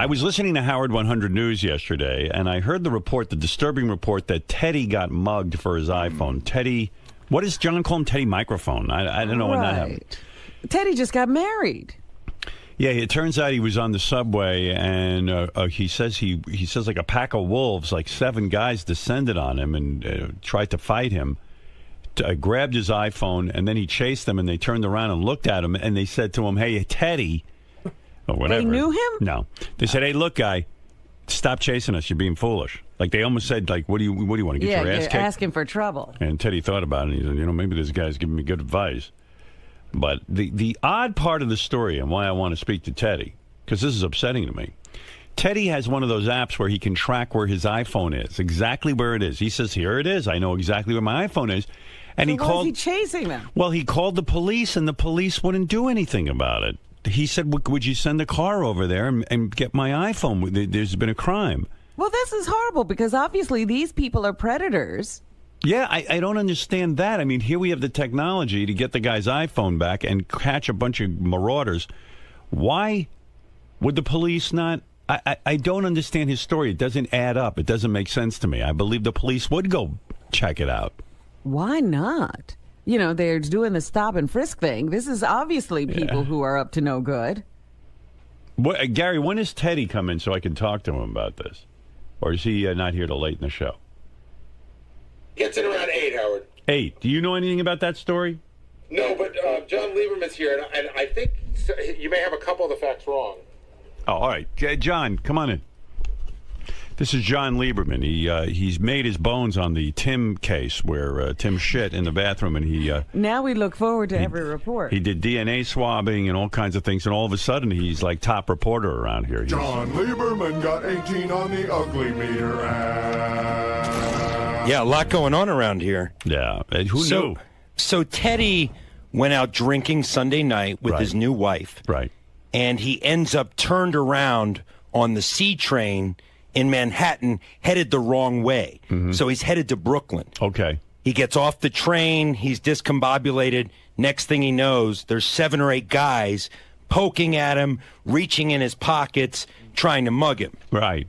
I was listening to Howard 100 News yesterday, and I heard the disturbing report that Teddy got mugged for his iPhone. Teddy, what does John call him? Teddy Microphone. I don't know when that happened. Teddy just got married. Yeah, it turns out he was on the subway, and he says like a pack of wolves, like 7 guys descended on him and tried to fight him. Grabbed his iPhone, and then he chased them, and they turned around and looked at him, and they said to him, "Hey, Teddy," or whatever. They knew him? No. They said, "Hey, look, guy, stop chasing us. You're being foolish." Like they almost said, like, "What do you want to get your ass kicked?" Asking for trouble. And Teddy thought about it, and he said, maybe this guy's giving me good advice. But the odd part of the story, and why I want to speak to Teddy, because this is upsetting to me. Teddy has one of those apps where he can track where his iPhone is, exactly where it is. He says, "Here it is. I know exactly where my iPhone is." And so why is he chasing them? Well, he called the police, and the police wouldn't do anything about it. He said, "Would you send a car over there and get my iPhone? There's been a crime." Well, this is horrible because obviously these people are predators. Yeah, I don't understand that. I mean, here we have the technology to get the guy's iPhone back and catch a bunch of marauders. Why would the police not? I don't understand his story. It doesn't add up. It doesn't make sense to me. I believe the police would go check it out. Why not? They're doing the stop and frisk thing. This is obviously people who are up to no good. Gary, when does Teddy come in so I can talk to him about this? Or is he not here till late in the show? Gets in around 8, Howard. 8. Do you know anything about that story? No, but Jon Leiberman's here, and I think you may have a couple of the facts wrong. Oh, all right. John, come on in. This is Jon Leiberman. He's made his bones on the Tim case where Tim shit in the bathroom, and he... now we look forward to every report. He did DNA swabbing and all kinds of things, and all of a sudden he's like top reporter around here. Jon Leiberman got 18 on the ugly meter. Yeah, a lot going on around here. Yeah. Who knew? So Teddy went out drinking Sunday night with his new wife. Right. And he ends up turned around on the C train in Manhattan, headed the wrong way. Mm-hmm. So he's headed to Brooklyn. Okay. He gets off the train. He's discombobulated. Next thing he knows, there's 7 or 8 guys poking at him, reaching in his pockets, trying to mug him. Right.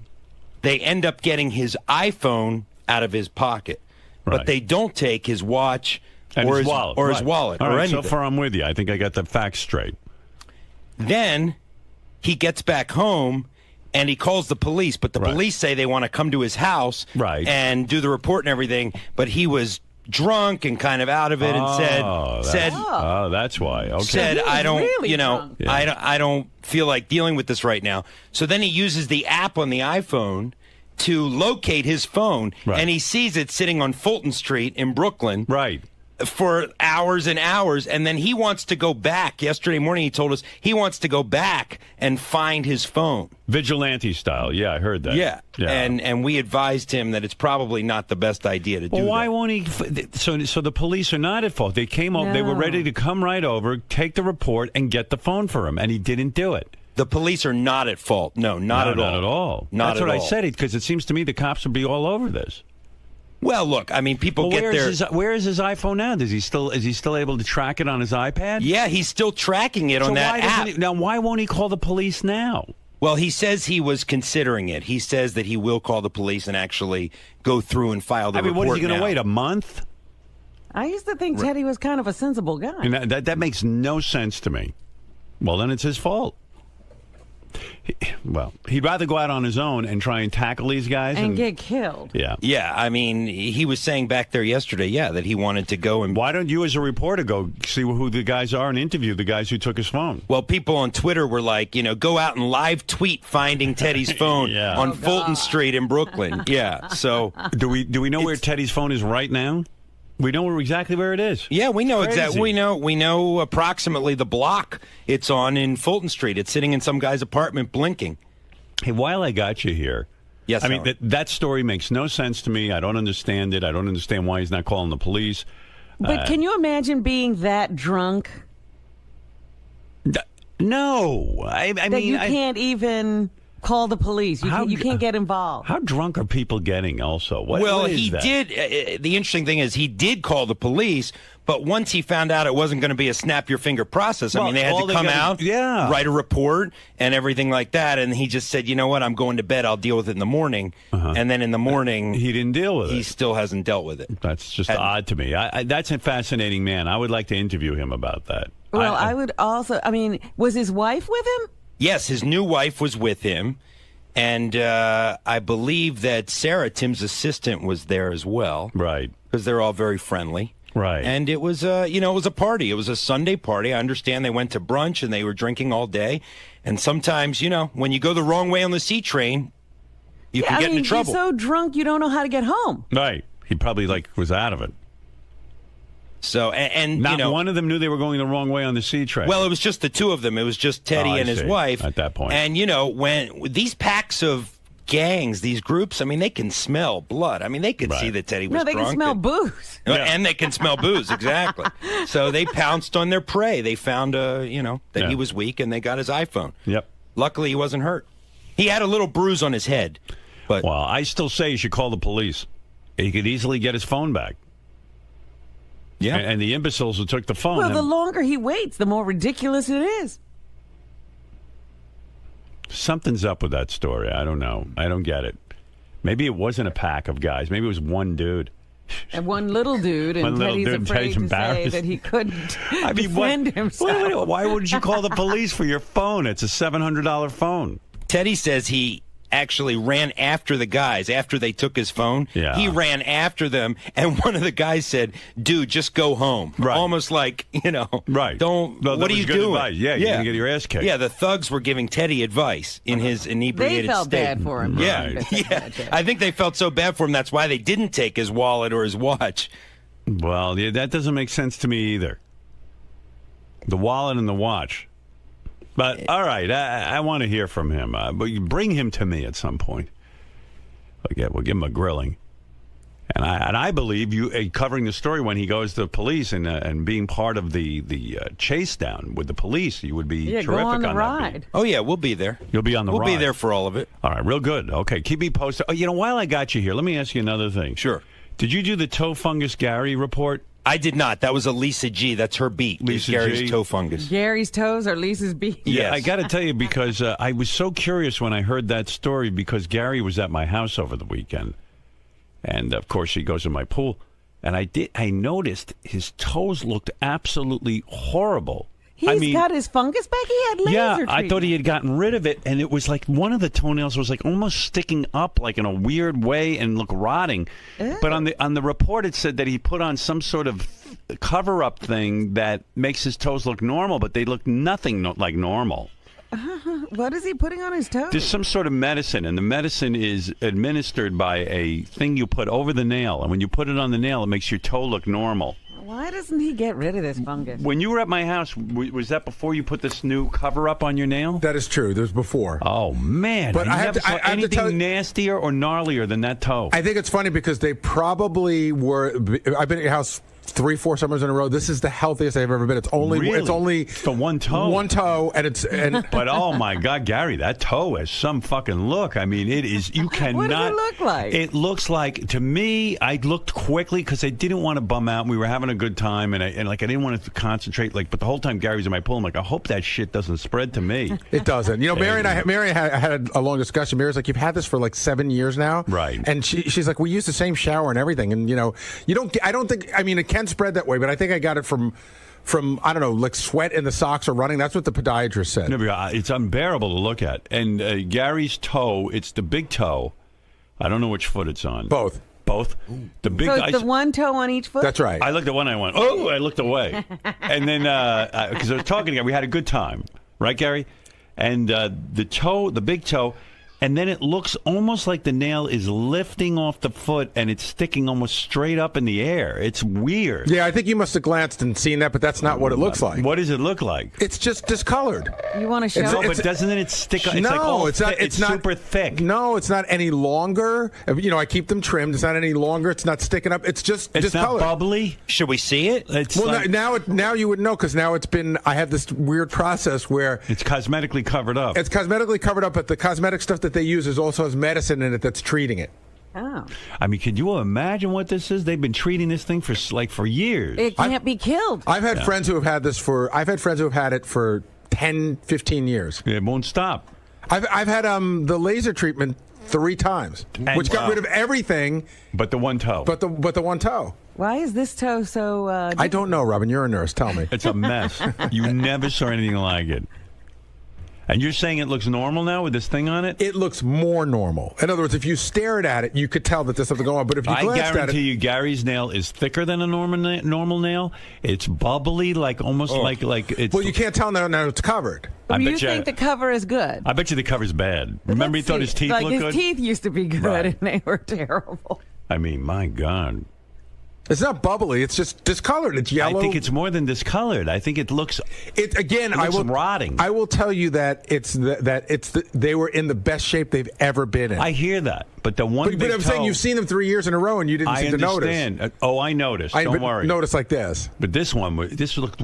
They end up getting his iPhone out of his pocket. Right. But they don't take his watch or his wallet. Or his wallet. All or right, anything. so far I'm with you. I think I got the facts straight. Then he gets back home and he calls the police, but the police say they want to come to his house and do the report and everything, but he was drunk and kind of out of it and said that's why. Okay. Said I don't really I don't feel like dealing with this right now. So then he uses the app on the iPhone to locate his phone, and he sees it sitting on Fulton Street in Brooklyn. Right. For hours and hours, and then he wants to go back. Yesterday morning he told us he wants to go back and find his phone. Vigilante style. Yeah, I heard that. Yeah. And we advised him that it's probably not the best idea to do that. Well, why won't he? So the police are not at fault. They came over. They were ready to come right over, take the report, and get the phone for him, and he didn't do it. The police are not at fault. No, not at all. Not at all. That's what I said, because it seems to me the cops would be all over this. Well, look, I mean, people get their... Where is his iPhone now? Is he still able to track it on his iPad? Yeah, he's still tracking it on that app. Now, why won't he call the police now? Well, he says he was considering it. He says that he will call the police and actually go through and file the report. What is he going to wait, a month? I used to think Teddy was kind of a sensible guy. And that makes no sense to me. Well, then it's his fault. He'd rather go out on his own and try and tackle these guys and get killed. Yeah. I mean, he was saying back there yesterday, that he wanted to go and. Why don't you, as a reporter, go see who the guys are and interview the guys who took his phone? Well, people on Twitter were like, go out and live tweet finding Teddy's phone on Fulton Street in Brooklyn. Yeah. So do we know where Teddy's phone is right now? We know exactly where it is. Yeah, we know exactly. We know approximately the block it's on in Fulton Street. It's sitting in some guy's apartment blinking. Hey, while I got you here, yes, I mean that story makes no sense to me. I don't understand it. I don't understand why he's not calling the police. But can you imagine being that drunk? No, I mean you can't even call the police. You can't get involved. How drunk are people getting also? What is he that? did. The interesting thing is he did call the police, but once he found out it wasn't going to be a snap-your-finger process, I mean, they had to come out, write a report, and everything like that, and he just said, you know what, I'm going to bed, I'll deal with it in the morning. And then in the morning... He didn't deal with it. He still hasn't dealt with it. That's just odd to me. That's a fascinating man. I would like to interview him about that. Well, I would also... I mean, was his wife with him? Yes, his new wife was with him. And I believe that Sarah, Tim's assistant, was there as well. Right. Because they're all very friendly. Right. And it was, it was a party. It was a Sunday party. I understand they went to brunch and they were drinking all day. And sometimes, when you go the wrong way on the C train, you can get into trouble. You're so drunk you don't know how to get home. Right. He probably, was out of it. So, and not one of them knew they were going the wrong way on the C train. Well, it was just the two of them. It was just Teddy and his wife. At that point. And, when these packs of gangs, these groups, I mean, they can smell blood. I mean, they could see that Teddy was drunk. No, they can smell booze. And they can smell booze, exactly. So they pounced on their prey. They found, that he was weak, and they got his iPhone. Yep. Luckily, he wasn't hurt. He had a little bruise on his head. But well, I still say you should call the police. He could easily get his phone back. Yeah. And the imbeciles who took the phone. Well, the longer he waits, the more ridiculous it is. Something's up with that story. I don't know. I don't get it. Maybe it wasn't a pack of guys. Maybe it was one dude. And one little dude, and Teddy's afraid to say that he couldn't defend himself. Why wouldn't you call the police for your phone? It's a $700 phone. Teddy says he actually ran after the guys after they took his phone. Yeah. He ran after them, and one of the guys said, dude, just go home. Right. Almost like, right. Don't, no, what are you doing? Advice. Yeah, you're going to get your ass kicked. Yeah, the thugs were giving Teddy advice in his inebriated state. They felt state. bad for him. Yeah, yeah. I think they felt so bad for him, that's why they didn't take his wallet or his watch. Well, yeah, that doesn't make sense to me either. The wallet and the watch. But, all right, I want to hear from him. But you bring him to me at some point. We'll give him a grilling. And I believe you covering the story when he goes to the police and being part of the chase down with the police, you would be terrific go on the that ride. beat. Oh, yeah, we'll be there. You'll be on the ride. We'll be there for all of it. All right, real good. Okay, keep me posted. Oh, while I got you here, let me ask you another thing. Sure. Did you do the toe fungus Gary report? I did not. That was a Lisa G. That's her beat. Lisa Gary's G. toe fungus. Gary's toes or Lisa's beat? Yeah, I got to tell you, because I was so curious when I heard that story, because Gary was at my house over the weekend. And, of course, he goes in my pool. And I noticed his toes looked absolutely horrible. He's got his fungus back? He had laser treatment. I thought he had gotten rid of it, and it was like one of the toenails was like almost sticking up like in a weird way and look rotting. Ew. But on the report it said that he put on some sort of cover-up thing that makes his toes look normal, but they look nothing like normal. What is he putting on his toes? There's some sort of medicine, and the medicine is administered by a thing you put over the nail, and when you put it on the nail, it makes your toe look normal. Why doesn't he get rid of this fungus? When you were at my house, was that before you put this new cover-up on your nail? That is true. There's before. Oh, man. But I never saw anything nastier or gnarlier than that toe. I think it's funny because they probably were. I've been at your house 3-4 summers in a row. This is the healthiest I've ever been. It's only the one toe. One toe, and but oh my God, Gary, that toe has some fucking look. I mean, it is. You cannot. What does it look like? It looks like, to me, I looked quickly because I didn't want to bum out. We were having a good time, and I didn't want to concentrate. But the whole time Gary's in my pool, I'm like, I hope that shit doesn't spread to me. It doesn't. Mary and I had a long discussion. Mary's like, you've had this for like 7 years now, right? And she's like, we use the same shower and everything, and you don't. I don't think. I mean, it can spread that way, but I think I got it from I don't know, like sweat in the socks or running. That's what the podiatrist said. No, it's unbearable to look at. And Gary's toe, it's the big toe. I don't know which foot it's on. Both. The big. So it's the one toe on each foot? That's right. I looked at one and I went, oh, I looked away. And then, because I was talking to him, we had a good time. Right, Gary? And the big toe, and then it looks almost like the nail is lifting off the foot and it's sticking almost straight up in the air. It's weird. Yeah, I think you must have glanced and seen that, but that's not what it looks like. What does it look like? It's just discolored. You want to show? No, but doesn't it stick? It's like all it's not. It's not super thick. No, it's not any longer. You know, I keep them trimmed. It's not any longer. It's not sticking up. It's just discolored. Not bubbly. Should we see it? It's well, like, now you would know because now it's been. I have this weird process where it's cosmetically covered up. It's cosmetically covered up, but the cosmetic stuff that they use also has medicine in it that's treating it. Oh. I mean, could you imagine what this is? They've been treating this thing for years. It can't be killed. I've had friends who have had this I've had friends who have had it for 10, 15 years. It won't stop. I've had the laser treatment 3 times, which got rid of everything but the one toe. But the one toe. Why is this toe so? I don't know, Robin. You're a nurse. Tell me. It's a mess. You never saw anything like it. And you're saying it looks normal now with this thing on it? It looks more normal. In other words, if you stared at it, you could tell that there's something going on. But if you glanced at it, I guarantee you, Gary's nail is thicker than a normal nail. It's bubbly, like almost like it's. Well, you can't tell now it's covered. You think the cover is good? I bet you the cover's bad. Remember, he thought his teeth looked good? His teeth used to be good, and they were terrible. I mean, my God. It's not bubbly. It's just discolored. It's yellow. I think it's more than discolored. I think it looks. Rotting. I will tell you that they were in the best shape they've ever been in. I hear that, but the one. But I'm saying you've seen them 3 years in a row and you didn't seem to notice. I understand. Oh, I noticed. Don't worry. Notice like this. But this one, this looked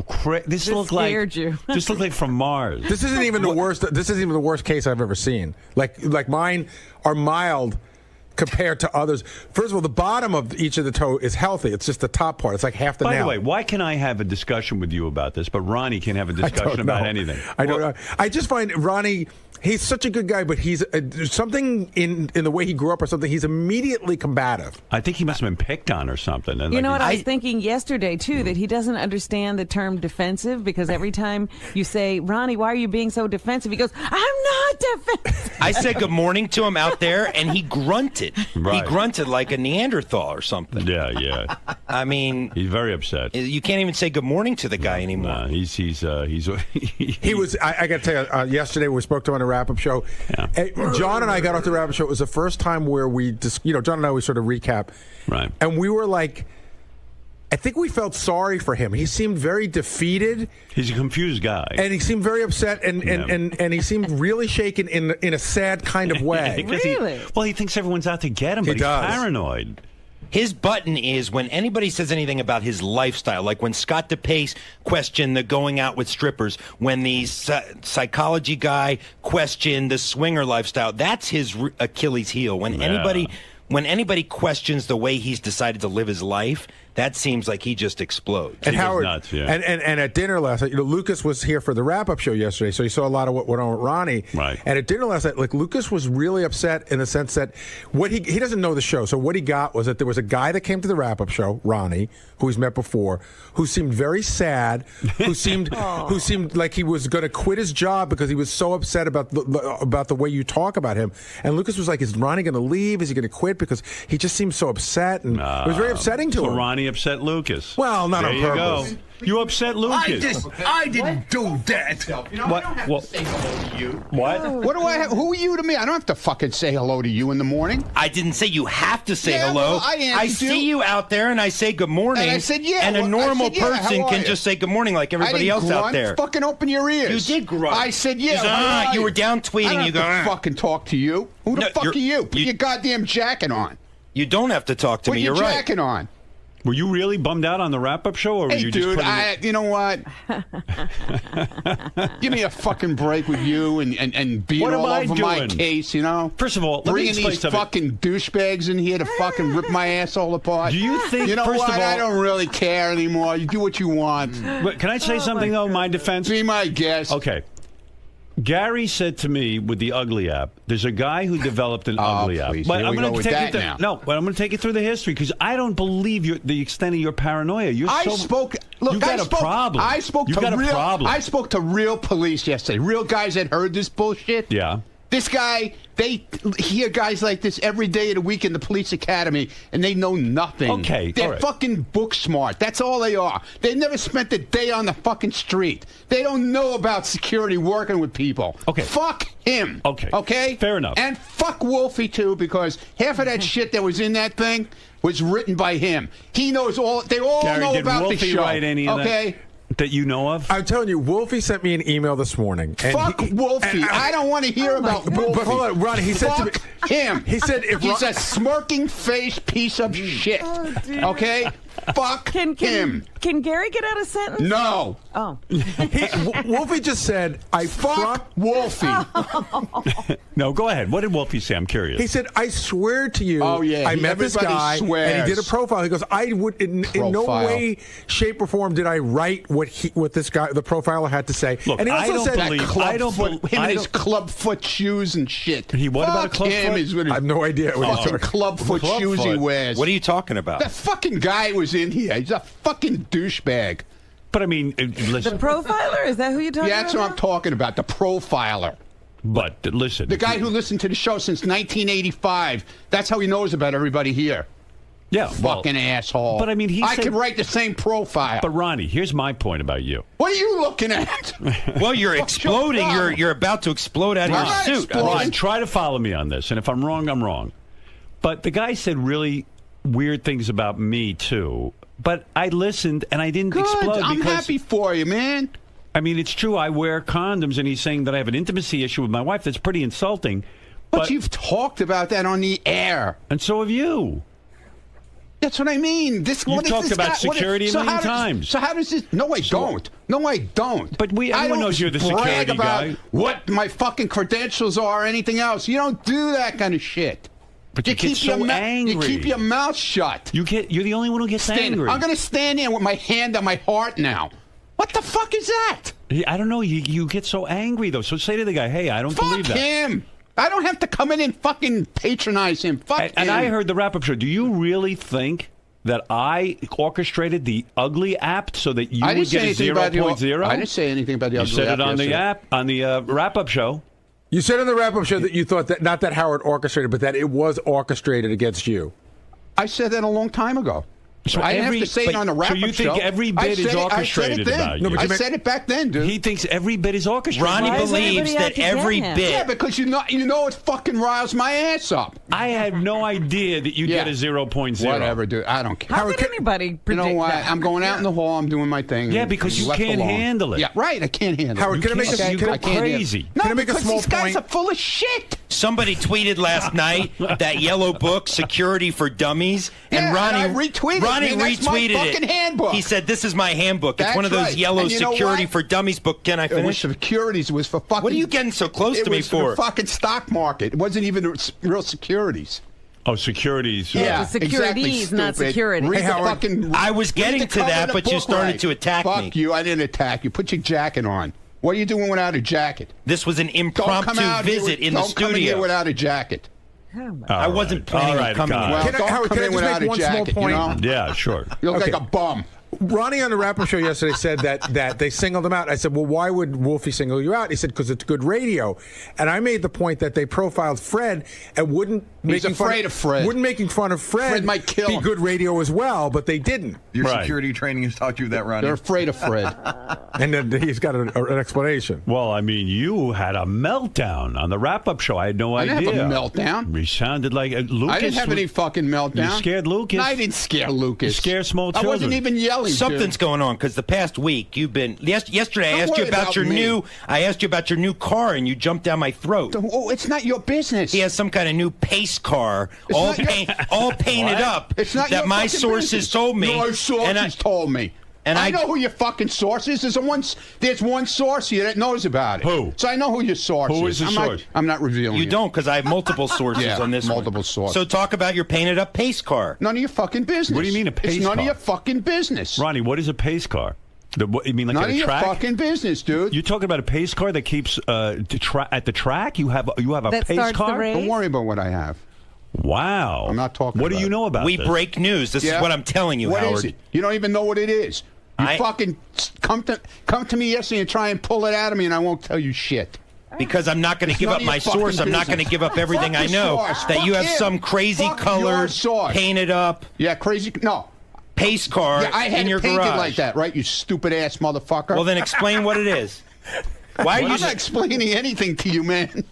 This looked scared you. This looked like from Mars. This isn't even the worst. This isn't even the worst case I've ever seen. Like mine are mild compared to others. First of all, the bottom of each of the toe is healthy. It's just the top part. It's like half the nail. By the way, why can I have a discussion with you about this, but Ronnie can't have a discussion about anything? I don't know. I just find Ronnie, he's such a good guy, but he's something in the way he grew up or something. He's immediately combative. I think he must have been picked on or something. And you know what I was thinking yesterday, too, that he doesn't understand the term defensive because every time you say, Ronnie, why are you being so defensive? He goes, I'm not defensive. I said good morning to him out there, and he grunted. Right. He grunted like a Neanderthal or something. Yeah. I mean, he's very upset. You can't even say good morning to the guy anymore. No, he was. I got to tell you, yesterday we spoke to him on the wrap-up show. Yeah. John and I got off the wrap-up show. It was the first time where we just, John and I, we sort of recap. Right. And we were like, I think we felt sorry for him. He seemed very defeated. He's a confused guy. And he seemed very upset, and he seemed really shaken in a sad kind of way. Really? He thinks everyone's out to get him, but he's paranoid. His button is when anybody says anything about his lifestyle, like when Scott DePace questioned the going out with strippers, when the psychology guy questioned the swinger lifestyle, that's his Achilles heel. When anybody questions the way he's decided to live his life, that seems like he just explodes. And Howard, nuts, yeah. and at dinner last night, Lucas was here for the wrap-up show yesterday, so he saw a lot of what went on with Ronnie. Right. And at dinner last night, Lucas was really upset in the sense that what he doesn't know the show, so what he got was that there was a guy that came to the wrap-up show, Ronnie, who he's met before, who seemed very sad, who seemed like he was going to quit his job because he was so upset about the way you talk about him. And Lucas was like, "Is Ronnie going to leave? Is he going to quit?" Because he just seemed so upset, and it was very upsetting to him. Ronnie upset Lucas. Well, not on purpose. There you go. You upset Lucas. I didn't do that. What? I don't have to say hello to you. What? What do I have? Who are you to me? I don't have to fucking say hello to you in the morning. I didn't say you have to say Yeah, hello. well, I see you out there, and I say good morning. And I said, yeah. And a normal how person are can you? just say good morning like I everybody didn't else grunt. out there. Fucking open your ears. You did grunt. I said, yeah. You said, you were down tweeting. I don't You go, have to fucking talk to you. Who the fuck are you? Put your goddamn jacket on. You don't have to talk to me. Put your You're right. jacket on. Were you really bummed out on the wrap-up show, or were you just dude, putting you know what? Give me a fucking break with you and being What am all I over my doing? case, you know? First of all, let me bringing explain these something. fucking douchebags in here to fucking rip my asshole apart. Do you think, You know first what? of all, I don't really care anymore. You do what you want. But can I say something, though, in my defense? Be my guest. Okay. Gary said to me with the Ugly app, there's a guy who developed an Ugly app. Please. But Here I'm we going go to with take that you through, now. no, but I'm going to take you through the history because I don't believe the extent of your paranoia. You're I so, spoke. Look, you got I a spoke, problem. I spoke you to got real. a problem. I spoke to real police yesterday. Real guys that heard this bullshit. Yeah. This guy, they hear guys like this every day of the week in the police academy, and they know nothing. Okay, They're all right. fucking book smart. That's all they are. They never spent a day on the fucking street. They don't know about security working with people. Okay. Fuck him. Okay. Okay? Fair enough. And fuck Wolfie, too, because half of that shit that was in that thing was written by him. He knows all. They all Gary, know did about Wolfie the show. write any of okay? that you know of? I'm telling you, Wolfie sent me an email this morning. And Fuck Wolfie. I don't want to hear about Wolfie. But hold on, Ronnie, he said to me... Fuck him. He said if He's a smirking face piece of shit. Okay? Fuck him. Can Gary get out a sentence? No. Oh. Wolfie just said, I Fuck Wolfie. No, go ahead. What did Wolfie say? I'm curious. He said, I swear to you, Oh, yeah. I met this Everybody guy, swears. and he did a profile. He goes, I would, in no Profile. way, shape, or form did I write what this guy, the profiler, had to say. Look, and he also I don't said, believe- Club I don't foot, bel- him I and his don't- club foot shoes and shit. What about a Fuck club him. foot? He's with his I have no idea what he's fucking talking club foot Club shoes he foot. wears. What are you talking about? That fucking guy was in here. He's a fucking douchebag. But I mean, listen. The profiler? Is that who you're talking Yeah, that's about? what I'm talking about. The profiler. But listen. The guy who listened to the show since 1985. That's how he knows about everybody here. Yeah. well, Fucking asshole. But I mean, I could write the same profile. But Ronnie, here's my point about you. What are you looking at? Well, you're exploding. problem. You're about to explode out of I'm your not suit. exploding. Ron, try to follow me on this, and if I'm wrong, I'm wrong. But the guy said really weird things about me too. But I listened and I didn't Good. explode I'm because happy for you, man. I mean, it's true. I wear condoms, and he's saying that I have an intimacy issue with my wife. That's pretty insulting. But you've talked about that on the air. And so have you. That's what I mean. You've talked about security a million times. So how does this? No, I don't. No, I don't. But everyone knows you're the brag security about guy. what my fucking credentials are or anything else. You don't do that kind of shit. But you get so angry. You keep your mouth shut. You're the only one who gets angry. I'm going to stand there with my hand on my heart now. What the fuck is that? I don't know. You get so angry, though. So say to the guy, hey, I don't believe that. Fuck him. I don't have to come in and fucking patronize him. Fuck him. And I heard the wrap-up show. Do you really think that I orchestrated the ugly app so that you would get a 0.0? I didn't say anything about the ugly You said app it on the yesterday. app, on the wrap-up show. You said in the wrap-up show that you thought that, not that Howard orchestrated, but that it was orchestrated against you. I said that a long time ago. So I didn't have to say it on the wrap-up show. So you think every bit is orchestrated about you? No, I said it back then, dude. He thinks every bit is orchestrated. Ronnie Why does believes everybody have that to get every him? bit. Yeah, because you know it fucking riles my ass up. I had no idea that you'd Yeah. get a 0.0. Whatever, dude. I don't care. How could anybody You predict know what? that? I'm going out in the hall. I'm doing my thing. Yeah, because you left can't alone. handle it. Yeah, right. I can't handle Howard, it. can I make can't- a, you can go I- I can't handle it. crazy. No, Can I make a because small these guys point? are full of shit. Somebody tweeted last night that yellow book, Security for Dummies, and Yeah, Ronnie and I retweeted it. Ronnie Man, that's my retweeted fucking it. handbook. He said, "This is my handbook. It's That's one of those right. yellow And you know Security what? for Dummies book." Can I It was finish? securities. It was for fucking. What are you getting so close it to me was for? the fucking stock market. It wasn't even real securities. Oh, securities. Yeah, the securities, exactly, not stupid. security. Read Hey, the Howard, fucking, I was read getting the to cover that, of the but you book started right. to attack Fuck me. you. I didn't attack you. Put your jacket on. What are you doing without a jacket? This was an Don't come impromptu out here visit with- in the Don't come in here studio. without a jacket. I wasn't planning on coming God. in. Well, Can I- don't Howard, come can I in just without make a one small jacket, point? you know? Yeah, sure. You look Okay. like a bum. Ronnie on the wrap-up show yesterday said that they singled him out. I said, well, why would Wolfie single you out? He said, because it's good radio. And I made the point that they profiled Fred and wouldn't He's afraid of Fred. Wouldn't making fun of Fred might kill be him. good radio as well, but they didn't. Your Right. security training has taught you that, Ronnie. They're afraid of Fred. And then he's got an explanation. Well, I mean, you had a meltdown on the wrap-up show. I had no I idea. didn't have a meltdown. You sounded like Lucas. I didn't have any fucking meltdown. You scared Lucas? No, I didn't scare Lucas. You scare small I wasn't children. even yelling. Something's dude. going on because the past week you've been. Yesterday I Don't asked you worry about about your me. new. I asked you about your new car and you jumped down my throat. Oh, it's not your business. He has some kind of new pace car, It's all not your- all painted What? up. It's not that your my fucking sources business. told me. Your sources and I, told me. and I I- know who your fucking source is. There's one source here that knows about it. Who? So I know who your source Who is the I'm source? I'm not revealing You it. don't, because I have multiple sources Yeah, on this one. multiple sources. So talk about your painted up pace car. None of your fucking business. What do you mean a pace It's none car? of your fucking business. Ronnie, what is a pace car? You mean like None at of a your track? fucking business, dude. You're talking about a pace car that keeps at the track? You have a That pace starts the car? race? Don't worry about what I have. Wow. I'm not talking What do about you it. know about We this? break news. This is what I'm telling you, What Howard. is it? You don't even know what it is. You I- fucking come to me yesterday and try and pull it out of me, and I won't tell you shit. Because I'm not going to give up my source. I'm not going to give up everything I know. That you have some crazy colors painted up. Yeah, crazy. No. Pace car I had in your painted garage. like that, right? You stupid ass motherfucker. Well, then explain what it is. Why are you I'm not explaining anything to you, man.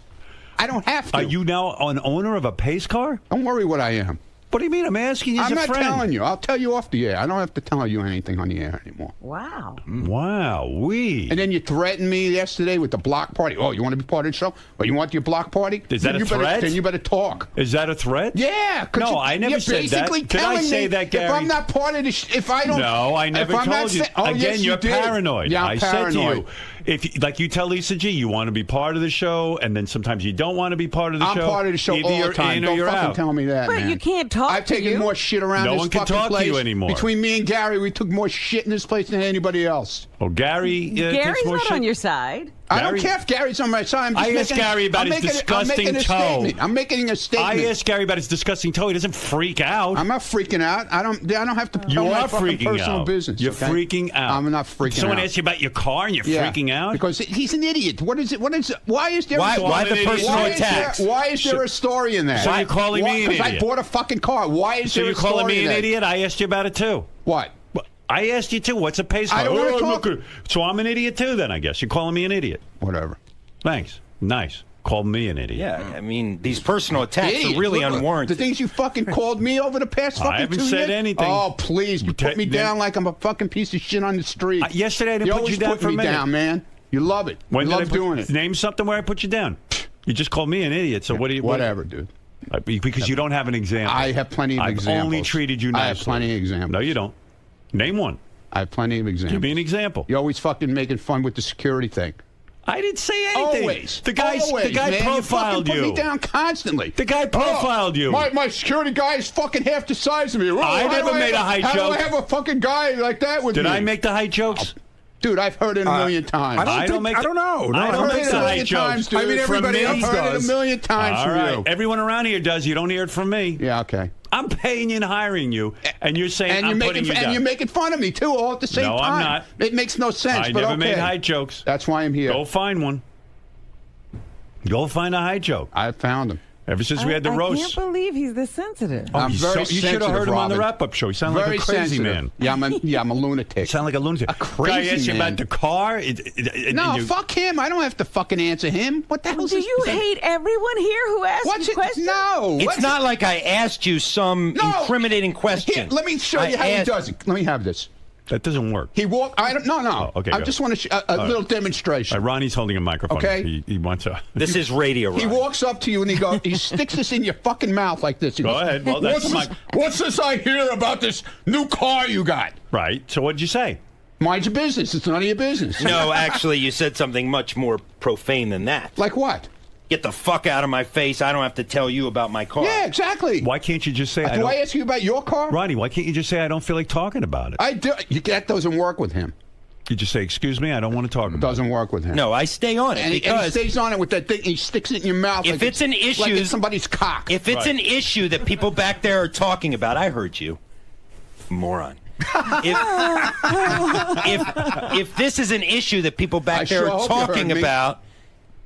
I don't have to. Are you now an owner of a pace car? Don't worry what I am. What do you mean? I'm asking you as I'm a not friend. telling you. I'll tell you off the air. I don't have to tell you anything on the air anymore. Wow. Wow, And then you threatened me yesterday with the block party. Oh, you want to be part of the show? Oh, you want your block party? Is that a threat? Then you better talk. Is that a threat? Yeah. No, I never said that. Did I say that, Gary? If I'm not part of the if I don't... No, I never told you. Oh, Again, yes, you're you did. paranoid. Yeah, I I'm said to paranoid. you, if like you tell Lisa G, you want to be part of the show, and then sometimes you don't want to be part of the show. I'm part of the show Either all you're the time. in or Don't you're fucking out. tell me that, But man. you can't talk I've to taken you. more shit around No this one can fucking talk to place. you anymore. Between me and Gary, we took more shit in this place than anybody else. Oh, Gary Gary's takes more not shit. on your side. I don't Gary- care if Gary's on my side. I asked Gary about his disgusting toe. I'm making a statement. I asked Gary about his disgusting toe. He doesn't freak out. I'm not freaking out. I don't have to You tell my are fucking freaking personal out. business. You're okay? freaking out. I'm not freaking Someone out. asked you about your car and you're Yeah, freaking out? because he's an idiot. What is it? Why is there? Why a the personal attacks? Why is there a story in that? So you're calling me an Because I idiot? bought a fucking car. Why is So there you're a story calling me in an that? idiot? I asked you about it too. What? I asked you too. What's a pace car? I don't wanna I'm talk. not gonna- So I'm an idiot too then, I guess. You're calling me an idiot. Whatever. Thanks. Nice. Call me an idiot. Yeah, I mean, these personal attacks Idiot. are really Look, unwarranted. The things you fucking called me over the past fucking 2 years. haven't said anything. Oh, please. You put me down like I'm a fucking piece of shit on the street. Yesterday I didn't you put always you down put for a me minute. down, man. You love it. When you did I love put- doing it. Name something where I put you down. You just called me an idiot. So what do you? Whatever, dude. Because you don't have an example. I have plenty of examples. I've only treated you nicely. I have plenty of examples. No, you don't. Name one. I have plenty of examples. Give me an example. You're always fucking making fun with the security thing. I didn't say anything. Always. The guy man. profiled you. you. Fucking put me down constantly. The guy profiled you. My security guy is fucking half the size of me. I never made a height How joke. do I have a fucking guy like that with me? Did I make the height jokes? Dude, I've heard it a million times. I don't know. No, I've I don't heard make it the a height million jokes. times, dude. I mean, everybody I've else heard it does. a million times All from right. you. Everyone around here does. You don't hear it from me. Yeah, okay. I'm paying you and hiring you, and you're saying And I'm you're putting making you down. and you're making fun of me too, all at the same No, time. I'm not. It makes no sense. I but never okay. made height jokes. That's why I'm here. Go find one. Go find a height joke. I found him. Ever since we had the I roast. can't believe he's this sensitive. I'm He's very so- you should have heard him on the Robin. wrap-up show. He sounded Very like a crazy sensitive. man. Yeah, I'm a lunatic. You sound like a lunatic. A crazy Guy asked you man. about the car. No, fuck him. I don't have to fucking answer him. What the hell is Do this? you hate everyone here who asks What's you it? questions? No. It's What's not like I asked you some No. incriminating question. Here, let me show you how he does it. Let me have this. That doesn't work. He walked. I don't. No. Oh, okay, I go just ahead. want to a little demonstration. Ronnie's holding a microphone. Okay. He wants a. This is radio, He right? walks up to you and he sticks this in your fucking mouth like this. He Go goes, ahead. Well, that's what's this I hear about this new car you got? Right. So what did you say? Mind your business. It's none of your business. No, actually, you said something much more profane than that. Like what? Get the fuck out of my face. I don't have to tell you about my car. Yeah, exactly. Why can't you just say? Do I ask you about your car? Ronnie, why can't you just say I don't feel like talking about it? I do. That doesn't work with him. You just say, excuse me, I don't want to talk about Doesn't work with him. No, I stay on it And he because stays on it with that thing. And he sticks it in your mouth. if like it's an issue, like it's somebody's cock. if it's an issue that people back there are talking about, I heard you, moron. If this is an issue that people back I there sure are hope you heard talking me. about,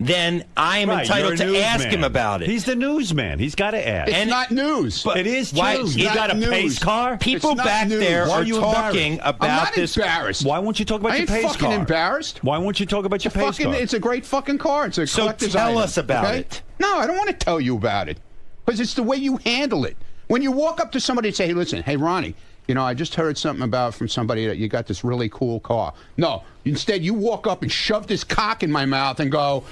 then I am Right, entitled you're a to ask newsman. him about it. He's the newsman. He's got to ask. It's not news. It is true. Why- You it's got a not pace news. car? People It's not back news. there Why are are you talking embarrassed? about I'm not this. embarrassed. Why won't you talk about I your ain't pace fucking car? embarrassed. Why won't you talk about your It's pace car? It's a great fucking car. It's a So collector's tell item, us about okay? it. No, I don't want to tell you about it because it's the way you handle it. When you walk up to somebody and say, "Hey, listen, hey Ronnie, you know, I just heard something about from somebody that you got this really cool car." No, instead you walk up and shove this cock in my mouth and go,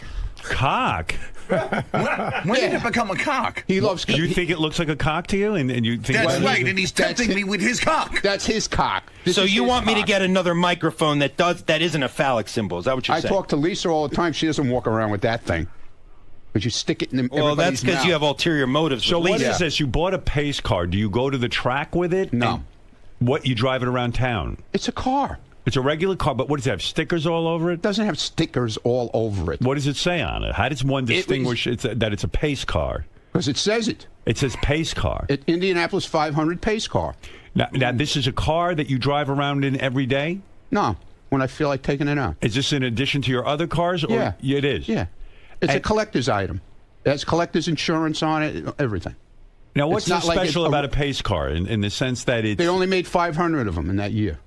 Cock? When did it become a cock? "He loves." Do you think it looks like a cock to you? And you think That's well, right, and he's tempting me with his cock. That's his cock. This So is you his want me to cock. get another microphone that isn't a phallic symbol? Is that what you're I saying? talk to Lisa all the time. She doesn't walk around with that thing. But you stick it in Well, everybody's that's because mouth. you have ulterior motives. So with what Lisa. is this? You bought a pace car. Do you go to the track with it? No. And what, you drive it around town? It's a car. It's a regular car, but what does it have? Stickers all over it? It doesn't have stickers all over it. What does it say on it? How does one distinguish that it's a pace car? Because it says it. It says pace car. Indianapolis 500 pace car. Now, this is a car that you drive around in every day? No, when I feel like taking it out. Is this in addition to your other cars? Or Yeah. It is. Yeah. It's a collector's item. It has collector's insurance on it, everything. Now, what's so not like special about a pace car in the sense that it's... They only made 500 of them in that year.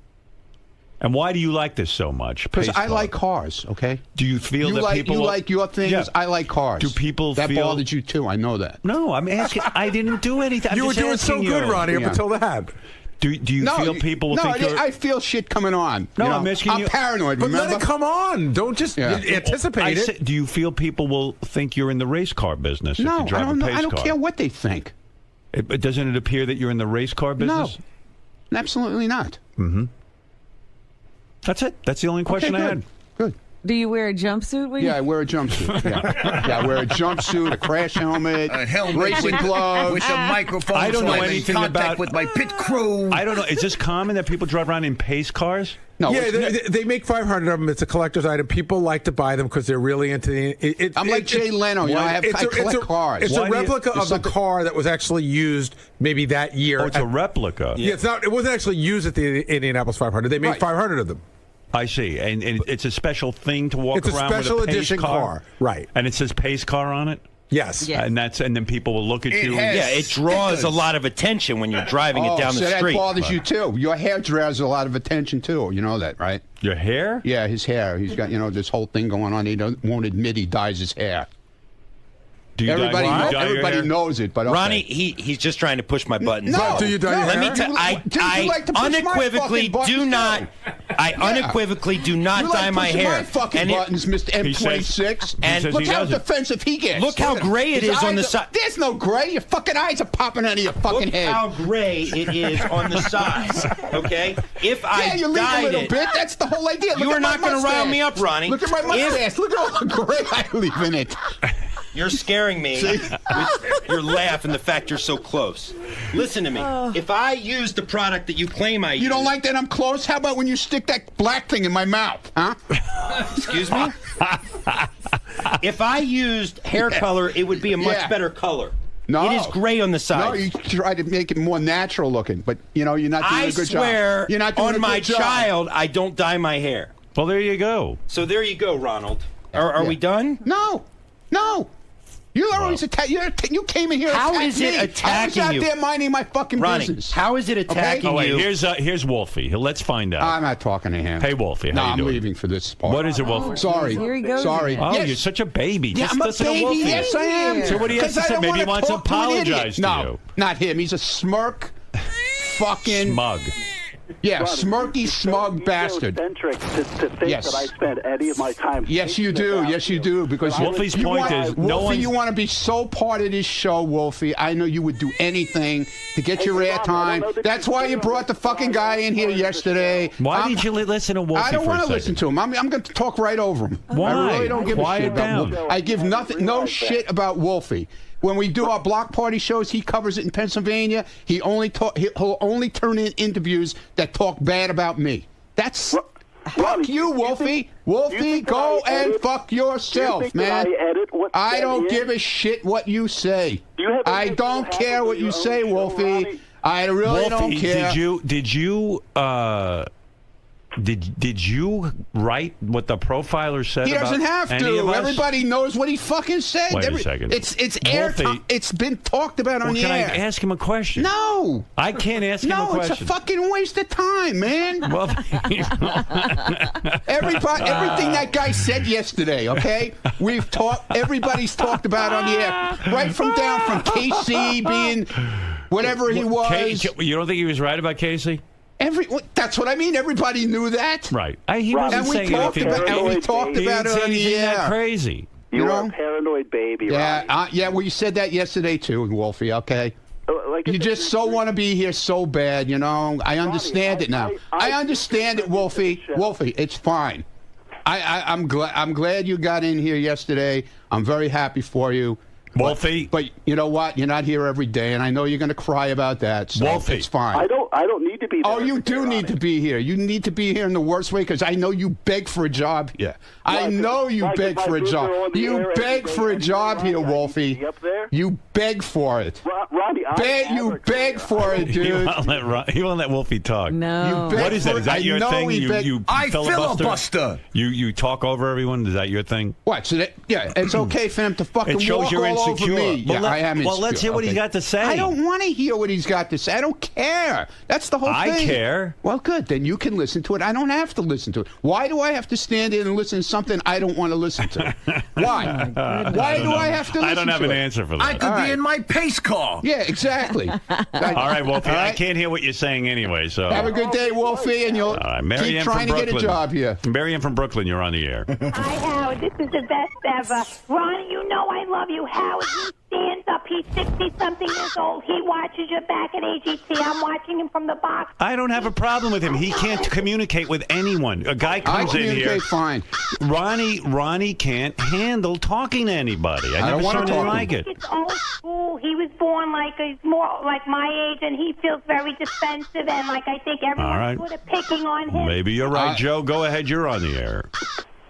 And why do you like this so much? Because I like cars, okay? Do you feel that people... You like your things, yeah. I like cars. Do people that feel... bothered you too, I know that. No, I'm asking... I didn't do anything. You were doing so good, Ronnie, up until that. Do you feel people will think you're... I feel shit coming on. No, I'm asking you... I'm paranoid, But remember? let it come on. Don't just anticipate it. Do you feel people will think you're in the race car business if you drive a pace car? I don't care what they think. Doesn't it appear that you're in the race car business? No, absolutely not. Mm-hmm. That's it. That's the only question I had. Good. Do you wear a jumpsuit? I wear a jumpsuit. Yeah, I wear a jumpsuit, a crash helmet, a helmet racing gloves. with a microphone. I don't know I'm in anything contact about with my pit crew. I don't know. Is this common that people drive around in pace cars? No, they make 500 of them. It's a collector's item. People like to buy them because they're really into it. I'm like Jay Leno. I collect cars. It's a replica of the car that was actually used maybe that year. Oh, it's a replica. Yeah, it's not. It wasn't actually used at the Indianapolis 500. They made 500 of them. I see, and it's a special thing to walk around with a special pace edition car, right? And it says pace car on it. Yes. And then people will look at you. It draws a lot of attention when you're driving it down the street. That bothers you too. Your hair draws a lot of attention too. You know that, right? Your hair? Yeah, his hair. He's got this whole thing going on. He won't admit he dyes his hair. Everybody knows it, but okay. Ronnie, he's just trying to push my buttons. No, do you dye your hair? I unequivocally do not. I unequivocally do not dye my hair. My fucking buttons, Mr. M26. And look how defensive he gets. Look how gray it is on the side. There's no gray. Your fucking eyes are popping out of your fucking head. Look how gray it is on the sides. Okay, if I you leave a little bit. That's the whole idea. You are not going to rile me up, Ronnie. Look at my mustache. Look at all the gray I leave in it. You're scaring me with your laugh and the fact you're so close. Listen to me. If I use the product that you claim I use... You don't like that I'm close? How about when you stick that black thing in my mouth, huh? Excuse me? If I used hair color, it would be a much better color. No. It is gray on the sides. No, you try to make it more natural looking, but, you're not doing a good job. I swear, you're not doing on a my good job. child, I don't dye my hair. Well, there you go. So there you go, Ronald. Are we done? No. You always you came in here. How is it attacking you? I was out there minding my fucking business. How is it attacking you? Here's Wolfie. Let's find out. I'm not talking to him. Hey, Wolfie, how you doing? I'm leaving for this part. What is it, Wolfie? Sorry. Here he goes. Sorry. Oh, you're such a baby. Yeah, Just I'm a listen baby. to Wolfie. Yes, I am. So what do you have to say? Maybe he wants to apologize to you. No, not him. He's a fucking smug. Yeah, smirky, smug bastard. Eccentric to think that I spend any of my time. Yes, you do. Yes, you do. Because Wolfie's point is, no Wolfie, you want to be so part of this show, Wolfie. I know you would do anything to get your airtime. That's why you brought the fucking guy in here yesterday. Why did you listen to Wolfie? I don't want to listen to him. I'm going to talk right over him. Why? I really don't give a shit about Wolfie. I give no shit about Wolfie. When we do our block party shows, he covers it in Pennsylvania. He'll only turn in interviews that talk bad about me. That's fuck you, Wolfie. Wolfie, go and fuck yourself, man. I don't give a shit what you say. I don't care what you say, Wolfie. I really don't care. Did you write what the profiler said? He doesn't have to. Everybody knows what he fucking said. Wait a second. It's airtime. It's been talked about on the air. Can I ask him a question? No. I can't ask him a question. No, it's a fucking waste of time, man. Well, everything that guy said yesterday, okay? Everybody's talked about on the air. Right from KC being whatever he was. You don't think he was right about Casey? That's what I mean. Everybody knew that. Right. He wasn't saying anything. We talked about it on the air. That crazy. You are a paranoid baby, Yeah, well, you said that yesterday too, Wolfie, okay? You just want to be here so bad, I understand it now. I understand it, Wolfie. Wolfie, it's fine. I'm glad you got in here yesterday. I'm very happy for you. Wolfie. But you know what? You're not here every day, and I know you're going to cry about that. So Wolfie. it's fine. I don't I don't need to be there. Oh, you do need to be here. You need to be here in the worst way because I know you beg for a job here. I know you beg for a job. You beg for a job here, Wolfie. You beg for it. Ronnie, you beg for it, dude. You won't let Wolfie talk. No. What is that? Is that your thing? You I filibuster? You talk over everyone? Is that your thing? What? So it's okay for him to fucking it shows walk you're all insecure. over me. Well, I am insecure. Well, let's hear what he's got to say. I don't want to hear what he's got to say. I don't care. That's the whole thing. I care. Well, good. Then you can listen to it. I don't have to listen to it. Why do I have to stand in and listen to something I don't want to listen to? Why? Why do I have to listen to it? I don't have an answer for that. I could be in my pace car. Yeah, exactly. All right, Wolfie. I can't hear what you're saying anyway. So have a good day, Wolfie, and you'll keep trying to get a job here. Marianne from Brooklyn, you're on the air. Hi, Howard. This is the best ever. Ronnie, you know I love you. Howard, he stands up. He's 60-something years old. He watches you back at AGT. I'm watching him from the box. I don't have a problem with him. He can't communicate with anyone. A guy comes in here. I communicate fine. Ronnie can't handle talking to anybody. I don't never want saw to anything talk like it. It's old school. He was born he's more like my age, and he feels very defensive, and I think everyone's sort of picking on him. Maybe you're right, Joe. Go ahead. You're on the air.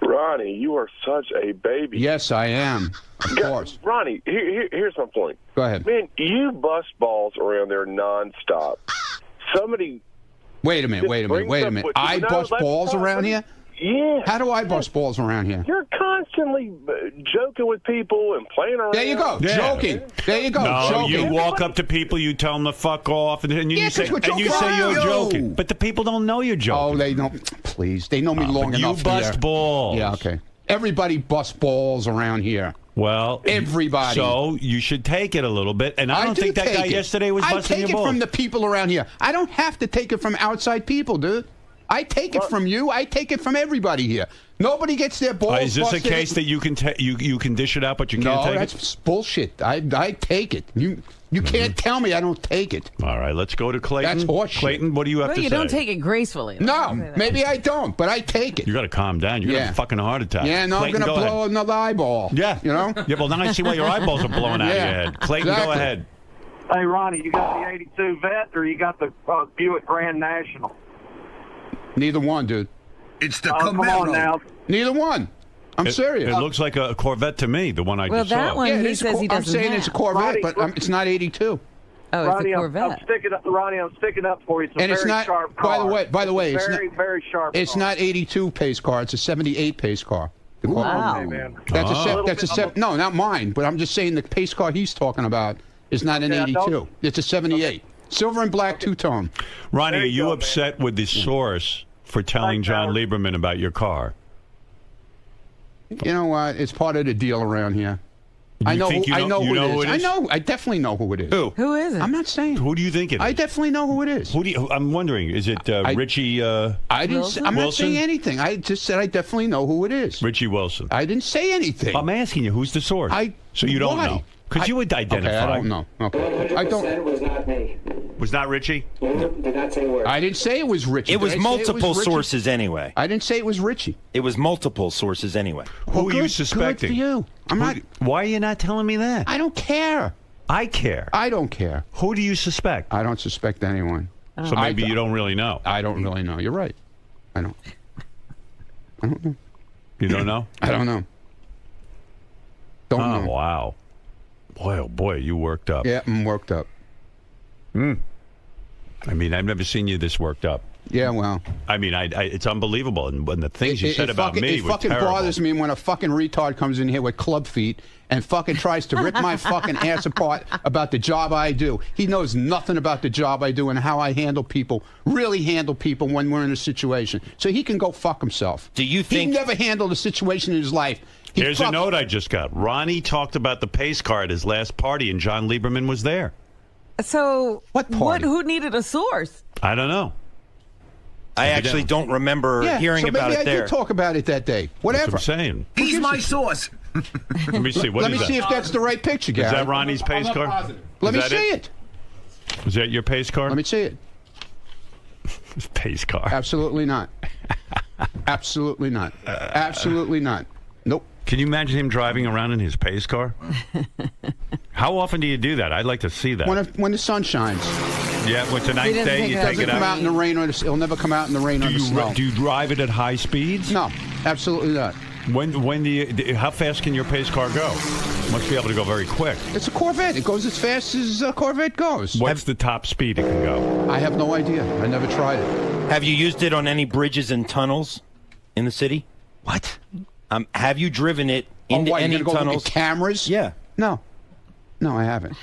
Ronnie, you are such a baby. Yes, I am. Of course. Ronnie, here's my point. Go ahead. Man, you bust balls around there nonstop. Somebody. Wait a minute. I bust balls around here? Yeah. How do I bust balls around here? You're constantly joking with people and playing around. There you go. Yeah. Joking. There you go. No, joking. you walk up to people, you tell them to fuck off, and you say you're joking. But the people don't know you're joking. Oh, they know. Please. They know me long enough. You bust balls. Yeah, okay. Everybody busts balls around here. Well, everybody. So you should take it a little bit. And I don't think that guy yesterday was busting your balls. I take it from the people around here. I don't have to take it from outside people, dude. I take it from you. I take it from everybody here. Nobody gets their balls busted. Is this a case that you can dish it out, but you can't take it? No, that's bullshit. I take it. You can't tell me I don't take it. All right, let's go to Clayton. That's horseshit. Clayton, what do you have to say? You don't take it gracefully. No, maybe I don't, but I take it. You got to calm down. You're going to have a fucking heart attack. Yeah, no, Clayton, I'm going to blow another eyeball. Yeah. You know? Yeah, well, now I see why your eyeballs are blowing out of your head. Clayton, go ahead. Hey, Ronnie, you got the 82 Vet or you got the Buick Grand National? Neither one, dude. It's the Come on now. Neither one. I'm serious. It looks like a Corvette to me, the one I just saw. Well, that one he says he doesn't I'm saying it's a Corvette, but it's not 82. Oh, Ronnie, it's a Corvette. I'm sticking up for you. It's a very sharp car. By the way, it's very sharp. It's not 82 pace car. It's a 78 pace car. Wow. Okay, man. No, not mine. But I'm just saying the pace car he's talking about is not an 82. It's a 78. Silver and black two-tone. Ronnie, are you upset with the source for telling Jon Leiberman about your car? You know what? It's part of the deal around here. I know who it is. I definitely know who it is. Who is it? I'm not saying. Who do you think it is? I definitely know who it is. I'm wondering. Is it Richie? I'm not saying anything. I just said I definitely know who it is. Richie Wilson. I didn't say anything. I'm asking you. Who's the source? So you don't know? Because you would identify. Okay, I don't know. Okay. I don't. Said it was not me. Was not Richie? Did not say a word. I didn't say it was Richie. It was multiple sources anyway. I didn't say it was Richie. It was multiple sources anyway. Who are you suspecting? Good for you. I'm not. Why are you not telling me that? I don't care. I care. I don't care. Who do you suspect? I don't suspect anyone. So maybe you don't really know. I don't really know. You're right. I don't know. You don't know? I don't know. Don't know. Oh, wow. Boy, oh boy, you worked up. Yeah, I'm worked up. I mean, I've never seen you this worked up. Yeah, well. I mean, it's unbelievable. And the things you said about me were fucking terrible. bothers me when a fucking retard comes in here with club feet and fucking tries to rip my fucking ass apart about the job I do. He knows nothing about the job I do and how I handle people, really handle people when we're in a situation. So he can go fuck himself. Do you think... He never handled a situation in his life. Here's a note I just got. Ronnie talked about the pace car at his last party, and Jon Leiberman was there. So what party? Who needed a source? I don't know. I actually don't remember hearing about it there. Maybe I did talk about it that day. Whatever. That's what I'm saying. He's my source. Let me see. Let me see if that's the right picture, Gary. Is that Ronnie's pace car? Let me see it. Is that your pace car? Let me see it. Pace car. Absolutely not. Absolutely not. Absolutely not. Nope. Can you imagine him driving around in his pace car? How often do you do that? I'd like to see that. When the sun shines. Yeah, well, tonight's He doesn't day, take you it out. take It'll it come out out. in the rain, or it'll never come out in the rain or the snow. Do you drive it at high speeds? No, absolutely not. When do you, how fast can your pace car go? Must be able to go very quick. It's a Corvette. It goes as fast as a Corvette goes. What's the top speed it can go? I have no idea. I never tried it. Have you used it on any bridges and tunnels in the city? What? Have you driven it into why, any you're gonna go tunnels? look at cameras? Yeah. No. No, I haven't.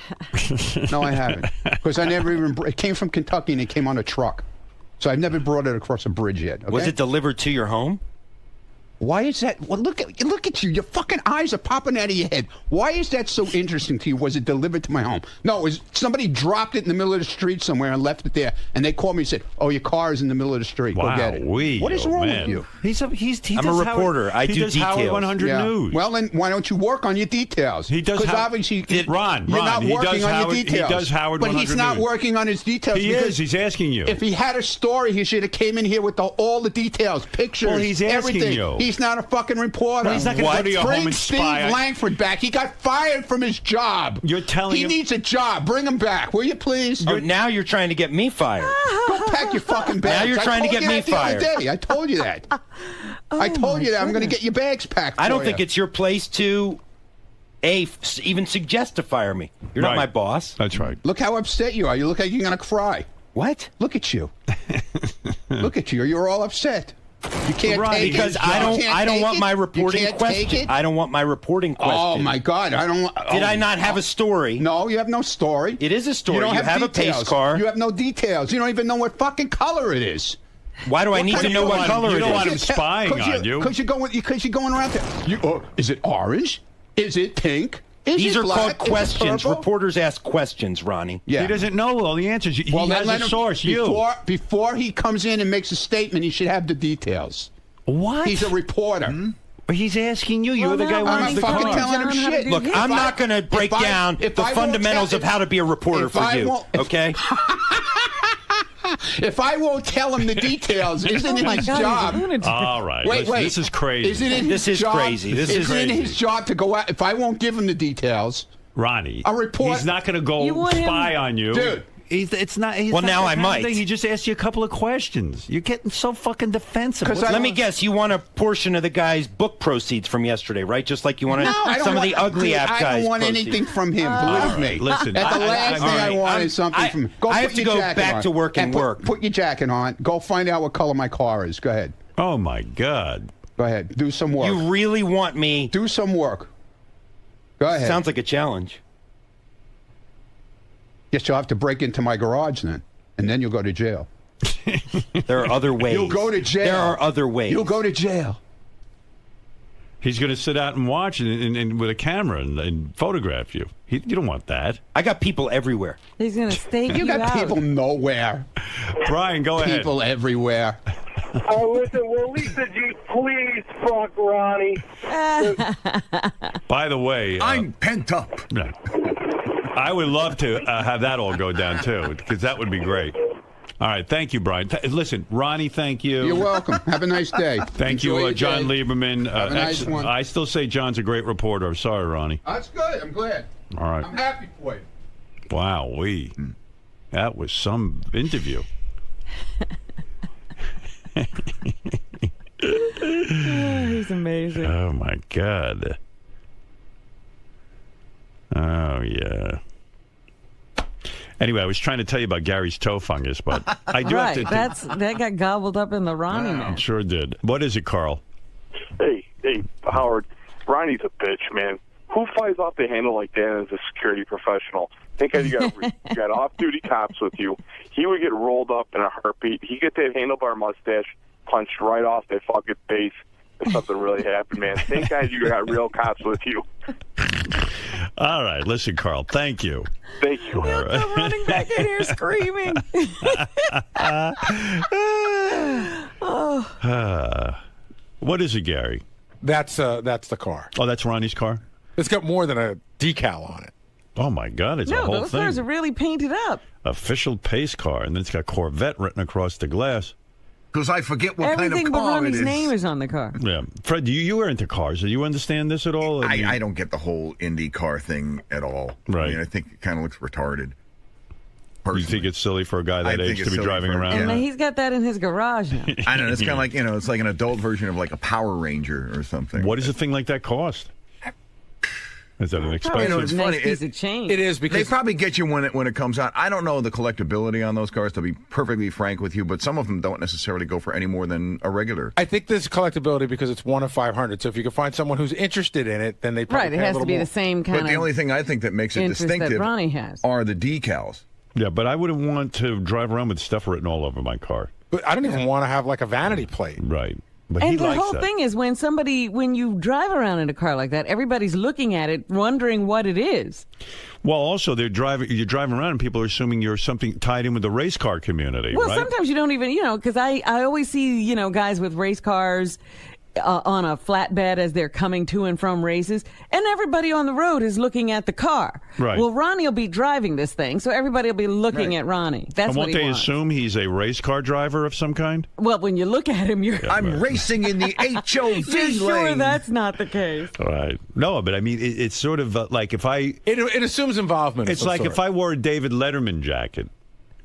No, I haven't. Because I never even... It came from Kentucky and it came on a truck. So I've never brought it across a bridge yet. Okay? Was it delivered to your home? Why is that? Well, look at you. Your fucking eyes are popping out of your head. Why is that so interesting to you? Was it delivered to my home? No, it was somebody dropped it in the middle of the street somewhere and left it there. And they called me and said, "Oh, your car is in the middle of the street. Go get it." What is wrong with you? I'm a reporter. I do does Howard details. 100 Yeah. News. Well, then why don't you work on your details? He does. Because obviously, Ron, you're not he working does on Howard, your details. He does Howard but 100 he's not News. working on his details. He because is. He's asking you. If he had a story, he should have came in here with all the details, pictures, Well, he's asking everything. you. He's not a fucking reporter. Well, he's not gonna go to your Bring home and Steve spy on- Langford back. He got fired from his job. You're telling he him- needs a job. Bring him back, will you please? Oh, now you're trying to get me fired. Go pack your fucking bags. Now you're trying to get me fired. I told you that. I told you that. I'm going to get your bags packed. I don't for think you. it's your place to even suggest to fire me. You're not Right. my boss. That's right. Look how upset you are. You look like you're going to cry. What? Look at you. Look at you. You're all upset. You can't take because it. I You can't don't take want it? my You reporting can't take question. it? I don't want my reporting question. Oh my God! I don't. Did I not have a story? No, you have no story. It is a story. You don't have a details. pace car. You have no details. You don't even know what fucking color it is. Why do I need to know what color you it don't is? want him spying on you. Because you're going around there. Is it orange? Is it pink? Is These it are black? called Is it questions. purple? Reporters ask questions, Ronnie. Yeah. He doesn't know all the answers. He Well, then has let a him- source. Before he comes in and makes a statement, he should have the details. What? He's a reporter. But he's asking you. You're the guy I'm running not the fucking car. telling him John, how to shit. do Look, his I'm job. not going to break down the fundamentals of how to be a reporter for you. Okay? If I won't tell him the details, isn't it my his God, he's a job? lunatic. All right. Wait, listen, wait. This is crazy. Isn't it his This is job? crazy. This is Isn't it crazy. his job to go out? If I won't give him the details, Ronnie, A report- he's not going to go You want him- spy on you. Dude. It's not. He's Well, not now that I kind of might. thing. He just asked you a couple of questions. You're getting so fucking defensive. 'Cause What's- Let me guess. You want a portion of the guy's book proceeds from yesterday, right? Just like you wanted no, I don't some want, of the ugly dude, app I guys. don't want proceeds. anything from him. Believe me. listen, At the last thing I want is something from him. Go I put have to your go jacket back on. to work and put, work. Put your jacket on. Go find out what color my car is. Go ahead. Oh my God. Go ahead. Do some work. You really want me? Do some work. Go ahead. Sounds like a challenge. Yes, you'll have to break into my garage then, and then you'll go to jail. There are other ways. You'll go to jail. There are other ways. You'll go to jail. He's going to sit out and watch and with a camera and photograph you. You don't want that. I got people everywhere. He's going to stake You got out. people nowhere. Brian, go ahead. People everywhere. Oh, listen, will Lisa G please fuck Ronnie? By the way, I'm pent up. no. I would love to have that all go down too, because that would be great. All right, thank you, Brian. Listen, Ronnie, thank you. You're welcome. Have a nice day. Thank Enjoy you, your Jon day. Lieberman. Have a nice one. I still say John's a great reporter. I'm sorry, Ronnie. That's good. I'm glad. All right. I'm happy for you. Wow, that was some interview. He's amazing. Oh my God. Oh yeah. Anyway, I was trying to tell you about Gary's toe fungus, but I do Right, have to. that got gobbled up in the Ronnie I'm match. sure did. What is it, Carl? Hey, Howard, Ronnie's a bitch, man. Who flies off the handle like that as a security professional? Think you got off-duty cops with you. He would get rolled up in a heartbeat. He get that handlebar mustache punched right off that fucking face if something really happened, man. Thank God you got real cops with you. All right, listen, Carl. Thank you. Thank you. He'll come running back in here screaming. What is it, Gary? That's the car. Oh, that's Ronnie's car? It's got more than a decal on it. Oh, my God. It's a No, whole those thing. cars are really painted up. Official pace car. And then it's got Corvette written across the glass. Because I forget what Everything kind of but car it Ronnie's is. name is on the car. Yeah. Fred, you were into cars. Do you understand this at all? mean- I don't get the whole Indy car thing at all. Right. I mean, I think it kind of looks retarded. You think it's silly for a guy that age to be driving around? And he's got that in his garage now. I know. It's kind of like, it's like an adult version of like a Power Ranger or something. What does a thing like that cost? Is that an expensive? It's funny. It is because they probably get you when it comes out. I don't know the collectability on those cars, to be perfectly frank with you, but some of them don't necessarily go for any more than a regular. I think there's collectability because it's 1 of 500. So if you can find someone who's interested in it, then they probably Right, it has to be the same kind of. But the only thing I think that makes it distinctive that Ronnie has are the decals. Yeah, but I wouldn't want to drive around with stuff written all over my car. But I don't even want to have like a vanity plate. Right. But and the whole thing is when you drive around in a car like that, everybody's looking at it, wondering what it is. Well, also, you're driving around and people are assuming you're something tied in with the race car community, Well, right? sometimes you don't even, because I always see, guys with race cars on a flatbed as they're coming to and from races, and everybody on the road is looking at the car. Right. Well, Ronnie will be driving this thing, so everybody will be looking at Ronnie. That's and what won't he they wants. assume he's a race car driver of some kind? Well, when you look at him, I'm racing in the HOV You're sure lane. that's not the case. Right. No, but I mean, it's sort of like if I... It assumes involvement. It's like if I wore a David Letterman jacket.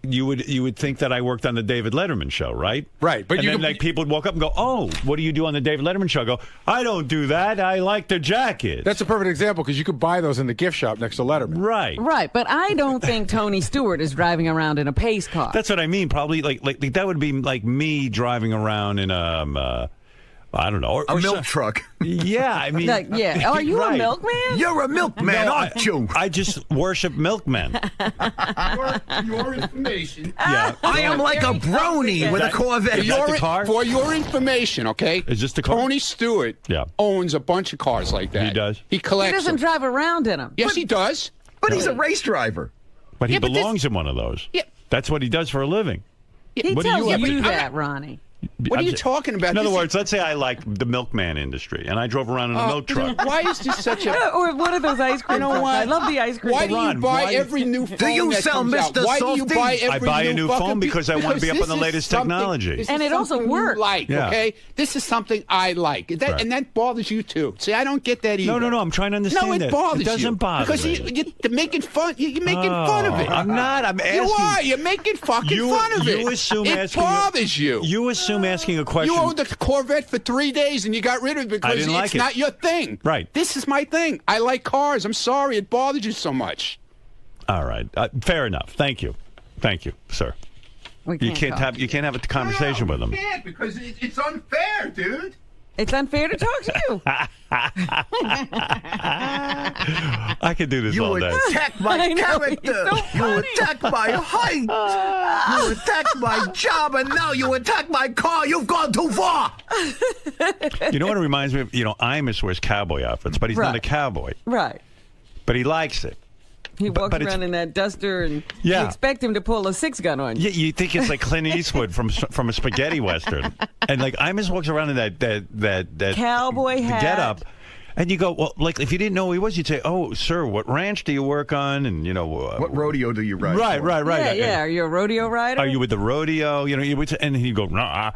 You would think that I worked on the David Letterman show, right? Right, but and then people would walk up and go, "Oh, what do you do on the David Letterman show?" I go, "I don't do that. I like the jacket." That's a perfect example because you could buy those in the gift shop next to Letterman. Right. Right, but I don't think Tony Stewart is driving around in a pace car. That's what I mean. Probably like that would be like me driving around in I don't know. A milk truck. Yeah, I mean. yeah. Are you a milkman? You're a milkman, aren't you? I just worship milkmen. For your information. Yeah. I am like a brony with a Corvette. For your information, okay? Is this the car? Tony Stewart owns a bunch of cars like that. He does? He collects He doesn't them. drive around in them. Yes, he does. But he's a race driver. But he belongs in one of those. Yeah. That's what he does for a living. He What do tells you have you to- that, Ronnie. What are you talking about? In other words, let's say I like the milkman industry, and I drove around in a milk truck. Why is this such a... Or one of those ice cream trucks. I love the ice cream. Why do you buy every new phone Do you that sell comes out? Mr. Why do you Softy? buy every I buy a new fucking phone because I want to be up on the this is latest something- technology. this is And it also something you works. like, Yeah. okay? This is something I like. Right. And that bothers you, too. See, I don't get that either. No, I'm trying to understand No, it that. bothers It doesn't you. bother because me. you're making fun. You're making fun of it. I'm not. I'm asking. You are. You're making fucking fun of it. You assume it asking bothers you. You assume asking a question. You owned a Corvette for 3 days and you got rid of it because didn't like it's it. not your thing. Right. This is my thing. I like cars. I'm sorry it bothers you so much. All right. Fair enough. Thank you, sir. You can't have a conversation with him. You can't because it's unfair, dude. It's unfair to talk to you. I could do this You all day. attack my I know, character. he's so You attack my height. You attack my job, and now you attack my car. You've gone too far. You know what it reminds me of? Imus wears cowboy outfits, but he's not a cowboy. Right. But he likes it. He walks but it's- around in that duster, and Yeah. you expect him to pull a 6-gun on you. You think it's like Clint Eastwood from a spaghetti western, and like Imus walks around in that Cowboy hat. get up. And you go, well, like, if you didn't know who he was, you'd say, oh, sir, what ranch do you work on? And, What rodeo do you ride? Right, for? right. Yeah. Are you a rodeo rider? Are you with the rodeo? You would say, and he'd go, no,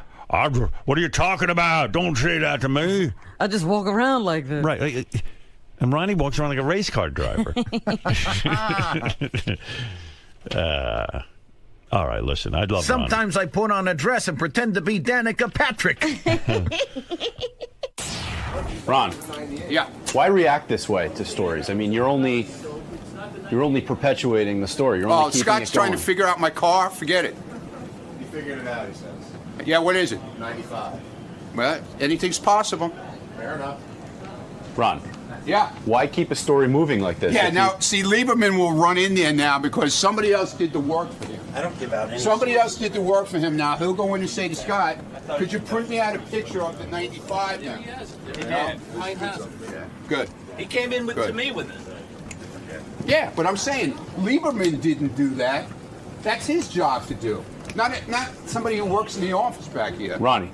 what are you talking about? Don't say that to me. I just walk around like this. Right. And Ronnie walks around like a race car driver. All right, listen, I'd love Sometimes I put on a dress and pretend to be Danica Patrick. Ron, Yeah. why react this way to stories? I mean, you're only perpetuating the story. You're only keeping Scott's it going. trying to figure out my car. Forget it. He figured it out, he says. Yeah, what is it? 95. Well, anything's possible. Fair enough. Ron, Yeah. why keep a story moving like this? Yeah, If now, see, Lieberman will run in there now because somebody else did the work for him. I don't give out any. Somebody else did the work for him now. He'll go in and say to Scott, could you print me out a picture of the 95 now? Good. He came in to me with it. Yeah, but I'm saying Lieberman didn't do that. That's his job to do. Not somebody who works in the office back here. Ronnie,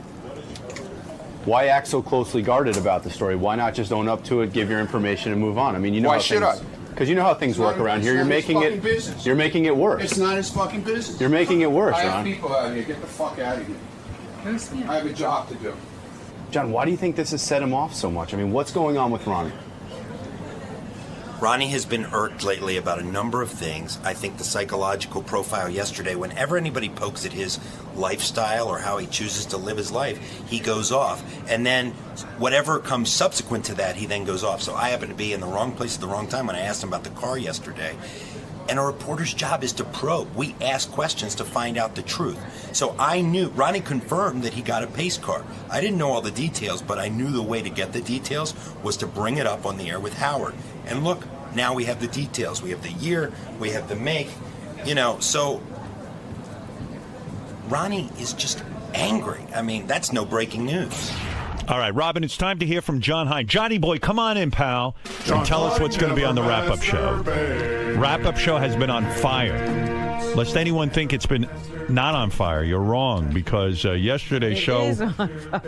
why act so closely guarded about the story? Why not just own up to it, give your information, and move on? I mean, you know Why how should things, because you know how things work around here. You're making it. Business. You're making it worse. It's not his fucking business. You're making it worse, I have Ron. people out here. Get the fuck out of here. I have a job to do. John, why do you think this has set him off so much? I mean, what's going on with Ronnie? Ronnie has been irked lately about a number of things. I think the psychological profile yesterday, whenever anybody pokes at his lifestyle or how he chooses to live his life, he goes off. And then whatever comes subsequent to that, he then goes off. So I happen to be in the wrong place at the wrong time when I asked him about the car yesterday. And a reporter's job is to probe. We ask questions to find out the truth. So I knew, Ronnie confirmed that he got a pace car. I didn't know all the details, but I knew the way to get the details was to bring it up on the air with Howard. And look, now we have the details. We have the year, we have the make, so Ronnie is just angry. I mean, that's no breaking news. All right, Robin, it's time to hear from John Hein. Johnny boy, come on in, pal, and tell us what's going to be on the wrap-up show. Wrap-up show has been on fire. Lest anyone think it's been not on fire, you're wrong, because yesterday's show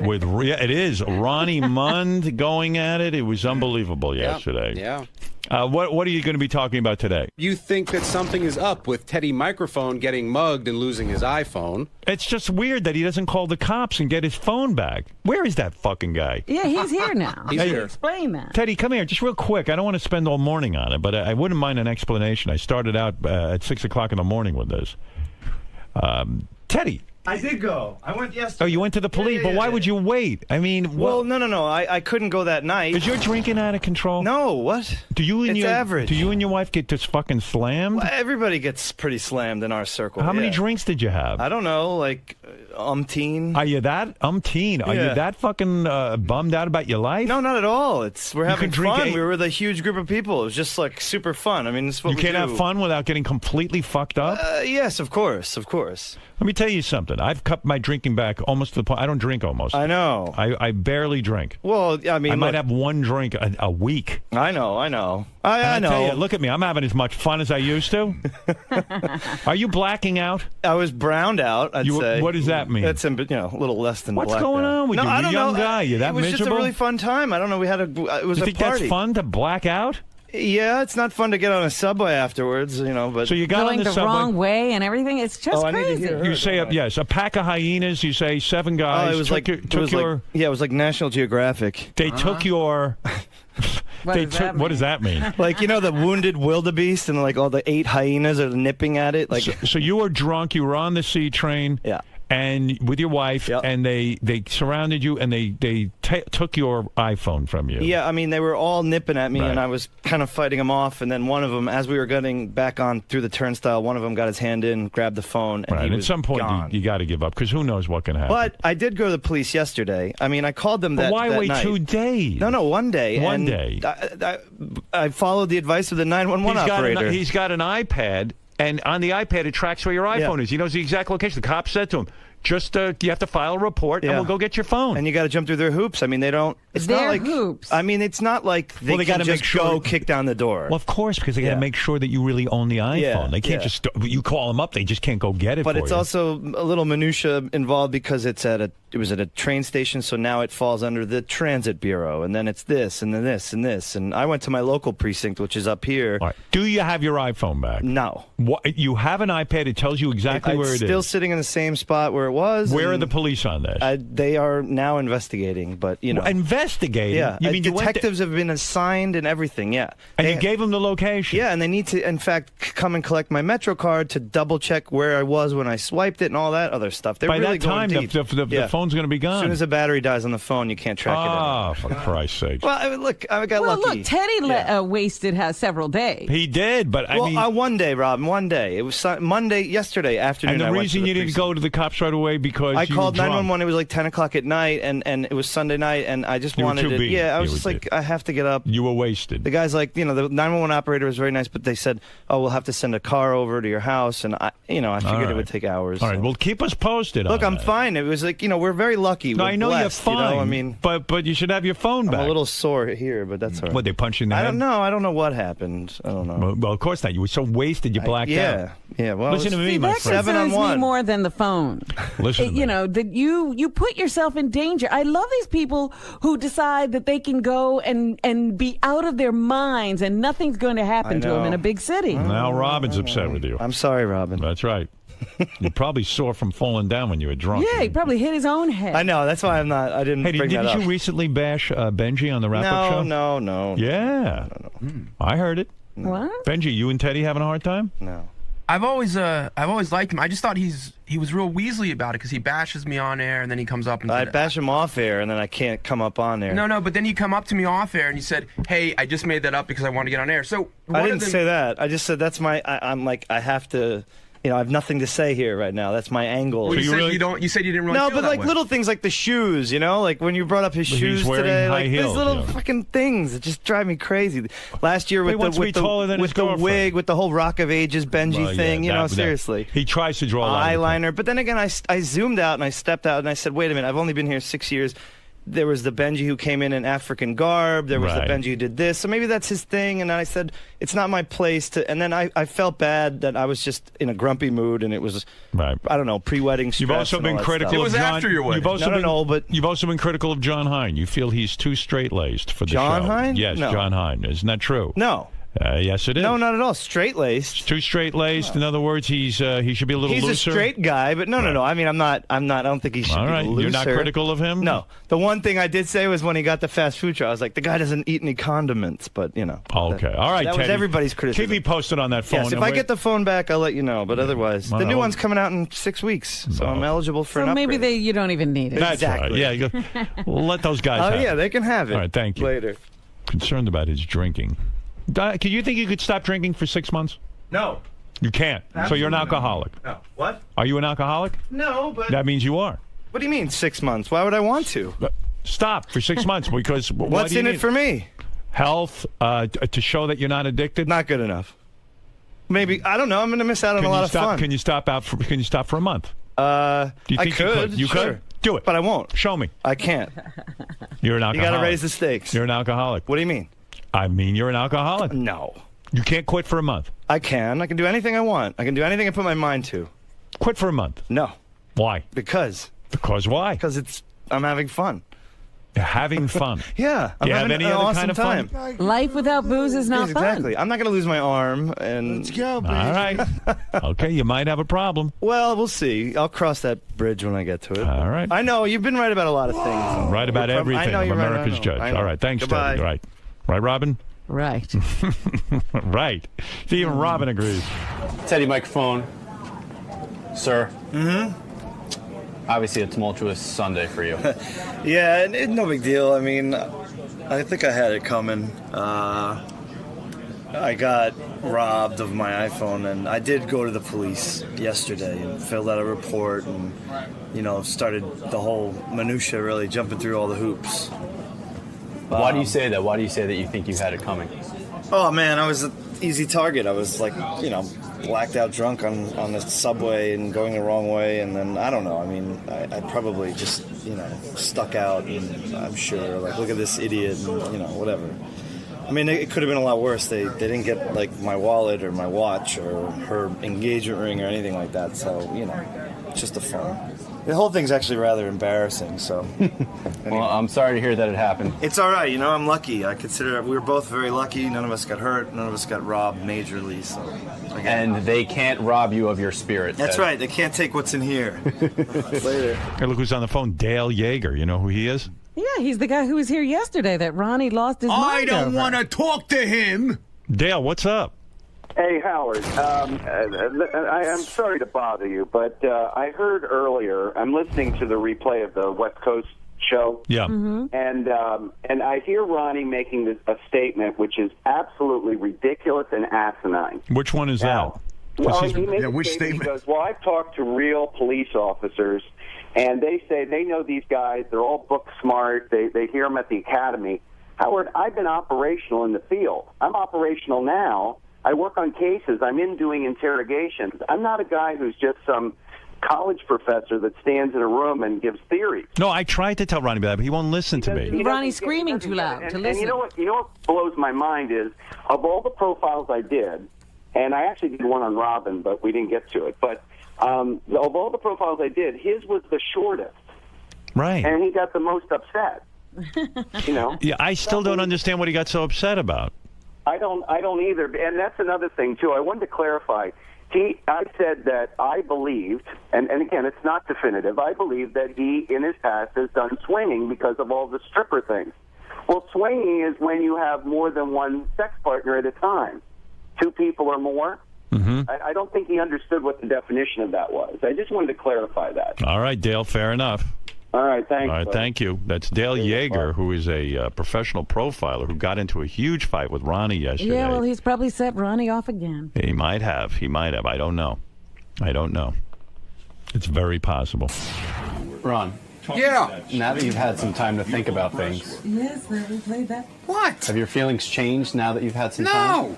with it is Ronnie Mund going at it. It was unbelievable yesterday. Yeah. What are you going to be talking about today? You think that something is up with Teddy Microphone getting mugged and losing his iPhone. It's just weird that he doesn't call the cops and get his phone back. Where is that fucking guy? Yeah, he's here now. He's here. Explain that. Teddy, come here, just real quick. I don't want to spend all morning on it, but I wouldn't mind an explanation. I started out at 6 o'clock in the morning with this. Teddy. I did go. I went yesterday. Oh, you went to the police, but why would you wait? I mean, well, no. I couldn't go that night. Is your drinking out of control? No, what? Do you and it's your average. Do you and your wife get just fucking slammed? Well, everybody gets pretty slammed in our circle. How many drinks did you have? I don't know, like umpteen. Are you that umpteen? Are you that fucking bummed out about your life? No, not at all. We're having fun. 8. We were with a huge group of people. It was just like super fun. I mean, this is what you can't have fun without getting completely fucked up. Yes, of course. Let me tell you something. I've cut my drinking back almost to the point. I don't drink almost. I know. I barely drink. Well, I mean, I might have one drink a week. I know. I know. Tell you, look at me. I'm having as much fun as I used to. Are you blacking out? I was browned out, I'd say. What does that mean? It's a little less than What's blacked going out. on with you? I don't young know. guy. You're that miserable? It was just a really fun time. I don't know. We had it was you a think party. That's fun to black out? Yeah, it's not fun to get on a subway afterwards, But so you got going on the subway wrong way and everything. It's just crazy. You say yes, a pack of hyenas. You say 7 guys. It was it was like National Geographic. They took your. What does that mean? Like the wounded wildebeest and like all the 8 hyenas are nipping at it. Like so you were drunk. You were on the C train. Yeah. And with your wife, and they surrounded you, and they took your iPhone from you. Yeah, I mean, they were all nipping at me, and I was kind of fighting them off. And then one of them, as we were getting back on through the turnstile, one of them got his hand in, grabbed the phone, and he was at some point, gone. you got to give up, because who knows what can happen. But I did go to the police yesterday. I mean, I called them that why that wait night. 2 days? No, 1 day. One day. I followed the advice of the 911 operator. He's got an iPad, and on the iPad, it tracks where your iPhone is. He knows the exact location. The cop said to him, just you have to file a report, and we'll go get your phone. And you got to jump through their hoops. I mean, they don't. It's their not like hoops. I mean, it's not like they got to just make sure go kick down the door. Well, of course, because they got to make sure that you really own the iPhone. They can't just you call them up. They just can't go get it. But for it's you. also a little minutia involved because it was at a train station, so now it falls under the Transit Bureau, and then it's this, and then this, and this. And I went to my local precinct, which is up here. All right. Do you have your iPhone back? No. You have an iPad. It tells you exactly where it is. It's still sitting in the same spot where it was. Where are the police on this? They are now investigating, but investigating. Yeah, you mean detectives have been assigned and everything. Yeah, and you gave them the location. Yeah, and they need to, in fact, come and collect my Metro card to double check where I was when I swiped it and all that other stuff. They're By really that time, going deep. the phone's going to be gone. As soon as the battery dies on the phone, you can't track it anymore. Oh, for Christ's sake! Well, I mean, look, I got lucky. Look, Teddy wasted several days. He did, but I mean, 1 day, Robin, 1 day. It was yesterday afternoon. And the reason you didn't go to the cops right away because I called 911. It was like 10 o'clock at night, and it was Sunday night, and I just wanted it. Yeah, I was just like, I have to get up. You were wasted. The guy's like, the 911 operator was very nice, but they said, oh, we'll have to send a car over to your house, and I figured it would take hours. All right, well, keep us posted. Look, I'm fine. It was like, we're very lucky. No, we're I know blessed, you're fine. I mean, but you should have your phone back. I'm a little sore here, but that's all right. What, they punched you in the head? I don't know. I don't know what happened. I don't know. Well, of course not. You were so wasted, you blacked out. Yeah. Well, listen to me, my friend. That concerns me more than the phone. Listen to me. That you put yourself in danger. I love these people who decide that they can go and be out of their minds and nothing's going to happen to them in a big city. Now Robin's upset with you. I'm sorry, Robin. That's right. You probably sore from falling down when you were drunk. Yeah, he probably hit his own head. I know. That's why I didn't bring that up. Didn't you recently bash Benji on the wrap-up show? No. Yeah. No. I heard it. What? Benji, you and Teddy having a hard time? No. I've always liked him. I just thought he was real Weasley about it because he bashes me on air and then he comes up and I bash him off air and then I can't come up on air. No, but then you come up to me off air and you said, "Hey, I just made that up because I want to get on air." So I didn't say that. I just said that's my. I'm like I have to. I have nothing to say here right now. That's my angle. Well, you said you didn't really. No, feel but that like way. little things like the shoes. Like when you brought up his shoes wearing today, high like heels, these little fucking things that just drive me crazy. Last year with the wig, with the whole Rock of Ages Benji thing. Seriously. He tries to draw a lot of eyeliner, but then again, I zoomed out and I stepped out and I said, wait a minute, I've only been here 6 years. There was the Benji who came in African garb. There was the Benji who did this. So maybe that's his thing. And I said, it's not my place to. And then I felt bad that I was just in a grumpy mood and it was, I don't know, pre-wedding stress. You've also been critical of John. It was after your wedding. You've also been critical of John Hine. You feel he's too straight-laced for the show. John Hine? Yes, No. John Hine. Isn't that true? No. Yes, it is. No, not at all. Straight-laced. Too straight-laced. In other words, he should be a little looser. He's a straight guy, but no. I mean, I'm not. I don't think he should All right. be looser. You're not critical of him? No. The one thing I did say was when he got the fast food truck, I was like, the guy doesn't eat any condiments, but Okay. All right, that Teddy. was everybody's criticism. Keep me posted on that phone. Yes, if I get the phone back, I'll let you know. But otherwise, the new one's coming out in 6 weeks, so I'm eligible for an So upgrade. maybe you don't even need it. That's right. Yeah, you go, let those guys have it. They can have it. All right, thank you. Later. Concerned about his drinking. Can you think you could stop drinking for 6 months? No. You can't. So you're an alcoholic. No. What? Are you an alcoholic? No, but... That means you are. What do you mean 6 months? Why would I want to? Stop for 6 months because... What's in it for me? Health, to show that you're not addicted? Not good enough. Maybe, I don't know, I'm going to miss out on a lot of fun. Can you stop for a month? Do you think I could. You sure. could? Do it. But I won't. Show me. I can't. You're an alcoholic. You got to raise the stakes. You're an alcoholic. What do you mean? I mean you're an alcoholic. No. You can't quit for a month. I can. I can do anything I want. I can do anything I put my mind to. Quit for a month. No. Why? Because why? Because I'm having fun. You're having fun. Yeah. Do you have any other kind of fun? Life without booze is not fun. Exactly. I'm not going to lose my arm. And Let's go, baby. All right. Okay, you might have a problem. Well, we'll see. I'll cross that bridge when I get to it. All right. I know. You've been right about a lot of things. Right about everything. I know you're America's right. judge. All right. Thanks, Goodbye. Teddy. Right. Right, Robin? Right. Right. See, even Robin agrees. Teddy, microphone. Sir. Mm-hmm. Obviously a tumultuous Sunday for you. Yeah, no big deal. I mean, I think I had it coming. I got robbed of my iPhone, and I did go to the police yesterday and filled out a report and, started the whole minutia, really jumping through all the hoops. Why do you say that? Why do you say that you think you had it coming? Oh, man, I was an easy target. I was blacked out drunk on the subway and going the wrong way, and then, I don't know, I mean, I probably just, stuck out, and I'm sure, look at this idiot, and, whatever. I mean, it could have been a lot worse. They didn't get, my wallet or my watch or her engagement ring or anything like that, so, it's just a fun. The whole thing's actually rather embarrassing, so... Well, I'm sorry to hear that it happened. It's all right, I'm lucky. I consider we were both very lucky. None of us got hurt. None of us got robbed majorly, so... And they can't rob you of your spirit. That's right. They can't take what's in here. Later. Hey, look who's on the phone. Dale Yeager. You know who he is? Yeah, he's the guy who was here yesterday that Ronnie lost his mind I don't over. want to talk to him. Dale, what's up? Hey, Howard. I'm sorry to bother you, but I heard earlier, I'm listening to the replay of the West Coast show. Yeah. Mm-hmm. And I hear Ronnie making a statement which is absolutely ridiculous and asinine. Which one is that? Well, he made a statement. He goes, well, I've talked to real police officers, and they say they know these guys. They're all book smart. They hear them at the academy. Howard, I've been operational in the field. I'm operational now. I work on cases. I'm in doing interrogations. I'm not a guy who's just some college professor that stands in a room and gives theory. No, I tried to tell Ronnie about that, but he won't listen to me. Ronnie's screaming too loud to listen. And you know what blows my mind is, of all the profiles I did, and I actually did one on Robin, but we didn't get to it, but of all the profiles I did, his was the shortest. Right. And he got the most upset. Yeah, I still don't understand what he got so upset about. I don't either, and that's another thing too. I wanted to clarify. I said that I believed, and again, it's not definitive. I believe that he, in his past, has done swinging because of all the stripper things. Well, swinging is when you have more than one sex partner at a time, 2 people or more. Mm-hmm. I don't think he understood what the definition of that was. I just wanted to clarify that. All right, Dale, fair enough. All right, thanks. All right, buddy. thank you. That's Dale Yeager, who is a professional profiler who got into a huge fight with Ronnie yesterday. Yeah, well, he's probably set Ronnie off again. He might have. I don't know. It's very possible. Ron. Yeah. Now that you've had some time to think about things, Yes, we played that. What? have your feelings changed now that you've had some time? No.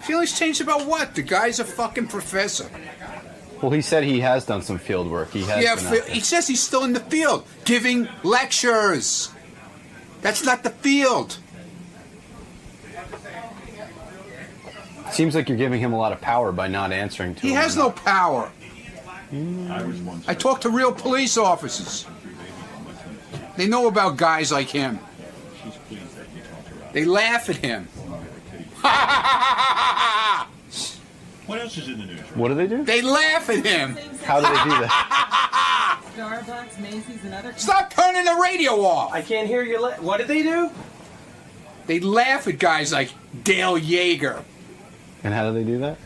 Feelings changed about what? The guy's a fucking professor. Well, he said he has done some field work. He has. Yeah, been out there. he says he's still in the field giving lectures. That's not the field. Seems like you're giving him a lot of power by not answering to him. He has no power. I talk to real police officers. They know about guys like him. They laugh at him. What else is in the news? What do they do? They laugh at him. How do they do that? Starbucks, Macy's, and other. Stop turning the radio off. I can't hear you. What did they do? They laugh at guys like Dale Yeager. And how do they do that?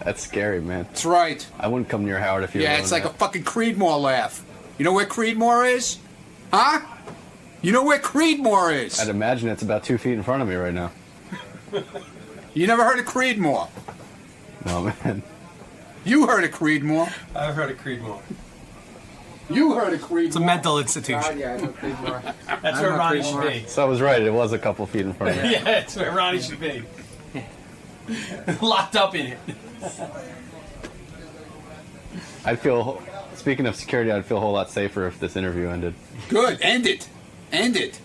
That's scary, man. That's right. I wouldn't come near Howard if you were Yeah, doing it's like that. a fucking Creedmoor laugh. You know where Creedmoor is? Huh? You know where Creedmoor is? I'd imagine it's about 2 feet in front of me right now. You never heard of Creedmoor? No, man. You heard of Creedmoor. I've heard of Creedmoor. You heard of Creedmoor. It's a mental institution. God, yeah, I know Creedmoor. That's where Ronnie should be. So I was right. It was a couple feet in front of me. Yeah, that's where Ronnie should be. Locked up in it. I'd feel, speaking of security, I'd feel a whole lot safer if this interview ended. Good. End it. End it.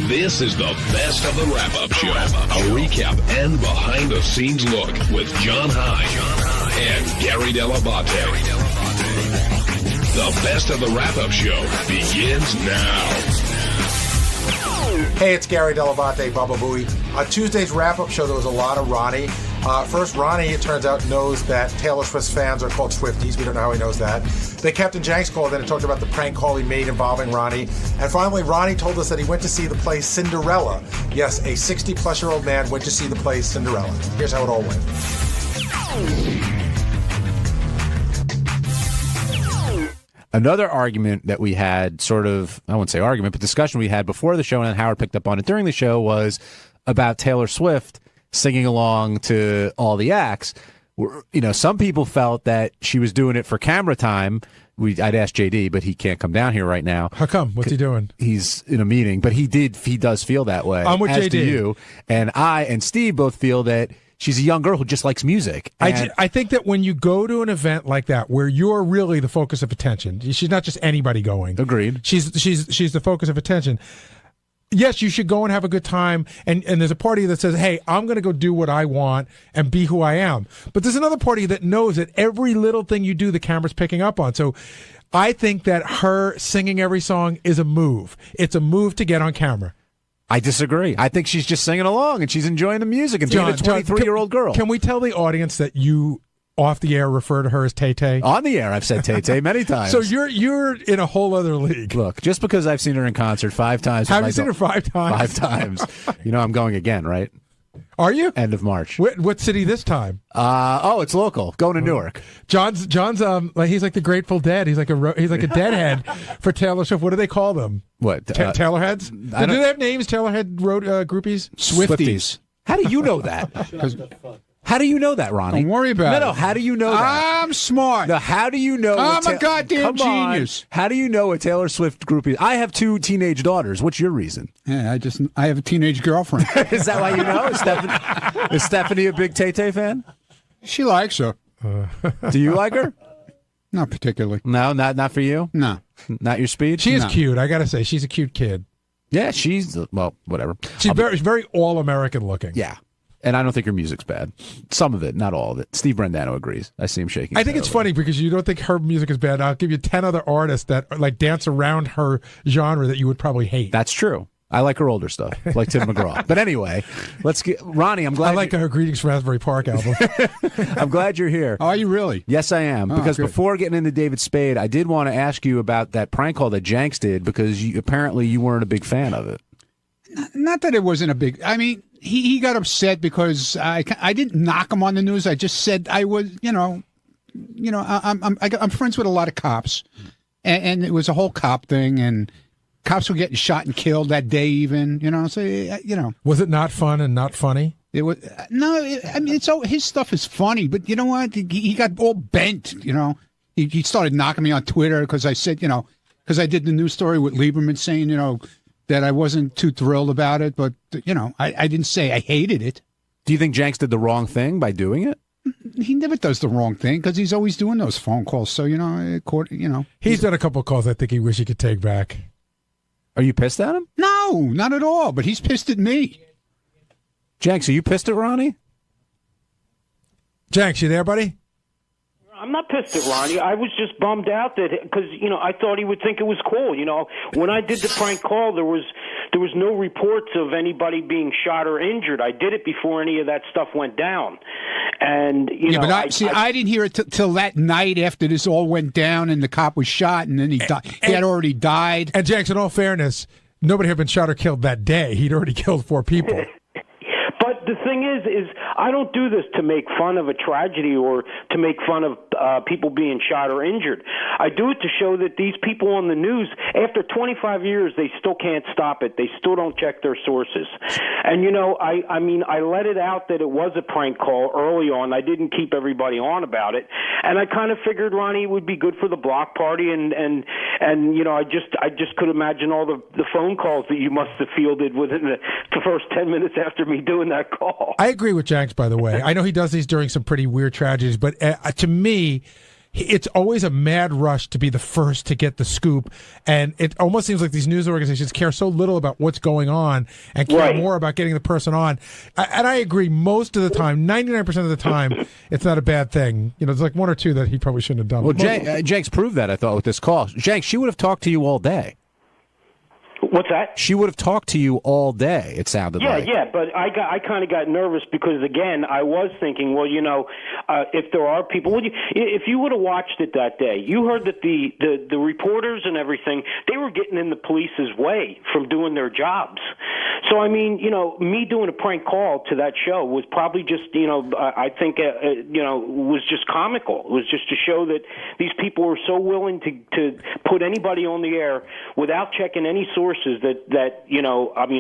This is the best of the wrap-up show. A recap and behind-the-scenes look with John High and Gary Dell'Abate. The best of the wrap-up show begins now. Hey, it's Gary Dell'Abate, Baba Booey. On Tuesday's wrap-up show, there was a lot of Ronnie. First, Ronnie, it turns out, knows that Taylor Swift's fans are called Swifties. We don't know how he knows that. Then Captain Jenks called in and talked about the prank call he made involving Ronnie. And finally, Ronnie told us that he went to see the play Cinderella. Yes, a 60-plus-year-old man went to see the play Cinderella. Here's how it all went. Another argument that we had, sort of, I wouldn't say argument, but discussion we had before the show, and Howard picked up on it during the show, was about Taylor Swift singing along to all the acts. You know, some people felt that she was doing it for camera time. I'd ask JD, but he can't come down here right now. How come? What's he doing? He's in a meeting, but he does feel that way. I'm with as JD. do you. And I and Steve both feel that she's a young girl who just likes music. I think that when you go to an event like that, where you're really the focus of attention, she's not just anybody going. Agreed. She's the focus of attention. Yes, you should go and have a good time, and there's a party that says, hey, I'm going to go do what I want and be who I am. But there's another party that knows that every little thing you do, the camera's picking up on. So I think that her singing every song is a move. It's a move to get on camera. I disagrray. I think she's just singing along, and she's enjoying the music and being a 23-year-old girl. Can we tell the audience that you, off the air, refer to her as Tay-Tay? On the air, I've said Tay-Tay many times. So you're in a whole other league. Look, just because I've seen her in concert 5 times. Have you seen her 5 times? 5 times. You know I'm going again, right? Are you? End of March. What city this time? It's local. Going to Newark. John's he's like the Grateful Dead. He's like a deadhead for Taylor Swift. What do they call them? What? Taylor heads? Do they have names? Taylor head road groupies? Swifties. How do you know that? How do you know that, Ronnie? Don't worry about it. No, how do you know that? I'm smart. No, how do you know? I'm a goddamn genius. How do you know a Taylor Swift groupie? I have 2 teenage daughters. What's your reason? Yeah, I have a teenage girlfriend. Is that why you know? Is Stephanie a big Tay-Tay fan? She likes her. Do you like her? Not particularly. No, not for you? No. Not your speed? She is cute. I got to say, she's a cute kid. Yeah, she's, well, whatever. She's very all-American looking. Yeah. And I don't think her music's bad. Some of it, not all of it. Steve Brandano agrees. I see him shaking. I think it's funny because you don't think her music is bad. I'll give you 10 other artists that like dance around her genre that you would probably hate. That's true. I like her older stuff, like Tim McGraw. But anyway, let's get Ronnie. I'm glad. I like her Greetings from Raspberry Park album. I'm glad you're here. Are you really? Yes, I am. Because good. before getting into David Spade, I did want to ask you about that prank call that Janks did because apparently you weren't a big fan of it. Not that it wasn't a big. I mean, he got upset because I didn't knock him on the news. I just said I was, I'm friends with a lot of cops, and it was a whole cop thing, and cops were getting shot and killed that day, even. So was it not fun and not funny? It was I mean, his stuff is funny, but you know what? He got all bent. He started knocking me on Twitter because I said, because I did the news story with Lieberman saying, that I wasn't too thrilled about it, but, I didn't say I hated it. Do you think Janks did the wrong thing by doing it? He never does the wrong thing because he's always doing those phone calls. So, He's done a couple of calls I think he wish he could take back. Are you pissed at him? No, not at all, but he's pissed at me. Janks, are you pissed at Ronnie? Janks, you there, buddy? I'm not pissed at Ronnie. I was just bummed out that because I thought he would think it was cool. When I did the prank call, there was no reports of anybody being shot or injured. I did it before any of that stuff went down, and but I didn't hear it till that night after this all went down and the cop was shot and then he died. He had already died. And Janks, in all fairness, nobody had been shot or killed that day. He'd already killed 4 people. But the thing is I don't do this to make fun of a tragedy or to make fun of people being shot or injured. I do it to show that these people on the news, after 25 years, they still can't stop it. They still don't check their sources. And, I let it out that it was a prank call early on. I didn't keep everybody on about it. And I kind of figured, Ronnie, it would be good for the block party. And I just could imagine all the phone calls that you must have fielded within the first 10 minutes after me doing that call. I agree with Janks, by the way. I know he does these during some pretty weird tragedies, but to me, it's always a mad rush to be the first to get the scoop, and it almost seems like these news organizations care so little about what's going on and care more about getting the person on. And I agree, most of the time, 99% of the time, it's not a bad thing. There's like 1 or 2 that he probably shouldn't have done. Well, Janks proved that, I thought, with this call. Janks, she would have talked to you all day. What's that? She would have talked to you all day, it sounded like. Yeah, but I kind of got nervous because, again, I was thinking, well, if there are people, if you would have watched it that day, you heard that the reporters and everything, they were getting in the police's way from doing their jobs. So, I mean, me doing a prank call to that show was probably just, I think, was just comical. It was just to show that these people were so willing to put anybody on the air without checking any sources that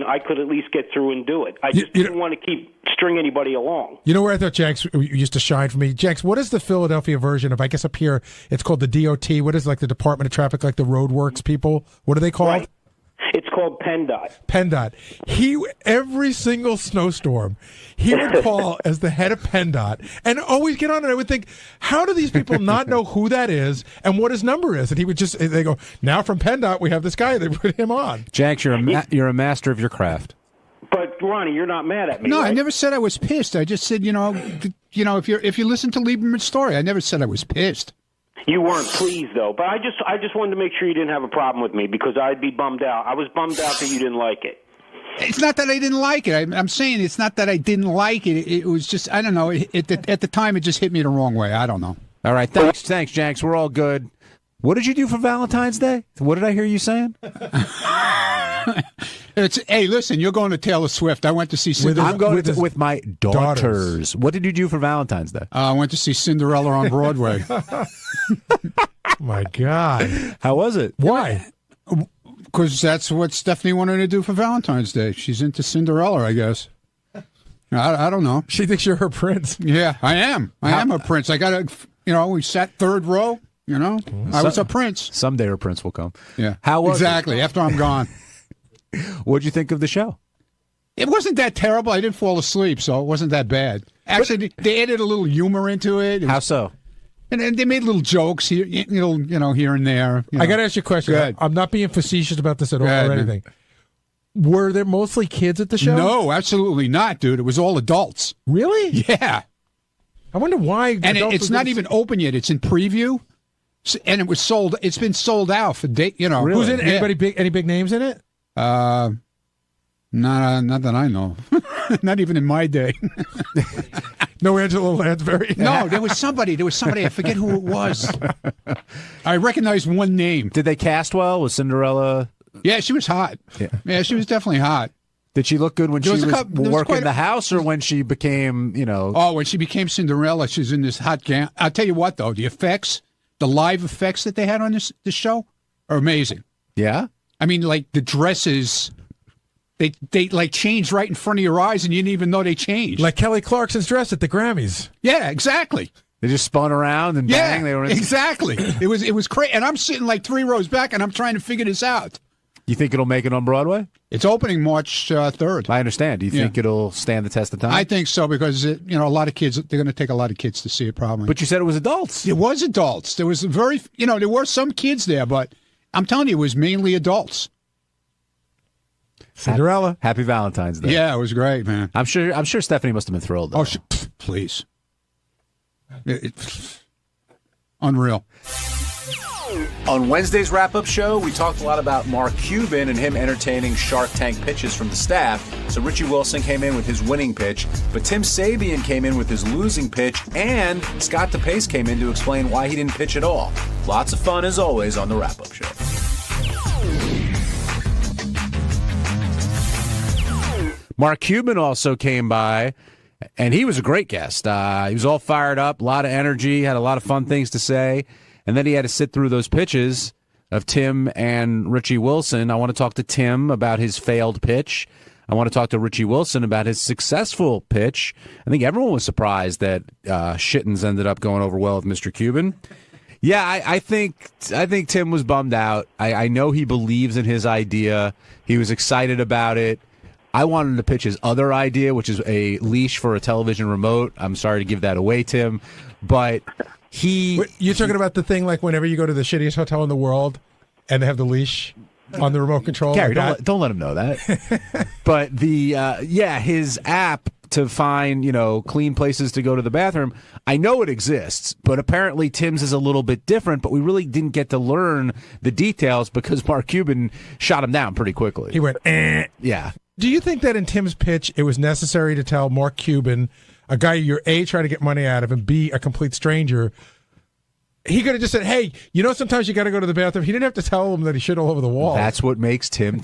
I could at least get through and do it. I just didn't want to string anybody along. You know where I thought Janks used to shine for me? Janks, what is the Philadelphia version of, I guess up here, it's called the DOT. What is like the Department of Traffic, like the roadworks people? What are they called? Right. It's called PennDOT. PennDOT. Every single snowstorm, he would call as the head of PennDOT and always get on it. I would think, how do these people not know who that is and what his number is? And he would they go, now from PennDOT, we have this guy. They put him on. Janks, you're a master of your craft. But Ronnie, you're not mad at me. No, right? I never said I was pissed. I just said, if you listen to Lieberman's story, I never said I was pissed. You weren't pleased, though. But I just wanted to make sure you didn't have a problem with me because I'd be bummed out. I was bummed out that you didn't like it. It's not that I didn't like it. I'm saying it's not that I didn't like it. It was just, I don't know. At the time, it just hit me the wrong way. I don't know. All right. Thanks, Janks. We're all good. What did you do for Valentine's Day? What did I hear you saying? Hey, listen, you're going to Taylor Swift. I went to see Cinderella. I'm going with my daughters. What did you do for Valentine's Day? I went to see Cinderella on Broadway. My God. How was it? Why? Because that's what Stephanie wanted to do for Valentine's Day. She's into Cinderella, I guess. I don't know. She thinks you're her prince. Yeah, I am. I am a prince. I got we sat third row. I was a prince. Someday her prince will come. Yeah. How was exactly after I'm gone? What'd you think of the show? It wasn't that terrible. I didn't fall asleep, so it wasn't that bad. Actually, they added a little humor into it. How so? And they made little jokes here, here and there. I got to ask you a question. Good. I'm not being facetious about this at all or anything. Were there mostly kids at the show? No, absolutely not, dude. It was all adults. Really? Yeah. I wonder why. And it's not even open yet. It's in preview, and it was sold. It's been sold out for date. Really? Who's in it? Anybody big? Any big names in it? Not that I know. Not even in my day. No Angela Lansbury. No, there was somebody. I forget who it was. I recognized one name. Did they cast well? Was Cinderella? Yeah, she was hot. Yeah, she was definitely hot. Did she look good when she was working the house, or when she became, Oh, when she became Cinderella, she's in this hot gown. I'll tell you what, though, the live effects that they had on this show are amazing. Yeah? I mean, like, the dresses, they like changed right in front of your eyes, and you didn't even know they changed. Like Kelly Clarkson's dress at the Grammys. Yeah, exactly. They just spun around and bang. They were exactly. It was crazy. And I'm sitting like 3 rows back, and I'm trying to figure this out. You think it'll make it on Broadway? It's opening March 3rd. I understand. Do you think it'll stand the test of time? I think so, because a lot of kids, they're going to take a lot of kids to see it probably. But you said it was adults. It was adults. There was there were some kids there, but I'm telling you, it was mainly adults. Cinderella. Happy Valentine's Day. Yeah, it was great, man. I'm sure Stephanie must have been thrilled, though. Oh, please. Unreal. On Wednesday's wrap-up show, we talked a lot about Mark Cuban and him entertaining Shark Tank pitches from the staff. So Richie Wilson came in with his winning pitch, but Tim Sabean came in with his losing pitch, and Scott DePace came in to explain why he didn't pitch at all. Lots of fun, as always, on the wrap-up show. Mark Cuban also came by, and he was a great guest. He was all fired up, a lot of energy, had a lot of fun things to say. And then he had to sit through those pitches of Tim and Richie Wilson. I want to talk to Tim about his failed pitch. I want to talk to Richie Wilson about his successful pitch. I think everyone was surprised that Shittens ended up going over well with Mr. Cuban. Yeah, I think Tim was bummed out. I know he believes in his idea. He was excited about it. I wanted him to pitch his other idea, which is a leash for a television remote. I'm sorry to give that away, Tim, but... You're talking about the thing like whenever you go to the shittiest hotel in the world and they have the leash on the remote control? Gary, like don't let him know that. But his app to find, clean places to go to the bathroom, I know it exists, but apparently Tim's is a little bit different, but we really didn't get to learn the details because Mark Cuban shot him down pretty quickly. He went, eh. Yeah. Do you think that in Tim's pitch it was necessary to tell Mark Cuban, a guy you're A, trying to get money out of, and B, a complete stranger, he could have just said, hey, sometimes you got to go to the bathroom. He didn't have to tell him that he shit all over the wall. That's what makes Tim,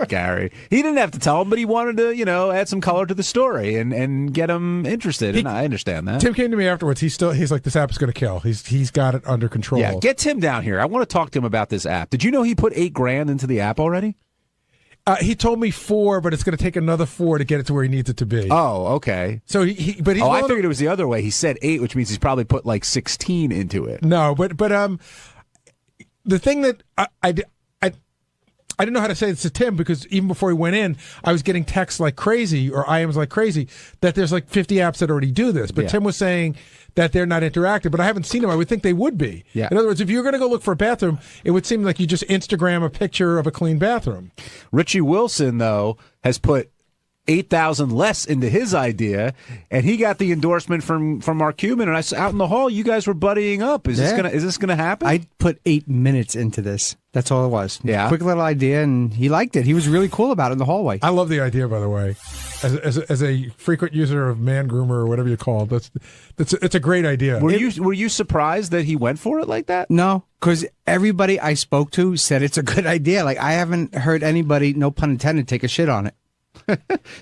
Gary. He didn't have to tell him, but he wanted to, add some color to the story and get him interested, and I understand that. Tim came to me afterwards. He's like, this app is going to kill. He's got it under control. Yeah, get Tim down here. I want to talk to him about this app. Did you know he put $8,000 into the app already? He told me 4, but it's going to take another 4 to get it to where he needs it to be. Oh, okay. So I figured it was the other way. He said 8, which means he's probably put like 16 into it. No, but the thing that I didn't know how to say this to Tim because even before he went in, I was getting texts like crazy or IMs like crazy that there's like 50 apps that already do this. But Tim was saying that they're not interactive, but I haven't seen them. I would think they would be. Yeah. In other words, if you're going to go look for a bathroom, it would seem like you just Instagram a picture of a clean bathroom. Richie Wilson, though, has put $8,000 less into his idea, and he got the endorsement from Mark Cuban. And I saw out in the hall, you guys were buddying up. Is this gonna happen? I put 8 minutes into this. That's all it was. Yeah, quick little idea, and he liked it. He was really cool about it in the hallway. I love the idea, by the way. As a frequent user of Man Groomer or whatever you call it, it's a great idea. Were you surprised that he went for it like that? No, because everybody I spoke to said it's a good idea. Like I haven't heard anybody, no pun intended, take a shit on it.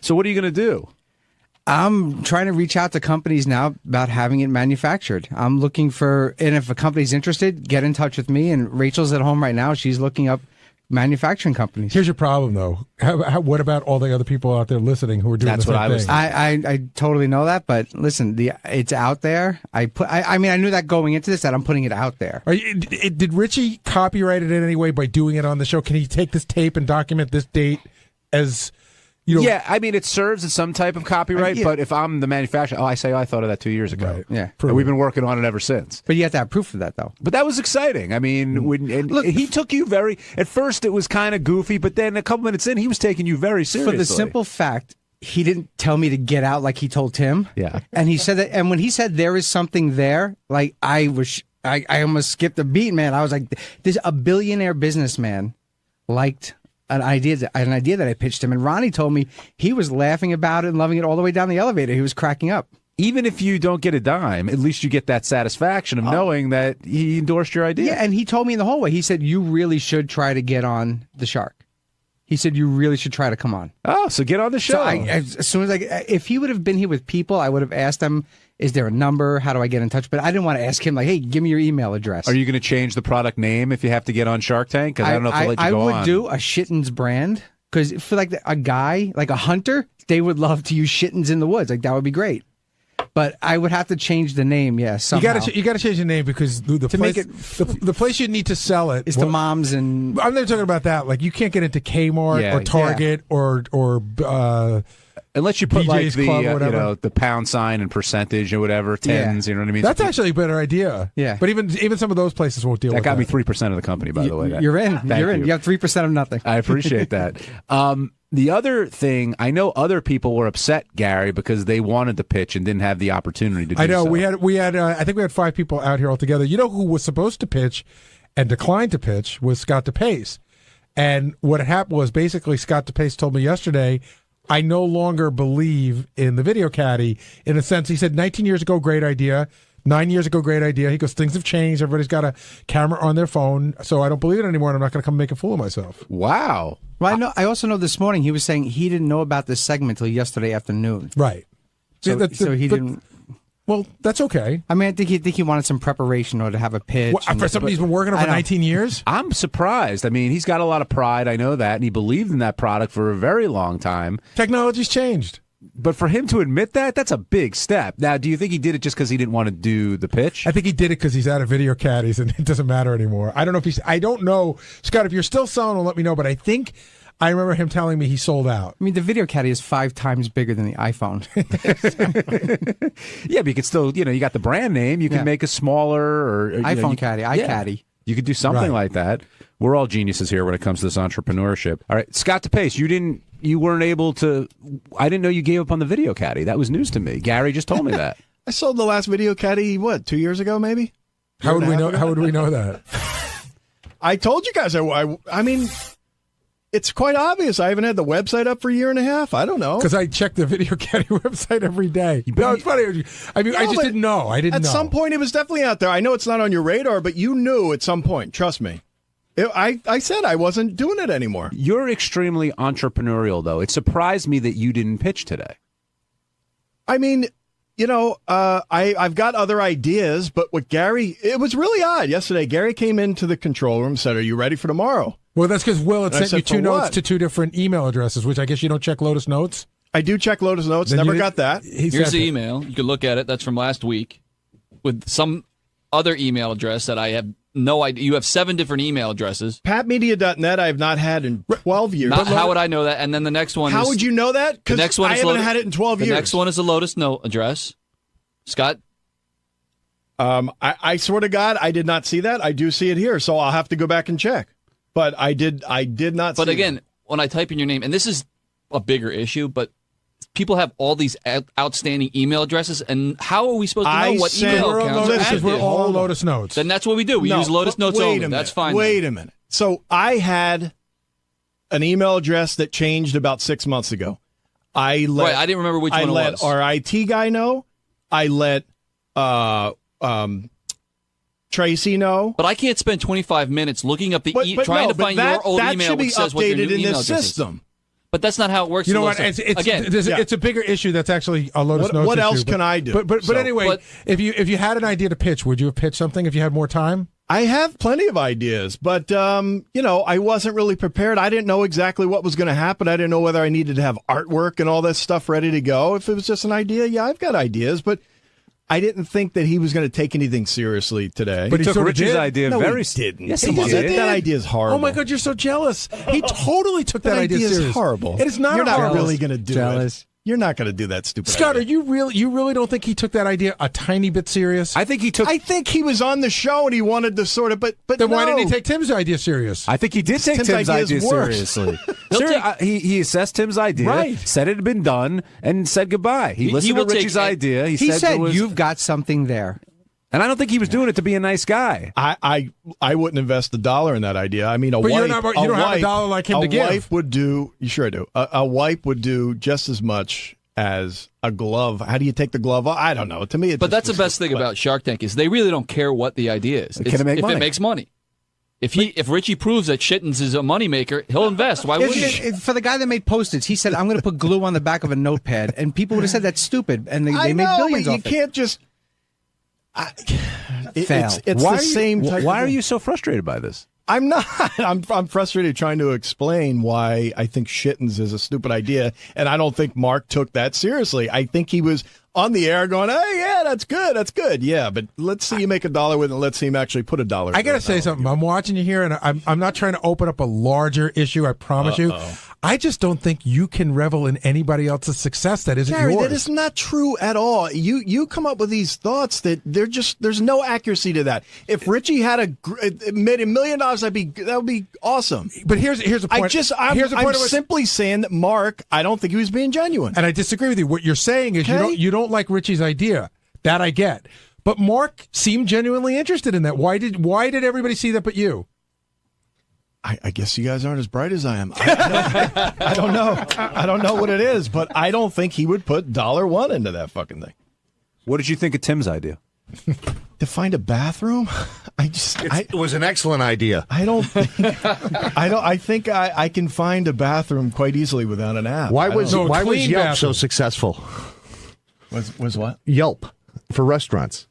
So what are you going to do? I'm trying to reach out to companies now about having it manufactured. I'm looking for, and if a company's interested, get in touch with me. And Rachel's at home right now. She's looking up manufacturing companies. Here's your problem, though. What about all the other people out there listening who are doing the same thing? I totally know that, but listen, it's out there. I mean, I knew that going into this, that I'm putting it out there. Did Richie copyright it in any way by doing it on the show? Can he take this tape and document this date as... Yeah, I mean, it serves as some type of copyright, but if I'm the manufacturer, I thought of that 2 years ago. Right. Yeah. And we've been working on it ever since. But you have to have proof of that, though. But that was exciting. I mean, look, he took you at first it was kind of goofy, but then a couple minutes in, he was taking you very seriously. For the simple fact, he didn't tell me to get out like he told Tim. Yeah. And he said that, and when he said there is something there, like I almost skipped a beat, man. I was like, there's a billionaire businessman liked an idea that I pitched him, and Ronnie told me he was laughing about it and loving it all the way down the elevator. He was cracking up. Even if you don't get a dime, at least you get that satisfaction of knowing that he endorsed your idea. Yeah, and he told me in the hallway, he said, you really should try to get on the Shark. He said, you really should try to come on. Oh, so get on the show. So as soon as if he would have been here with people, I would have asked him, is there a number? How do I get in touch? But I didn't want to ask him, like, hey, give me your email address. Are you going to change the product name if you have to get on Shark Tank? Because I don't know if they'll let you go on. I would do a Shittens brand, because for like a guy, like a hunter, they would love to use Shittens in the woods. Like, that would be great. But I would have to change the name, somehow. You got to change the name, because the place you need to sell it is to moms and... I'm not talking about that. Like, you can't get into Kmart or Target or unless you put BJ's like the the pound sign and percentage or whatever, tens, you know what I mean? That's actually a better idea. Yeah. But even some of those places won't deal with that. That got me 3% of the company, by the way. You're in. You're in. You have 3% of nothing. I appreciate that. The other thing, I know other people were upset, Gary, because they wanted to pitch and didn't have the opportunity to do so. I know. We had I think we had 5 people out here altogether. You know who was supposed to pitch and declined to pitch was Scott DePace. And what had happened was basically Scott DePace told me yesterday, I no longer believe in the video caddy, in a sense. He said 19 years ago, great idea. 9 years ago, great idea. He goes, things have changed. Everybody's got a camera on their phone, so I don't believe it anymore, and I'm not going to come make a fool of myself. Wow. Well, I also know this morning he was saying he didn't know about this segment until yesterday afternoon. Right. So he didn't... Well, that's okay. I mean, I think he wanted some preparation or to have a pitch. For somebody who's been working over 19 years? I'm surprised. I mean, he's got a lot of pride. I know that. And he believed in that product for a very long time. Technology's changed. But for him to admit that, that's a big step. Now, do you think he did it just because he didn't want to do the pitch? I think he did it because he's out of video caddies and it doesn't matter anymore. I don't know if I don't know. Scott, if you're still selling them, let me know. But I remember him telling me he sold out. I mean, the video caddy is 5 times bigger than the iPhone. Yeah, but you could still, you got the brand name. You can make a smaller or iPhone caddy, iCaddy. You could do something like that. We're all geniuses here when it comes to this entrepreneurship. All right, Scott DePace, you weren't able to. I didn't know you gave up on the video caddy. That was news to me. Gary just told me that. I sold the last video caddy 2 years ago, maybe. How would we know? How would we know that? I told you guys. I mean. It's quite obvious. I haven't had the website up for a year and a half. I don't know. Because I check the Video Caddy website every day. No, it's funny. I mean, I just didn't know. I didn't know. At some point, it was definitely out there. I know it's not on your radar, but you knew at some point. Trust me. I said I wasn't doing it anymore. You're extremely entrepreneurial, though. It surprised me that you didn't pitch today. I mean, I've got other ideas, but it was really odd yesterday. Gary came into the control room and said, "Are you ready for tomorrow?" Well, that's because Will had sent you 2 notes to 2 different email addresses, which I guess you don't check Lotus Notes. I do check Lotus Notes. Then Never got that. Here's the email. You can look at it. That's from last week with some other email address that I have no idea. You have 7 different email addresses. PatMedia.net I have not had in 12 years. How would I know that? And then the next one How would you know that? Because I haven't had it in 12 years. The next one is a Lotus Note address. Scott? I swear to God, I did not see that. I do see it here, so I'll have to go back and check. But I did not see But again, when I type in your name, and this is a bigger issue, but people have all these outstanding email addresses, and how are we supposed to know what email accounts are active? We're all Lotus Notes. Then that's what we do. We use Lotus Notes only. That's fine. Wait a minute. So I had an email address that changed about 6 months ago. I didn't remember which one it was. I let our IT guy know. I let Tracy know. But I can't spend 25 minutes looking up trying to find your old email which says what your new email address is. But that's not how it works. You know what? It's a bigger issue. That's actually a Lotus Notes What issue, else can I do? But anyway, if you had an idea to pitch, would you have pitched something if you had more time? I have plenty of ideas, but, I wasn't really prepared. I didn't know exactly what was going to happen. I didn't know whether I needed to have artwork and all this stuff ready to go. If it was just an idea, yeah, I've got ideas, but I didn't think that he was going to take anything seriously today. But he took Richie's idea very seriously. Yes, he did. That idea is horrible. Oh my God, you're so jealous. He totally took that idea is serious. horrible. It is not. You're not horrible. really going to do it. You're not going to do that stupid Scott, idea. you really don't think he took that idea a tiny bit serious? I think he was on the show and he wanted to sort of, but then why no. didn't he take Tim's idea serious? I think he did take Tim's idea seriously. He assessed Tim's idea, Right. said it had been done, and said goodbye. He listened to Richie's idea. He said you've got something there. And I don't think he was doing it to be a nice guy. I wouldn't invest $1 in that idea. I mean, But you don't have a dollar like him to give. A wife would do. You sure I do. A wife would do just as much as a glove. How do you take the glove off? I don't know. To me, But that's the best thing about Shark Tank is they really don't care what the idea is. Can it make money? If it makes money. If Richie proves that Shittens is a moneymaker, he'll invest. Why wouldn't he? For the guy that made Post-its, he said, I'm going to put glue on the back of a notepad. And people would have said that's stupid. And they made billions but off you can't just... Fail. It's the same type Why of are you so frustrated by this? I'm not. I'm frustrated trying to explain why I think Shittens is a stupid idea, and I don't think Mark took that seriously. I think he was on the air going, "Hey, yeah, that's good, yeah." But let's see you make $1 with it. Let's see him actually put $1. I got to say something. I'm watching you here, and I'm not trying to open up a larger issue. I promise you. I just don't think you can revel in anybody else's success that isn't Gary, yours. that is not true at all. You come up with these thoughts that there's no accuracy to that. If Richie had made $1 million, that would be awesome. But here's a point. I'm simply saying that Mark, I don't think he was being genuine. And I disagree with you. What you're saying is you don't like Richie's idea. That I get. But Mark seemed genuinely interested in that. Why did everybody see that but you? I guess you guys aren't as bright as I am. I don't know. I don't know what it is, but I don't think he would put $1 into that fucking thing. What did you think of Tim's idea? To find a bathroom? It was an excellent idea. I don't think I think I can find a bathroom quite easily without an app. Why was Yelp so bathroom. successful? Was what? Yelp for restaurants.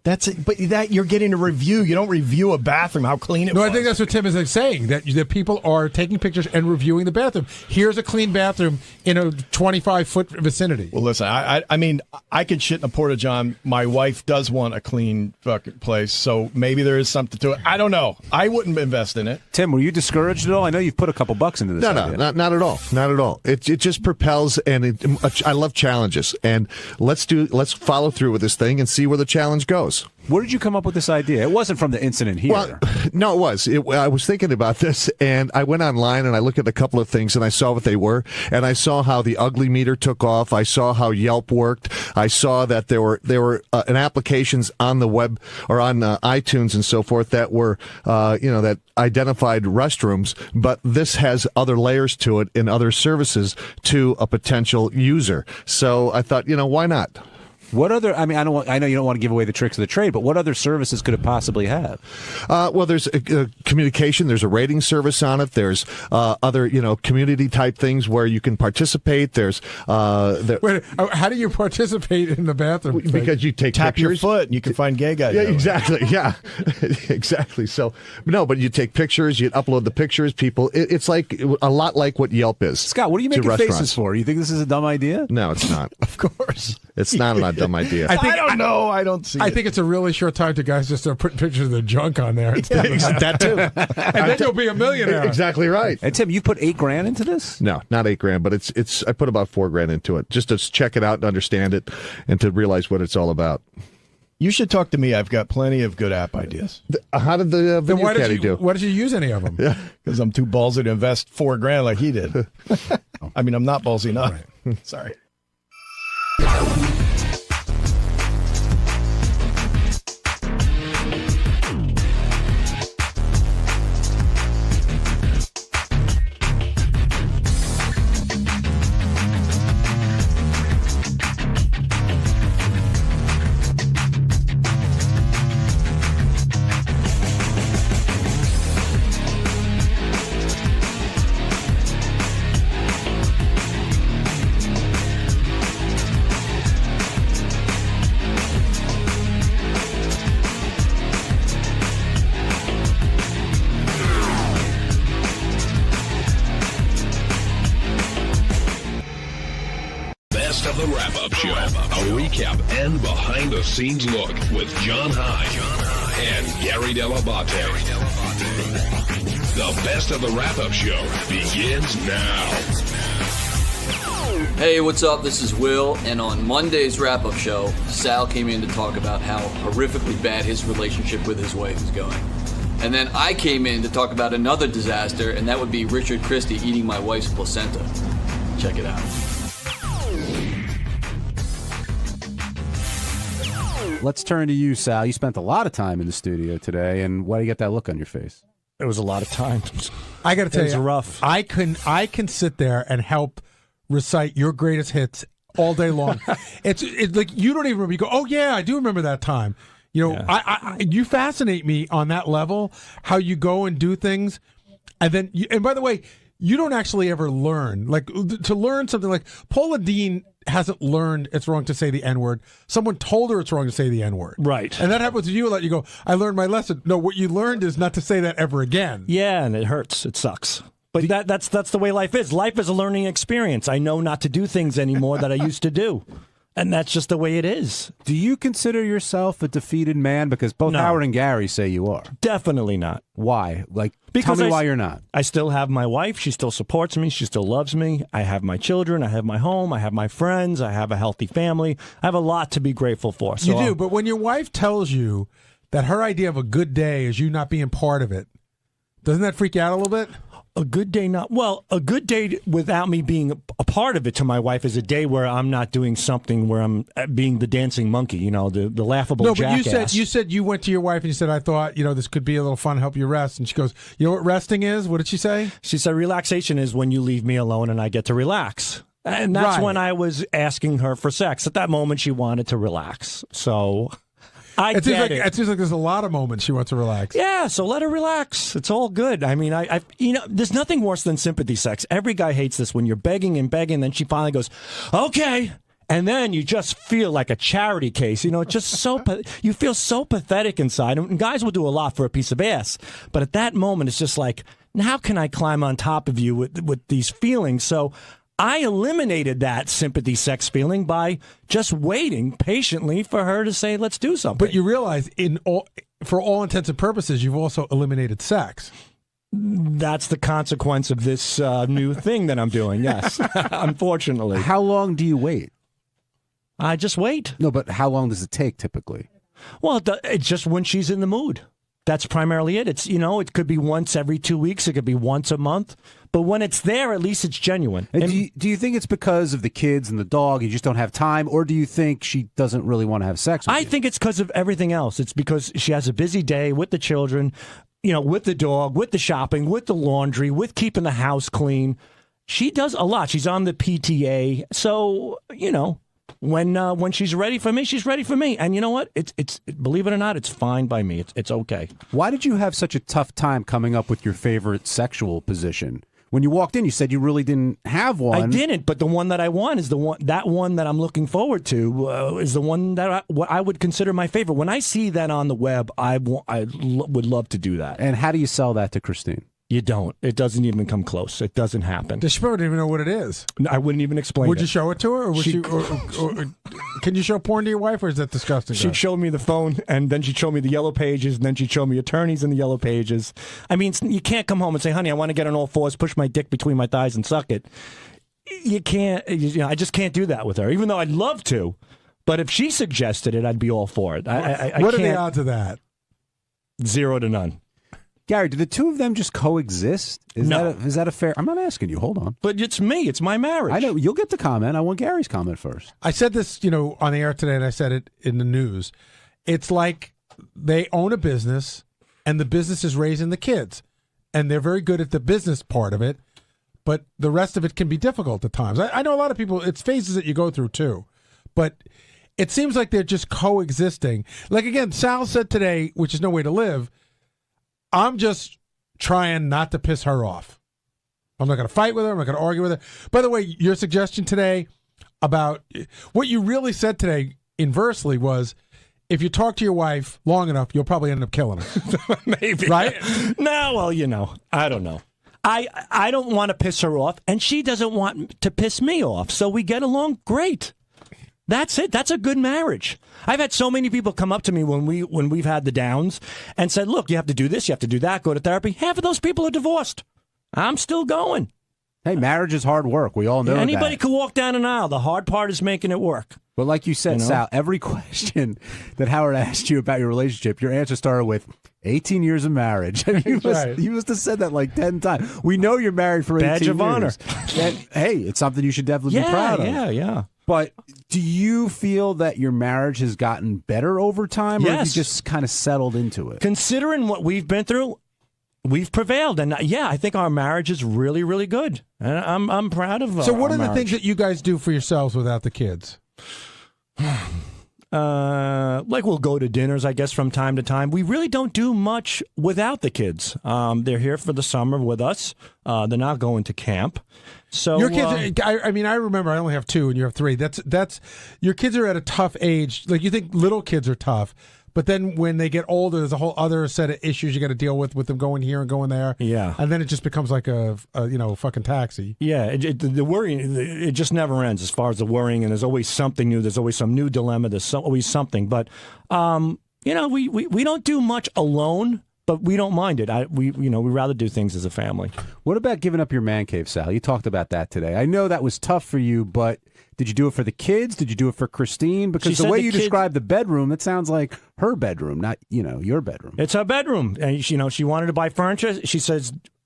That's it. But that you're getting a review. You don't review a bathroom, how clean it was. No, I think that's what Tim is saying, that people are taking pictures and reviewing the bathroom. Here's a clean bathroom in a 25-foot vicinity. Well, listen, I mean, I could shit in a porta-john. My wife does want a clean fucking place, so maybe there is something to it. I don't know. I wouldn't invest in it. Tim, were you discouraged at all? I know you've put a couple bucks into this. No, not at all. Not at all. It just propels, and I love challenges. And let's follow through with this thing and see where the challenge goes. Where did you come up with this idea? It wasn't from the incident here. Well, no, it was. I was thinking about this, and I went online and I looked at a couple of things, and I saw what they were, and I saw how the ugly meter took off. I saw how Yelp worked. I saw that there were applications on the web or on iTunes and so forth that were that identified restrooms, but this has other layers to it and other services to a potential user. So I thought, why not? What other? I mean, I know you don't want to give away the tricks of the trade, but what other services could it possibly have? Well, there's communication. There's a rating service on it. There's other, community type things where you can participate. There's Wait, how do you participate in the bathroom? Because you tap pictures. your foot and you can find gay guys. Yeah, exactly. Yeah, exactly. So no, but you take pictures. You upload the pictures. People, it's like a lot like what Yelp is. Scott, what are you making faces for? You think this is a dumb idea? No, it's not. Of course, it's not a dumb idea. I don't know. I don't see. I think it's a really short time to guys just start putting pictures of their junk on there. That too. And then you'll be a millionaire. Exactly right. And Tim, you put $8,000 into this? No, not $8,000, but it's. I put about $4,000 into it just to check it out and understand it, and to realize what it's all about. You should talk to me. I've got plenty of good app ideas. How did the video caddy do? Why did you use any of them? Yeah, because I'm too ballsy to invest $4,000 like he did. I mean, I'm not ballsy enough. Right. Sorry. Wrap-Up Show. A recap and behind-the-scenes look with John High and Gary Dell'Abate. The best of the Wrap-Up Show begins now. Hey, what's up? This is Will, and on Monday's wrap-up show, Sal came in to talk about how horrifically bad his relationship with his wife is going. And then I came in to talk about another disaster, and that would be Richard Christie eating my wife's placenta. Check it out. Let's turn to you, Sal. You spent a lot of time in the studio today, and why do you get that look on your face? It was a lot of time. I got to tell you, it was rough. I can sit there and help recite your greatest hits all day long. It's like you don't even remember. You go, oh yeah, I do remember that time. You know, yeah. You fascinate me on that level. How you go and do things, and then and by the way, you don't actually ever learn. Like to learn something like Paula Deen hasn't learned it's wrong to say the N-word. Someone told her it's wrong to say the N-word. Right. And that happens to you a lot. You go, I learned my lesson. No, what you learned is not to say that ever again. Yeah, and it hurts. It sucks. But that's the way life is. Life is a learning experience. I know not to do things anymore that I used to do. And that's just the way it is. Do you consider yourself a defeated man? Because both Howard and Gary say you are. Definitely not. Why? Because tell me why you're not. I still have my wife. She still supports me. She still loves me. I have my children. I have my home. I have my friends. I have a healthy family. I have a lot to be grateful for. So you do, but when your wife tells you that her idea of a good day is you not being part of it, doesn't that freak you out a little bit? A good day, a good day without me being a part of it to my wife is a day where I'm not doing something where I'm being the dancing monkey, the laughable jackass. No, but you said you went to your wife and you said, I thought, this could be a little fun, help you rest. And she goes, you know what resting is? What did she say? She said relaxation is when you leave me alone and I get to relax. And that's when I was asking her for sex. At that moment, she wanted to relax. So it seems like there's a lot of moments she wants to relax. Yeah, so let her relax. It's all good. I mean, there's nothing worse than sympathy sex. Every guy hates this when you're begging and begging, and then she finally goes, okay. And then you just feel like a charity case. Just you feel so pathetic inside. And guys will do a lot for a piece of ass. But at that moment, it's just like, how can I climb on top of you with these feelings? So I eliminated that sympathy sex feeling by just waiting patiently for her to say, let's do something. But you realize, for all intents and purposes, you've also eliminated sex. That's the consequence of this new thing that I'm doing, yes, unfortunately. How long do you wait? I just wait. No, but how long does it take typically? Well, it's just when she's in the mood. That's primarily it. It's, it could be once every 2 weeks. It could be once a month. But when it's there, at least it's genuine. And do you think it's because of the kids and the dog, you just don't have time? Or do you think she doesn't really want to have sex with you? I think it's because of everything else. It's because she has a busy day with the children, with the dog, with the shopping, with the laundry, with keeping the house clean. She does a lot. She's on the PTA. So, when she's ready for me, she's ready for me. And you know what? It's believe it or not, it's fine by me. It's okay. Why did you have such a tough time coming up with your favorite sexual position? When you walked in, you said you really didn't have one. I didn't, but the one that I want is the one. That one that I'm looking forward to is the one that I would consider my favorite. When I see that on the web, I would love to do that. And how do you sell that to Christine? You don't. It doesn't even come close. It doesn't happen. Does she probably even know what it is? I wouldn't even explain Would it. you show it to her? Or would or can you show porn to your wife, or is that disgusting? She'd show me the phone, and then she'd show me the yellow pages, and then she'd show me attorneys in the yellow pages. I mean, you can't come home and say, honey, I want to get on all fours, push my dick between my thighs and suck it. You can't. I just can't do that with her, even though I'd love to. But if she suggested it, I'd be all for it. What are the odds of that? 0 to none. Gary, do the two of them just coexist? No. Is that a fair? I'm not asking you. Hold on. But it's me. It's my marriage. I know. You'll get the comment. I want Gary's comment first. I said this, on the air today, and I said it in the news. It's like they own a business, and the business is raising the kids. And they're very good at the business part of it, but the rest of it can be difficult at times. I know a lot of people, it's phases that you go through, too. But it seems like they're just coexisting. Like, again, Sal said today, which is no way to live, I'm just trying not to piss her off. I'm not going to fight with her. I'm not going to argue with her. By the way, your suggestion today about what you really said today inversely was, if you talk to your wife long enough, you'll probably end up killing her. Maybe. Right? No, well, I don't know. I don't want to piss her off, and she doesn't want to piss me off. So we get along great. That's it. That's a good marriage. I've had so many people come up to me when we've had the downs and said, look, you have to do this, you have to do that, go to therapy. Half of those people are divorced. I'm still going. Hey, marriage is hard work. We all know that. Anybody can walk down an aisle. The hard part is making it work. But like you said, Sal, every question that Howard asked you about your relationship, your answer started with 18 years of marriage. You must have said that like 10 times. We know you're married for 18 years. Badge of honor. And, hey, it's something you should definitely be proud of. Yeah. But do you feel that your marriage has gotten better over time, or have you just kind of settled into it? Considering what we've been through, we've prevailed. And I think our marriage is really, really good. And I'm proud of So what our are the marriage. things that you guys do for yourselves without the kids? Like we'll go to dinners, I guess, from time to time. We really don't do much without the kids. They're here for the summer with us. They're not going to camp. So your kids, I remember I only have 2 and you have 3. That's your kids are at a tough age. Like you think little kids are tough, but then when they get older, there's a whole other set of issues you got to deal with them going here and going there. Yeah, and then it just becomes like a fucking taxi. Yeah, the worrying, it just never ends as far as the worrying, and there's always something new. There's always some new dilemma. There's always something. But we don't do much alone. But we don't mind it. We rather do things as a family. What about giving up your man cave, Sal? You talked about that today. I know that was tough for you, but did you do it for the kids? Did you do it for Christine? Because the way you described the bedroom, it sounds like her bedroom, not your bedroom. It's her bedroom, and she wanted to buy furniture.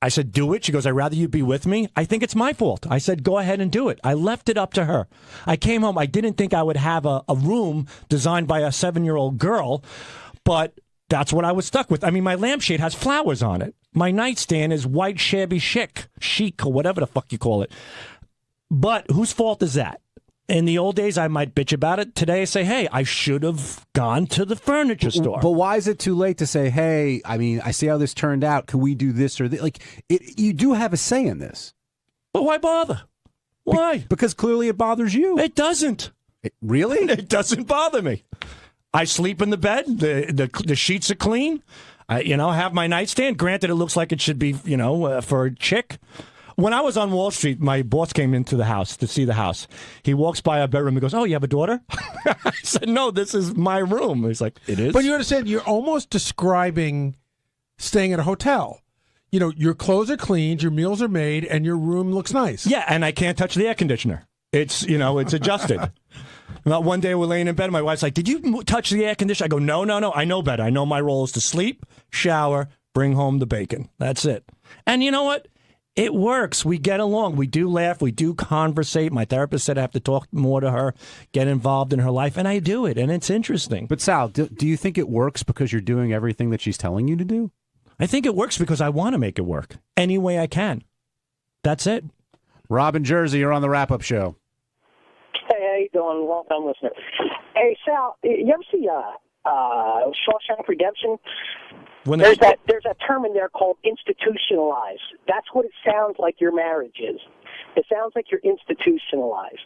I said, do it. She goes, I'd rather you be with me. I think it's my fault. I said, go ahead and do it. I left it up to her. I came home. I didn't think I would have a room designed by a 7-year-old girl, but that's what I was stuck with. I mean, my lampshade has flowers on it. My nightstand is white shabby chic, or whatever the fuck you call it. But whose fault is that? In the old days, I might bitch about it. Today, I say, hey, I should have gone to the furniture store. But why is it too late to say, hey, I mean, I see how this turned out. Can we do this or that? Like, you do have a say in this. But why bother? Why? Because clearly it bothers you. It doesn't. Really? It doesn't bother me. I sleep in the bed. The sheets are clean. I have my nightstand. Granted, it looks like it should be, for a chick. When I was on Wall Street, my boss came into the house to see the house. He walks by our bedroom and goes, oh, you have a daughter? I said, no, this is my room. He's like, it is? But you understand, you're almost describing staying at a hotel. Your clothes are cleaned, your meals are made, and your room looks nice. Yeah, and I can't touch the air conditioner. It's adjusted. Well, one day we're laying in bed, and my wife's like, did you touch the air conditioner? I go, no. I know better. I know my role is to sleep, shower, bring home the bacon. That's it. And you know what? It works. We get along. We do laugh. We do conversate. My therapist said I have to talk more to her, get involved in her life, and I do it, and it's interesting. But Sal, do you think it works because you're doing everything that she's telling you to do? I think it works because I want to make it work any way I can. That's it. Rob in Jersey, you're on the wrap-up show. Hey, how you doing? Long-time listener. Hey, Sal, you ever see Shawshank Redemption? There's that term in there called institutionalized. That's what it sounds like your marriage is. It sounds like you're institutionalized.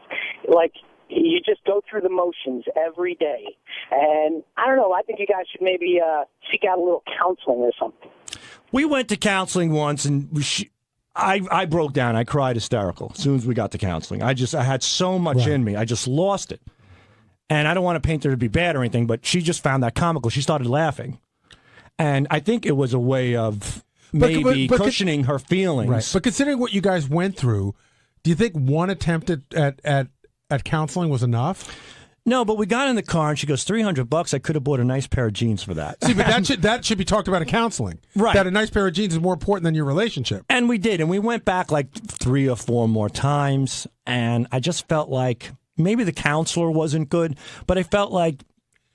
Like you just go through the motions every day. And I don't know, I think you guys should maybe seek out a little counseling or something. We went to counseling once, and I broke down. I cried hysterical as soon as we got to counseling. I had so much in me. I just lost it. And I don't want to paint her to be bad or anything, but she just found that comical. She started laughing. And I think it was a way of maybe cushioning her feelings. Right. But considering what you guys went through, do you think one attempt at counseling was enough? No, but we got in the car and she goes, $300. I could have bought a nice pair of jeans for that. See, but that should be talked about in counseling. Right. That a nice pair of jeans is more important than your relationship. And we did. And we went back like 3 or 4 more times. And I just felt like maybe the counselor wasn't good, but I felt like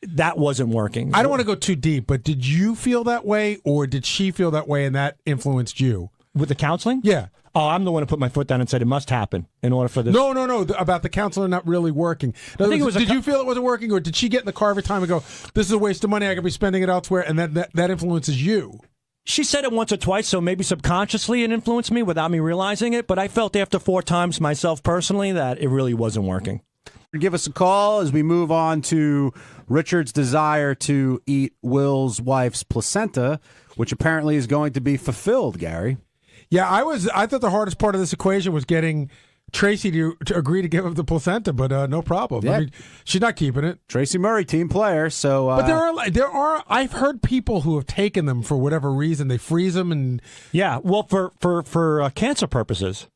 that wasn't working. I don't want to go too deep, but did you feel that way, or did she feel that way and that influenced you? With the counseling? Yeah. Oh, I'm the one who put my foot down and said it must happen in order for this. No, about the counselor not really working. Did you feel it wasn't working, or did she get in the car every time and go, this is a waste of money, I could be spending it elsewhere, and that influences you? She said it once or twice, so maybe subconsciously it influenced me without me realizing it, but I felt after 4 times myself personally that it really wasn't working. Give us a call as we move on to Richard's desire to eat Will's wife's placenta, which apparently is going to be fulfilled, Gary. Yeah, I thought the hardest part of this equation was getting Tracy to agree to give up the placenta, but no problem. Yeah. I mean, she's not keeping it. Tracy Murray, team player. So, but there are. I've heard people who have taken them for whatever reason. They freeze them and well, for cancer purposes.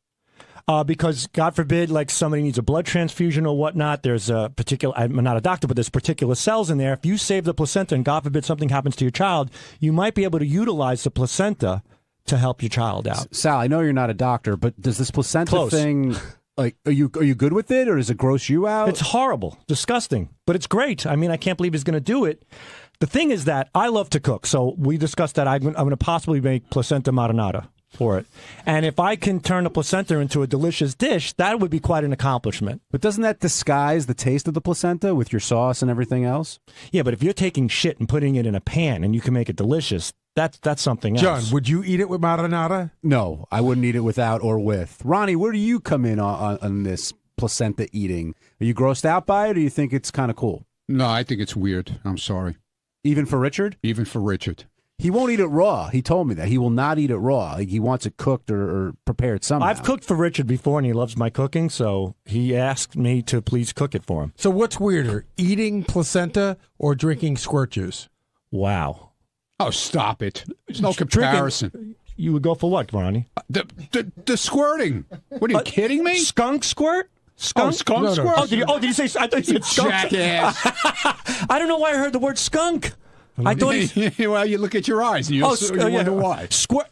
Because, God forbid, like somebody needs a blood transfusion or whatnot, there's a particular, I'm not a doctor, but there's particular cells in there. If you save the placenta and, God forbid, something happens to your child, you might be able to utilize the placenta to help your child out. Sal, I know you're not a doctor, but does this placenta thing, like, are you good with it, or does it gross you out? It's horrible, disgusting, but it's great. I mean, I can't believe he's going to do it. The thing is that I love to cook, so we discussed that I'm going to possibly make placenta marinara for it. And if I can turn the placenta into a delicious dish, that would be quite an accomplishment. But doesn't that disguise the taste of the placenta with your sauce and everything else? Yeah, but if you're taking shit and putting it in a pan and you can make it delicious, that's something else. John, would you eat it with marinara? No, I wouldn't eat it without or with. Ronnie, where do you come in on this placenta eating? Are you grossed out by it, or do you think it's kind of cool? No, I think it's weird. I'm sorry. Even for Richard? Even for Richard. He won't eat it raw. He told me that. He will not eat it raw. Like, he wants it cooked or prepared somehow. I've cooked for Richard before, and he loves my cooking, so he asked me to please cook it for him. So what's weirder, eating placenta or drinking squirt juice? Wow. Oh, stop it. There's no comparison. You would go for what, Ronnie? The squirting. What, are you kidding me? Skunk squirt? Skunk squirt? Oh, did you say? I thought you said skunk. Jackass. I don't know why I heard the word skunk. I thought well, you look at your eyes and you wonder why. Squirt,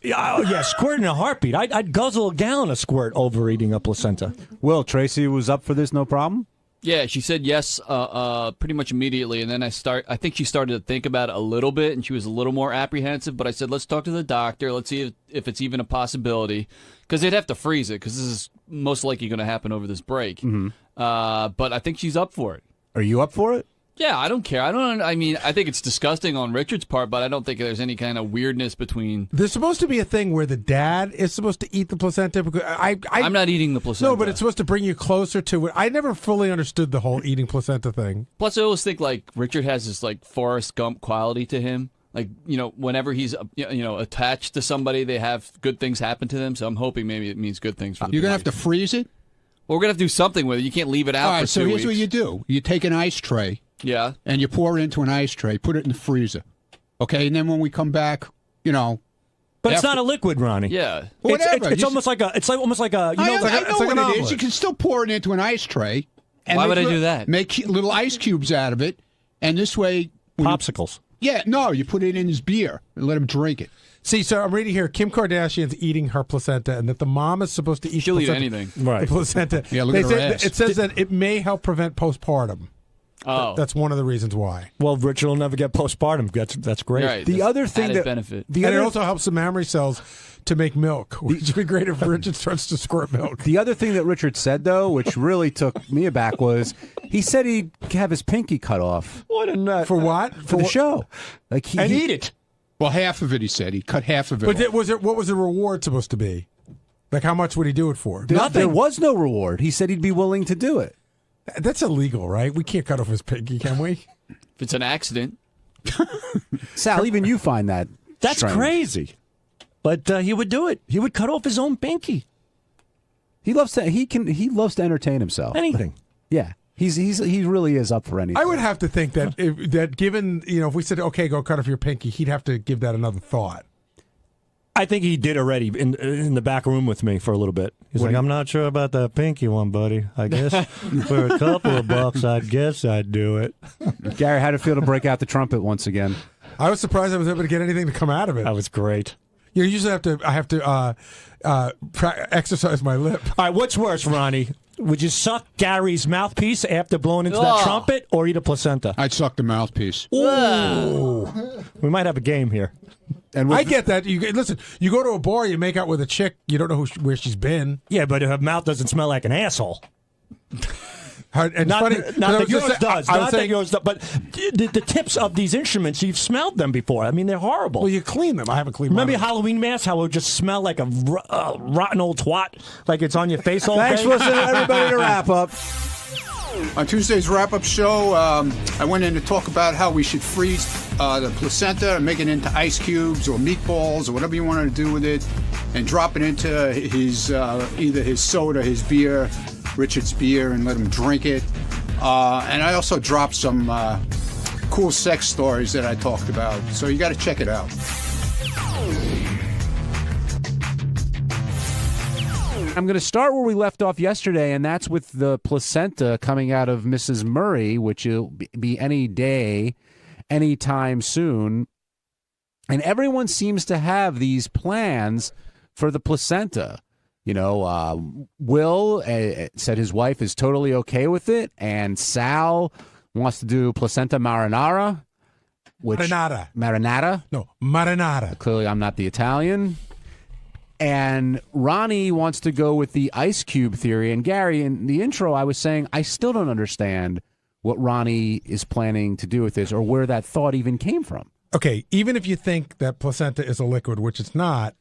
squirt in a heartbeat. I'd guzzle a gallon of squirt over eating a placenta. Will, Tracy was up for this, no problem? Yeah, she said yes pretty much immediately, and then I think she started to think about it a little bit, and she was a little more apprehensive, but I said, let's talk to the doctor. Let's see if it's even a possibility, because they'd have to freeze it, because this is most likely going to happen over this break. Mm-hmm. But I think she's up for it. Are you up for it? Yeah, I don't care. I mean, I think it's disgusting on Richard's part, but I don't think there's any kind of weirdness between. There's supposed to be a thing where the dad is supposed to eat the placenta. Because I'm not eating the placenta. No, but it's supposed to bring you closer to it. I never fully understood the whole eating placenta thing. Plus, I always think like Richard has this like Forrest Gump quality to him. Like, whenever he's attached to somebody, they have good things happen to them. So I'm hoping maybe it means good things for the You're gonna have to freeze it. Well, we're gonna have to do something with it. You can't leave it out. All right, for so 2 here's weeks. what you do: you take an ice tray. Yeah. And you pour it into an ice tray, put it in the freezer. Okay, and then when we come back, But it's not a liquid, Ronnie. Yeah. Whatever. It's almost like a. It's almost like a. I know what an it omelet. is. You can still pour it into an ice tray. And Why would I do that? Make little ice cubes out of it, and this way, popsicles. You put it in his beer and let him drink it. See, so I'm reading here, Kim Kardashian's eating her placenta, and that the mom is supposed to eat She'll eat placenta, anything. The Right. placenta. Yeah, look at her ass. It says that it may help prevent postpartum. Oh. That's one of the reasons why. Well, Richard will never get postpartum. That's great. Right. The other thing Added that benefit. And it also helps the mammary cells to make milk, which would be great if Richard starts to squirt milk. The other thing that Richard said, though, which really took me aback, was he said he'd have his pinky cut off. What a nut. For what? For the show. Like And eat it. Well, half of it, he said. He cut half of it. But off. what was the reward supposed to be? Like, how much would he do it for? There was no reward. He said he'd be willing to do it. That's illegal, right? We can't cut off his pinky, can we? If it's an accident. Sal, even you find that That's strange. crazy. But he would do it. He would cut off his own pinky. He loves to entertain himself. Anything. Yeah. He really is up for anything. I would have to think that that given, if we said, okay, go cut off your pinky, he'd have to give that another thought. I think he did already in the back room with me for a little bit. He's like, I'm not sure about that pinky one, buddy. I guess for a couple of bucks, I guess I'd do it. Gary, how'd it feel to break out the trumpet once again? I was surprised I was able to get anything to come out of it. That was great. Usually I have to exercise my lip. All right, what's worse, Ronnie? Would you suck Gary's mouthpiece after blowing into that trumpet, or eat a placenta? I'd suck the mouthpiece. Ooh. We might have a game here. And I get that. Listen, you go to a bar, you make out with a chick, you don't know where she's been. Yeah, but her mouth doesn't smell like an asshole. And Not funny, that yours does. I Not was that saying, yours does. But the tips of these instruments, you've smelled them before. I mean, they're horrible. well, you clean them. I haven't cleaned Remember mine. your Halloween mask? How it would just smell like a rotten old twat, like it's on your face all Thanks day. for listening, everybody, to Wrap Up. On Tuesday's wrap-up show, I went in to talk about how we should freeze the placenta and make it into ice cubes or meatballs or whatever you wanted to do with it. and drop it into his either his soda, his beer, Richard's beer, and let him drink it. And I also dropped some cool sex stories that I talked about. So you got to check it out. I'm going to start where we left off yesterday, and that's with the placenta coming out of Mrs. Murray, which will be any day, anytime soon. And everyone seems to have these plans for the placenta. You know, Will said his wife is totally okay with it, and Sal wants to do placenta marinara. Marinata? No, marinara. Clearly, I'm not the Italian. And Ronnie wants to go with the ice cube theory. And Gary, in the intro, I was saying I still don't understand what Ronnie is planning to do with this or where that thought even came from. Okay, even if you think that placenta is a liquid, which it's not,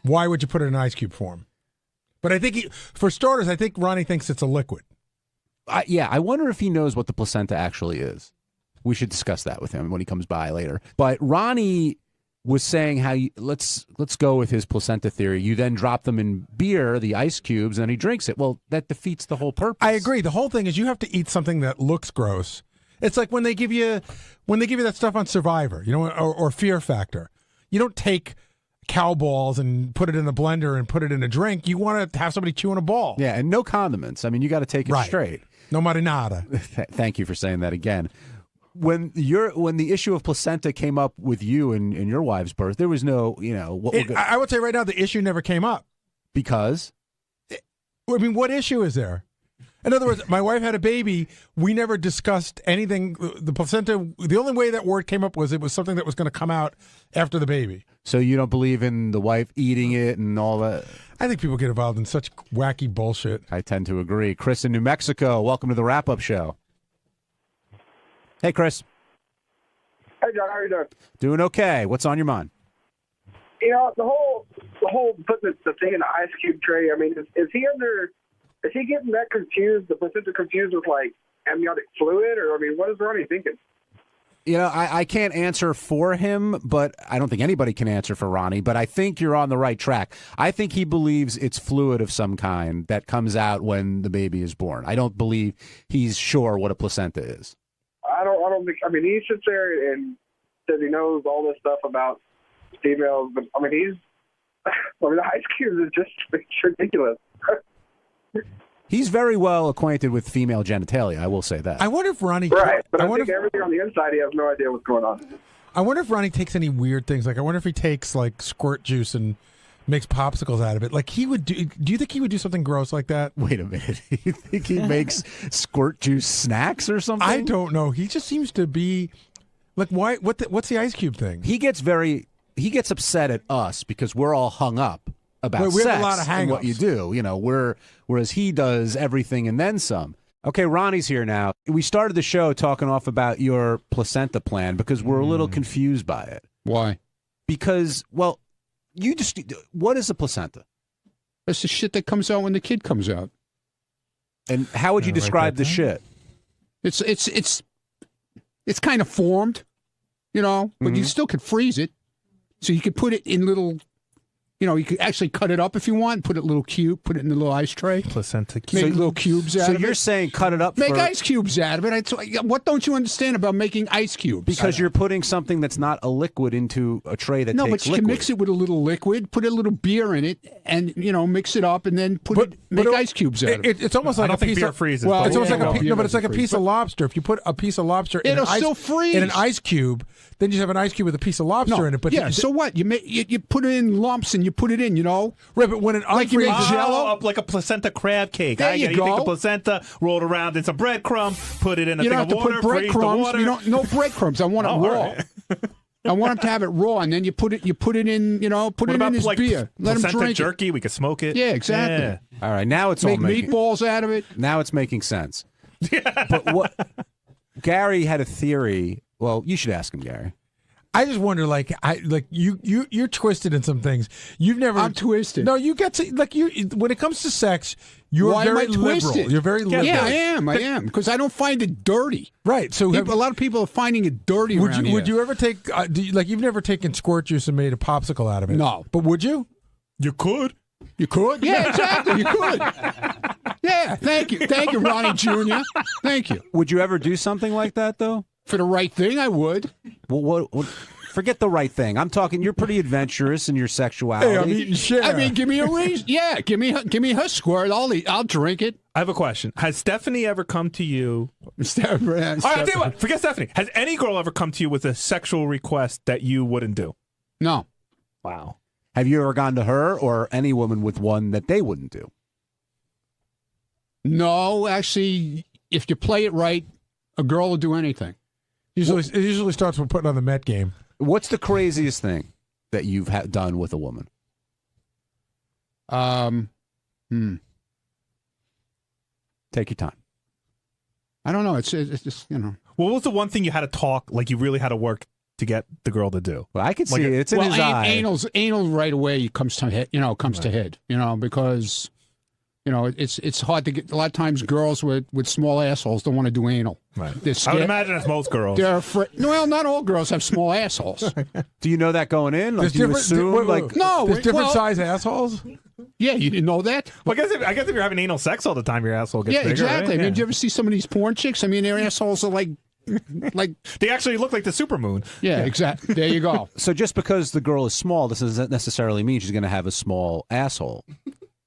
why would you put it in ice cube form? But I think, for starters, I think Ronnie thinks it's a liquid. Yeah, I wonder if he knows what the placenta actually is. We should discuss that with him when he comes by later. But Ronnie was saying how let's go with his placenta theory. You then drop them in beer, the ice cubes, and he drinks it. Well, that defeats the whole purpose. I agree. The whole thing is you have to eat something that looks gross. It's like when they give you that stuff on Survivor, you know, or Fear Factor. You don't take cow balls and put it in the blender and put it in a drink. You want to have somebody chewing a ball. Yeah, and no condiments. I mean, you got to take it straight. No marinara. Thank you for saying that again. When the issue of placenta came up with you and your wife's birth, there was no, I would say right now the issue never came up. Because? I mean, what issue is there? In other words, my wife had a baby. We never discussed anything. The placenta, the only way that word came up was it was something that was going to come out after the baby. So you don't believe in the wife eating it and all that? I think people get involved in such wacky bullshit. I tend to agree. Chris in New Mexico, welcome to the Wrap-Up Show. Hey, Chris. Hey, John. How are you doing? Doing okay. What's on your mind? You know, the whole putting the thing in the ice cube tray. I mean, is he getting that confused? The placenta confused with like amniotic fluid, or I mean, what is Ronnie thinking? You know, I can't answer for him, but I don't think anybody can answer for Ronnie. But I think you're on the right track. I think he believes it's fluid of some kind that comes out when the baby is born. I don't believe he's sure what a placenta is. I don't think. I mean, he sits there and says he knows all this stuff about females, but I mean, the ice cubes is just ridiculous. He's very well acquainted with female genitalia. I will say that. I wonder if Ronnie. Right, but I think everything on the inside, he has no idea what's going on. I wonder if Ronnie takes any weird things. Like, I wonder if he takes like squirt juice and makes popsicles out of it. Like he would do. Do you think he would do something gross like that? Wait a minute. You think he makes squirt juice snacks or something? I don't know. He just seems to be like, why? What's the ice cube thing? He gets upset at us because we're all hung up about we sex have a lot of and what you do. You know, whereas he does everything and then some. Okay, Ronnie's here now. We started the show talking off about your placenta plan because we're a little confused by it. Why? Because, well, what is a placenta? It's the shit that comes out when the kid comes out. And how would you describe the shit? It's kind of formed, you know, but you still could freeze it. So you could put it in little, you know, you could actually cut it up if you want, put it in a little ice tray. Placenta cube. Make little cubes out of it. So you're saying cut it up Make ice cubes out of it. What don't you understand about making ice cubes? Because you're putting something that's not a liquid into a tray that takes liquid. No, but you can mix it with a little liquid, put a little beer in it, and, you know, mix it up, and then make ice cubes out of it. It's almost like a piece of freezes. Well, it's almost like it's like a piece of lobster. If you put a piece of lobster in an ice cube, then you have an ice cube with a piece of lobster in it. But so what? You put it in lumps and you put it in, you know? Right, but when it like you make Jello up like a placenta crab cake. There you go. You take the placenta, roll it around in some breadcrumb, put it in a thing of water, freeze the water. No breadcrumbs. I want it raw. Right. I want him to have it raw, and then you put it in, you know, put it in his beer. Let him drink jerky. We could smoke it. Yeah, exactly. Yeah. All right, now it's make meatballs out of it. Now it's making sense. But what Gary had a theory. Well, you should ask him, Gary. I just wonder, you're twisted in some things. I'm twisted. No, you get to when it comes to sex, you're very liberal. You're very liberal. Yeah, I am because I don't find it dirty. Right. So a lot of people are finding it dirty around here. Would you ever take you've never taken squirt juice and made a popsicle out of it? No. But would you? You could. You could? Yeah, exactly. You could. Yeah, thank you. Thank you, Ronnie Jr. Thank you. Would you ever do something like that, though? For the right thing, I would. Well, forget the right thing. I'm talking, you're pretty adventurous in your sexuality. Hey, I'm eating shit. I mean, give me a reason. Yeah, give me her squirt. I'll drink it. I have a question. Has Stephanie ever come to you? All right, I'll tell you what. Forget Stephanie. Has any girl ever come to you with a sexual request that you wouldn't do? No. Wow. Have you ever gone to her or any woman with one that they wouldn't do? No, actually, if you play it right, a girl will do anything. It usually starts with putting on the Met game. What's the craziest thing that you've done with a woman? Take your time. I don't know. It's just, you know. What was the one thing you had to talk, like you really had to work to get the girl to do? Well, I could see it. It's in his eye. Anal right away comes to head, to head, because, it's hard to get. A lot of times girls with small assholes don't want to do anal. Right. I would imagine that's most girls. They're afraid. Well, not all girls have small assholes. Do you know that going in? Like, do you assume? No. There's different size assholes? Yeah, you didn't know that? Well, I guess if you're having anal sex all the time, your asshole gets bigger. Yeah, exactly. Right? I mean, did you ever see some of these porn chicks? I mean, their assholes are like they actually look like the supermoon. Yeah, exactly. There you go. So just because the girl is small, this doesn't necessarily mean she's going to have a small asshole.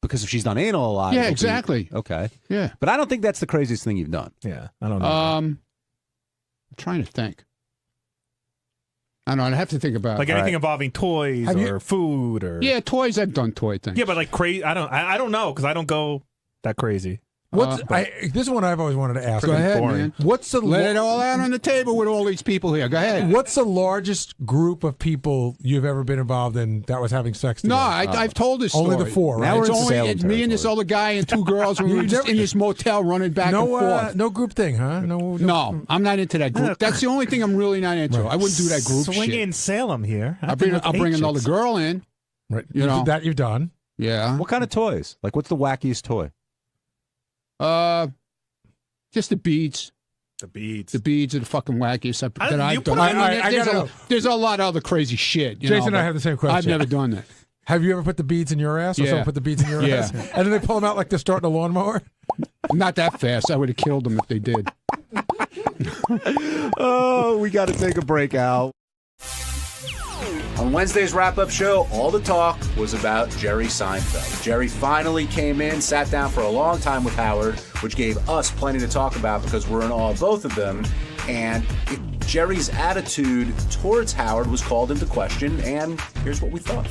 Because if she's done anal a lot, yeah, exactly. Okay. Yeah, but I don't think that's the craziest thing you've done. Yeah, I don't know. I'm trying to think. I don't know. I'd have to think about like anything involving toys or food or toys. I've done toy things. Yeah, but like crazy. I don't know because I don't go that crazy. This is one I've always wanted to ask. Go ahead, man. Let it all out on the table with all these people here. Go ahead. What's the largest group of people you've ever been involved in that was having sex together? No, I've told this story. Only the four, right? Now It's me and this other guy and two girls. We were just in this motel running back and forth. No group thing, huh? No, I'm not into that group. That's the only thing I'm really not into. Right. I wouldn't do that group Swing shit. in Salem here. I'll bring another girl in. Right. That you've done. Yeah. What kind of toys? Like, what's the wackiest toy? Just the beads. The beads are the fucking wackiest that I've done. There's a lot of other crazy shit. Jason and I have the same question. I've never done that. Have you ever put the beads in your ass? Or someone put the beads in your ass? And then they pull them out like they're starting a lawnmower? Not that fast. I would have killed them if they did. Oh, we got to take a break, Al. On Wednesday's wrap-up show, all the talk was about Jerry Seinfeld. Jerry finally came in, sat down for a long time with Howard, which gave us plenty to talk about because we're in awe of both of them. And Jerry's attitude towards Howard was called into question, and here's what we thought.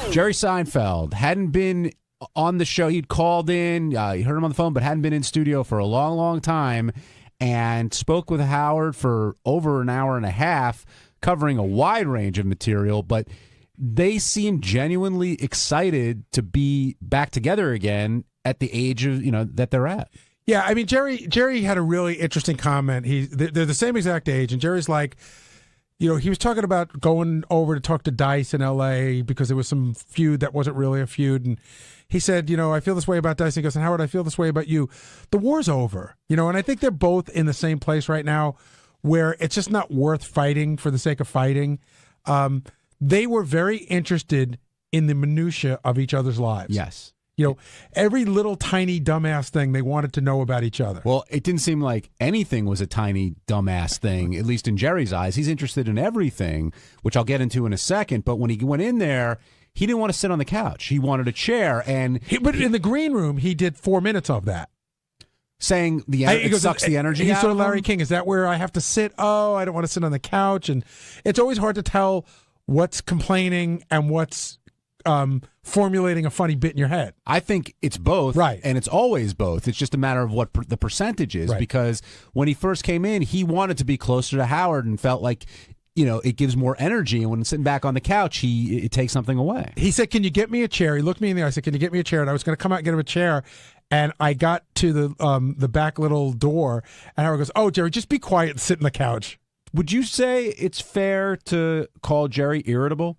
Jerry Seinfeld hadn't been on the show. He'd called in, you heard him on the phone, but hadn't been in studio for a long, long time. And spoke with Howard for over an hour and a half, covering a wide range of material, but they seemed genuinely excited to be back together again at the age of, that they're at. Yeah, I mean, Jerry had a really interesting comment. They're the same exact age, and Jerry's like, he was talking about going over to talk to Dice in L.A. because there was some feud that wasn't really a feud, and he said, I feel this way about Dice. And he goes, and Howard, I feel this way about you. The war's over, and I think they're both in the same place right now where it's just not worth fighting for the sake of fighting. They were very interested in the minutia of each other's lives. Yes. Every little tiny dumbass thing they wanted to know about each other. Well, it didn't seem like anything was a tiny dumbass thing, at least in Jerry's eyes. He's interested in everything, which I'll get into in a second. But when he went in there, he didn't want to sit on the couch. He wanted a chair. But in the green room, he did 4 minutes of that. Saying it sucks the energy out of him. He's Larry him? King. Is that where I have to sit? Oh, I don't want to sit on the couch. And it's always hard to tell what's complaining and what's formulating a funny bit in your head. I think it's both. Right. And it's always both. It's just a matter of what the percentage is. Right. Because when he first came in, he wanted to be closer to Howard and felt like, it gives more energy. And when sitting back on the couch, it takes something away. He said, can you get me a chair? He looked me in the eye. I said, can you get me a chair? And I was going to come out and get him a chair. And I got to the back little door. And Howard goes, oh, Jerry, just be quiet and sit on the couch. Would you say it's fair to call Jerry irritable?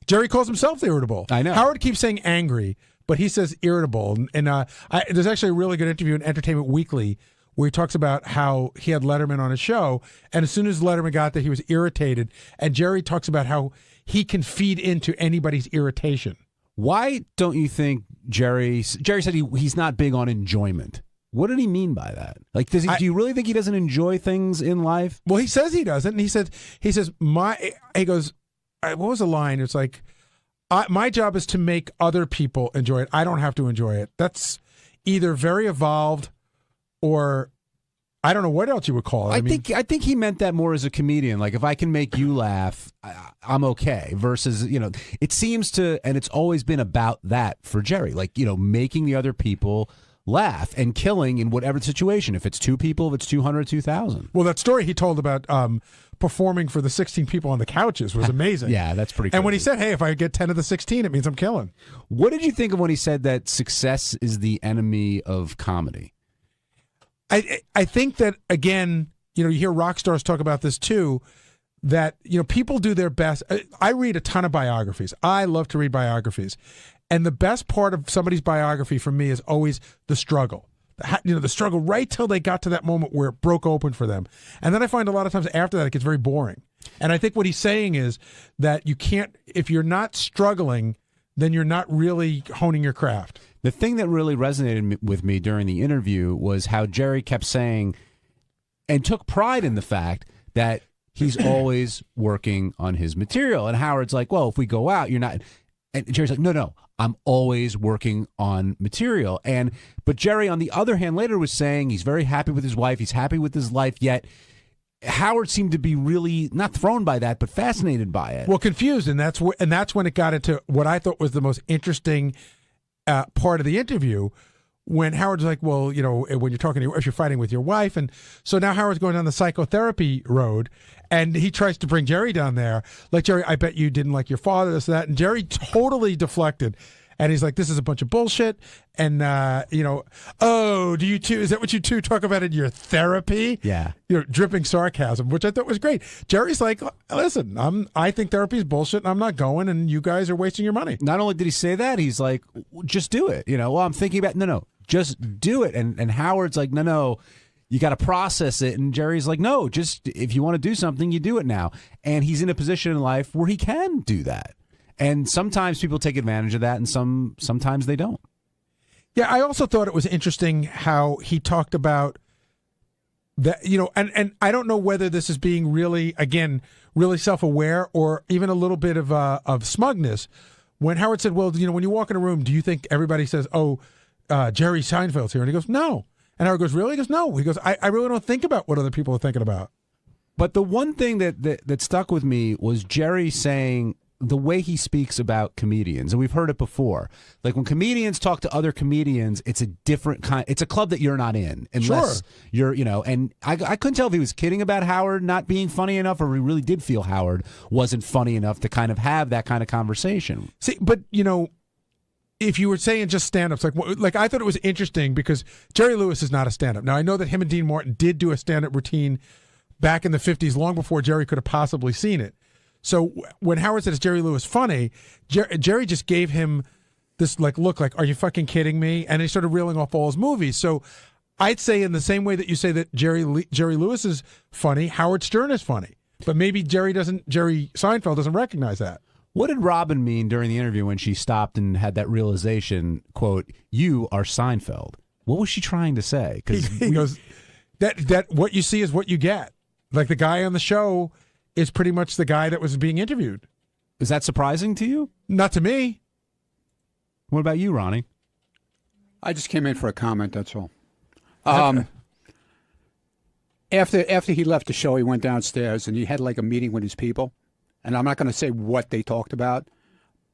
Jerry calls himself irritable. I know. Howard keeps saying angry, but he says irritable. And there's actually a really good interview in Entertainment Weekly where he talks about how he had Letterman on his show, and as soon as Letterman got there, he was irritated. And Jerry talks about how he can feed into anybody's irritation. Why don't you think Jerry said he's not big on enjoyment? What did he mean by that? Like, do you really think he doesn't enjoy things in life? Well, he says he doesn't. And he says, he goes, what was the line? It's like, my job is to make other people enjoy it. I don't have to enjoy it. That's either very evolved or I don't know what else you would call it. I think he meant that more as a comedian. Like, if I can make you laugh, I'm okay. Versus, it seems to, and it's always been about that for Jerry. Like, making the other people laugh and killing in whatever situation. If it's 2 people, if it's 200, 2,000. Well, that story he told about performing for the 16 people on the couches was amazing. Yeah, that's pretty cool. And when he said, hey, if I get 10 of the 16, it means I'm killing. What did you think of when he said that success is the enemy of comedy? I think that, again, you hear rock stars talk about this too, that, people do their best. I read a ton of biographies. I love to read biographies. And the best part of somebody's biography for me is always the struggle. The struggle right till they got to that moment where it broke open for them. And then I find a lot of times after that it gets very boring. And I think what he's saying is that you can't, if you're not struggling, then you're not really honing your craft. The thing that really resonated with me during the interview was how Jerry kept saying and took pride in the fact that he's always working on his material. And Howard's like, well, if we go out, you're not. And Jerry's like, no, I'm always working on material. But Jerry, on the other hand, later was saying he's very happy with his wife. He's happy with his life, yet Howard seemed to be really not thrown by that, but fascinated by it. Well, confused. And that's when it got into what I thought was the most interesting part of the interview, when Howard's like, well, when you're talking, if you're fighting with your wife. And so now Howard's going down the psychotherapy road, and he tries to bring Jerry down there. Like, Jerry, I bet you didn't like your father, this, that. And Jerry totally deflected. And he's like, this is a bunch of bullshit. And, oh, do you two, is that what you two talk about in your therapy? Yeah. Dripping sarcasm, which I thought was great. Jerry's like, listen, I think therapy is bullshit and I'm not going, and you guys are wasting your money. Not only did he say that, he's like, just do it. Well, I'm thinking about, no, just do it. And Howard's like, no, you got to process it. And Jerry's like, no, just if you want to do something, you do it now. And he's in a position in life where he can do that. And sometimes people take advantage of that, and sometimes they don't. Yeah, I also thought it was interesting how he talked about that, and I don't know whether this is being really self-aware or even a little bit of smugness. When Howard said, well, when you walk in a room, do you think everybody says, oh, Jerry Seinfeld's here? And he goes, no. And Howard goes, really? He goes, no. He goes, I really don't think about what other people are thinking about. But the one thing that stuck with me was Jerry saying the way he speaks about comedians, and we've heard it before. Like, when comedians talk to other comedians, it's a different kind. It's a club that you're not in, unless you're, And I couldn't tell if he was kidding about Howard not being funny enough, or he really did feel Howard wasn't funny enough to kind of have that kind of conversation. See, but if you were saying just stand-ups, like I thought it was interesting because Jerry Lewis is not a stand-up. Now, I know that him and Dean Martin did do a stand-up routine back in the 50s, long before Jerry could have possibly seen it. So when Howard said, is Jerry Lewis funny, Jerry just gave him this look like, are you fucking kidding me? And he started reeling off all his movies. So I'd say, in the same way that you say that Jerry Lewis is funny, Howard Stern is funny. But maybe Jerry Seinfeld doesn't recognize that. What did Robin mean during the interview when she stopped and had that realization, quote, you are Seinfeld? What was she trying to say? He goes, that what you see is what you get. Like, the guy on the show is pretty much the guy that was being interviewed. Is that surprising to you? Not to me. What about you, Ronnie? I just came in for a comment, that's all. After he left the show, he went downstairs and he had a meeting with his people. And I'm not going to say what they talked about,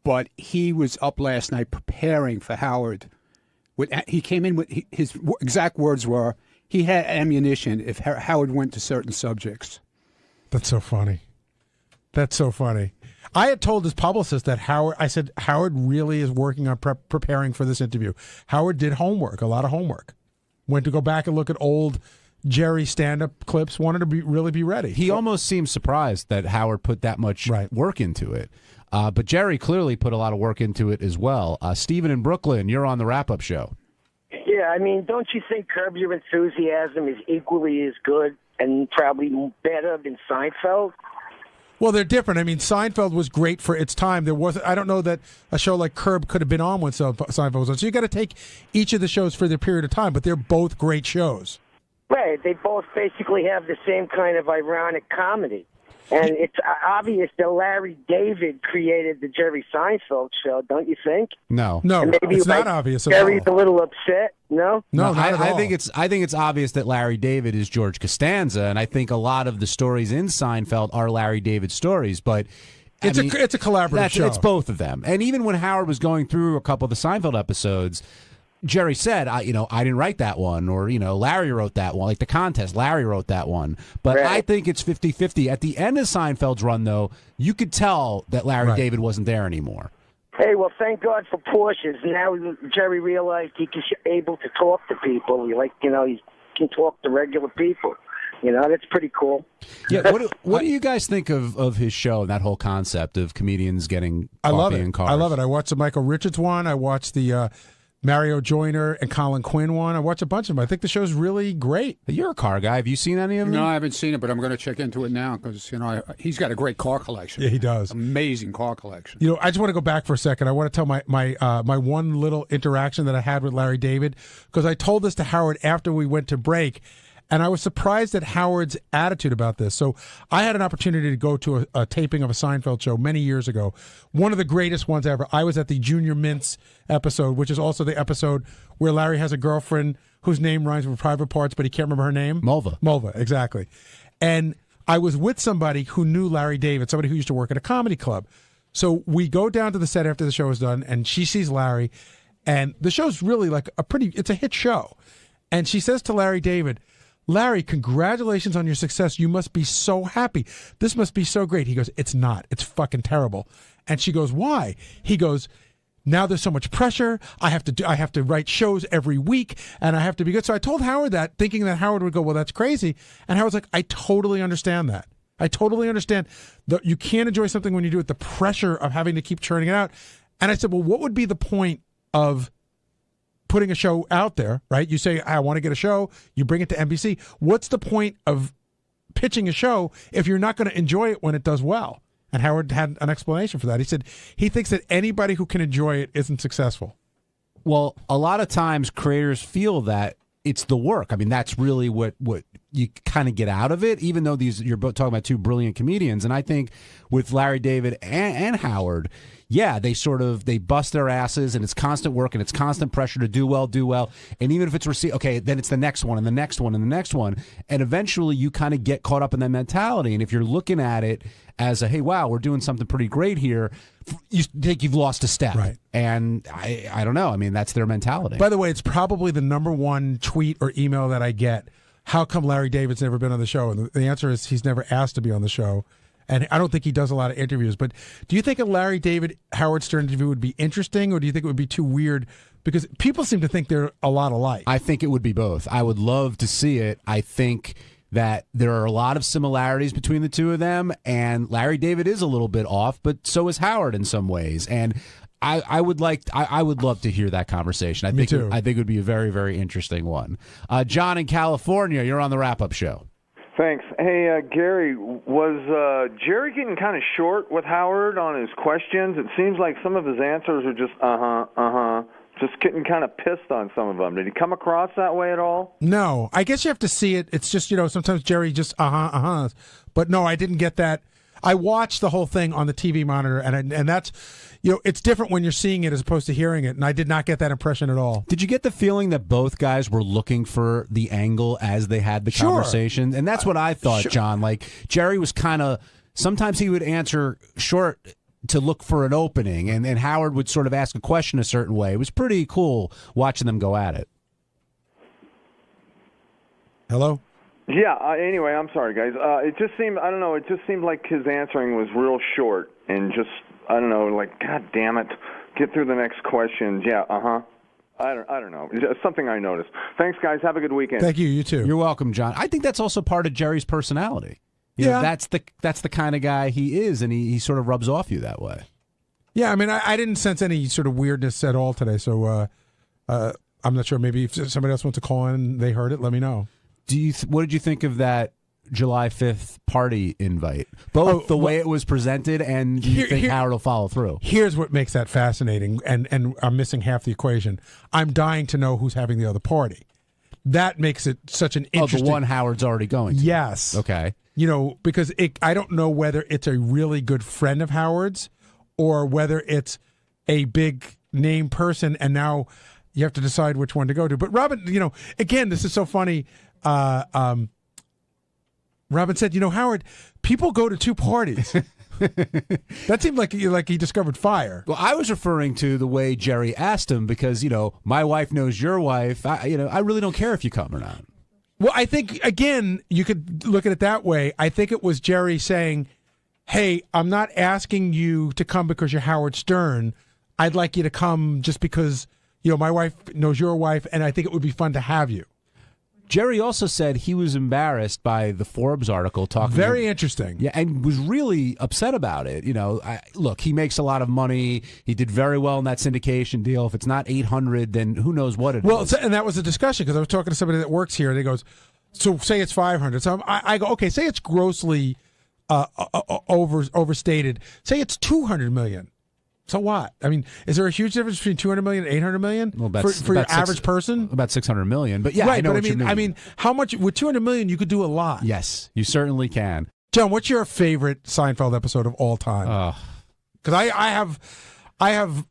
but he was up last night preparing for Howard. He came in with his exact words were, he had ammunition if Howard went to certain subjects. That's so funny. That's so funny. I had told his publicist that Howard really is working on preparing for this interview. Howard did homework, a lot of homework. Went to go back and look at old Jerry stand-up clips, wanted to really be ready. He almost seemed surprised that Howard put that much work into it. But Jerry clearly put a lot of work into it as well. Stephen in Brooklyn, you're on the wrap-up show. Yeah, Yeah, I mean, don't you think Curb Your Enthusiasm is equally as good and probably better than Seinfeld? Well, they're different. I mean, Seinfeld was great for its time. I don't know that a show like Curb could have been on when Seinfeld was on. So you got to take each of the shows for their period of time, but they're both great shows. Right. They both basically have the same kind of ironic comedy. And it's obvious that Larry David created the Jerry Seinfeld show, don't you think? No, maybe it's not obvious. Jerry's a little upset. No, not at all. I think it's obvious that Larry David is George Costanza, and I think a lot of the stories in Seinfeld are Larry David stories. But it's a collaborative show. It's both of them. And even when Howard was going through a couple of the Seinfeld episodes, Jerry said, I didn't write that one, or, Larry wrote that one. Like The Contest, Larry wrote that one. But I think it's 50-50. At the end of Seinfeld's run, though, you could tell that Larry David wasn't there anymore. Hey, well, thank God for Porsches. Now Jerry realized he's able to talk to people. He can talk to regular people. That's pretty cool. Yeah, what do you guys think of his show and that whole concept of comedians getting coffee in cars? I love it. I watched the Michael Richards one. I watched the Mario Joyner and Colin Quinn one. I watched a bunch of them. I think the show's really great. You're a car guy. Have you seen any of them? No, I haven't seen it, but I'm going to check into it now because he's got a great car collection. Yeah, he does. Amazing car collection. I just want to go back for a second. I want to tell my one little interaction that I had with Larry David, because I told this to Howard after we went to break. And I was surprised at Howard's attitude about this. So I had an opportunity to go to a taping of a Seinfeld show many years ago. One of the greatest ones ever. I was at the Junior Mints episode, which is also the episode where Larry has a girlfriend whose name rhymes with Private Parts, but he can't remember her name. Mulva, exactly. And I was with somebody who knew Larry David, somebody who used to work at a comedy club. So we go down to the set after the show is done, and she sees Larry. And the show's really it's a hit show. And she says to Larry David, "Larry, congratulations on your success. You must be so happy. This must be so great." He goes, "It's not. It's fucking terrible." And she goes, "Why?" He goes, "Now there's so much pressure. I have to write shows every week, and I have to be good." So I told Howard that, thinking that Howard would go, "Well, that's crazy." And Howard's like, "I totally understand that. I totally understand that you can't enjoy something when you do it, the pressure of having to keep churning it out." And I said, "Well, what would be the point of putting a show out there, right? You say, I want to get a show, you bring it to NBC. What's the point of pitching a show if you're not going to enjoy it when it does well?" And Howard had an explanation for that. He said he thinks that anybody who can enjoy it isn't successful. Well, a lot of times creators feel that it's the work. I mean, that's really what you kind of get out of it, even though you're both talking about two brilliant comedians. And I think with Larry David and Howard, yeah, they bust their asses, and it's constant work, and it's constant pressure to do well. And even if it's then it's the next one and the next one and the next one. And eventually you kind of get caught up in that mentality. And if you're looking at it as hey, wow, we're doing something pretty great here, you think you've lost a step. Right. And I don't know. I mean, that's their mentality. By the way, it's probably the number one tweet or email that I get. How come Larry David's never been on the show? And the answer is he's never asked to be on the show. And I don't think he does a lot of interviews. But do you think a Larry David Howard Stern interview would be interesting, or do you think it would be too weird? Because people seem to think they're a lot alike. I think it would be both. I would love to see it. I think that there are a lot of similarities between the two of them, and Larry David is a little bit off, but so is Howard in some ways. And I would love to hear that conversation. I think it would be a very, very interesting one. John in California, you're on the wrap-up show. Thanks. Hey, Gary, was Jerry getting kind of short with Howard on his questions? It seems like some of his answers are just just getting kind of pissed on some of them. Did he come across that way at all? No. I guess you have to see it. It's just, sometimes Jerry just But no, I didn't get that. I watched the whole thing on the TV monitor, and that's, it's different when you're seeing it as opposed to hearing it, and I did not get that impression at all. Did you get the feeling that both guys were looking for the angle as they had the conversation? And that's what I thought, John. Like, Jerry was kind of, sometimes he would answer short to look for an opening, and Howard would sort of ask a question a certain way. It was pretty cool watching them go at it. Hello? Yeah, anyway, I'm sorry, guys. It just seemed, I don't know, it just seemed like his answering was real short and just, I don't know, like, God damn it, get through the next question. Yeah, I don't know. It's something I noticed. Thanks, guys. Have a good weekend. Thank you. You too. You're welcome, John. I think that's also part of Jerry's personality. You know, that's the kind of guy he is, and he sort of rubs off you that way. Yeah, I mean, I didn't sense any sort of weirdness at all today, so I'm not sure. Maybe if somebody else wants to call in and they heard it, let me know. What did you think of that July 5th party invite? Both the way it was presented and you think Howard will follow through? Here's what makes that fascinating, and I'm missing half the equation. I'm dying to know who's having the other party. That makes it such an interesting... the one Howard's already going to. Yes. Okay. Because I don't know whether it's a really good friend of Howard's or whether it's a big name person, and now you have to decide which one to go to. But Robin, again, this is so funny. Robin said, Howard, people go to two parties. That seemed like he discovered fire. Well, I was referring to the way Jerry asked him because, my wife knows your wife. I really don't care if you come or not. Well, I think, again, you could look at it that way. I think it was Jerry saying, hey, I'm not asking you to come because you're Howard Stern. I'd like you to come just because, my wife knows your wife, and I think it would be fun to have you. Jerry also said he was embarrassed by the Forbes article talking. Very interesting. Yeah, and was really upset about it. Look, he makes a lot of money. He did very well in that syndication deal. If it's not 800, then who knows what it is. Well, and that was a discussion because I was talking to somebody that works here, and he goes, so say it's 500. So I go, okay, say it's grossly overstated. Say it's 200 million. So what? I mean, is there a huge difference between 200 million and 800 million for your average person? About 600 million. But yeah, right, I know but what you mean. I mean, how much with 200 million you could do a lot. Yes, you certainly can. John, what's your favorite Seinfeld episode of all time? Because I have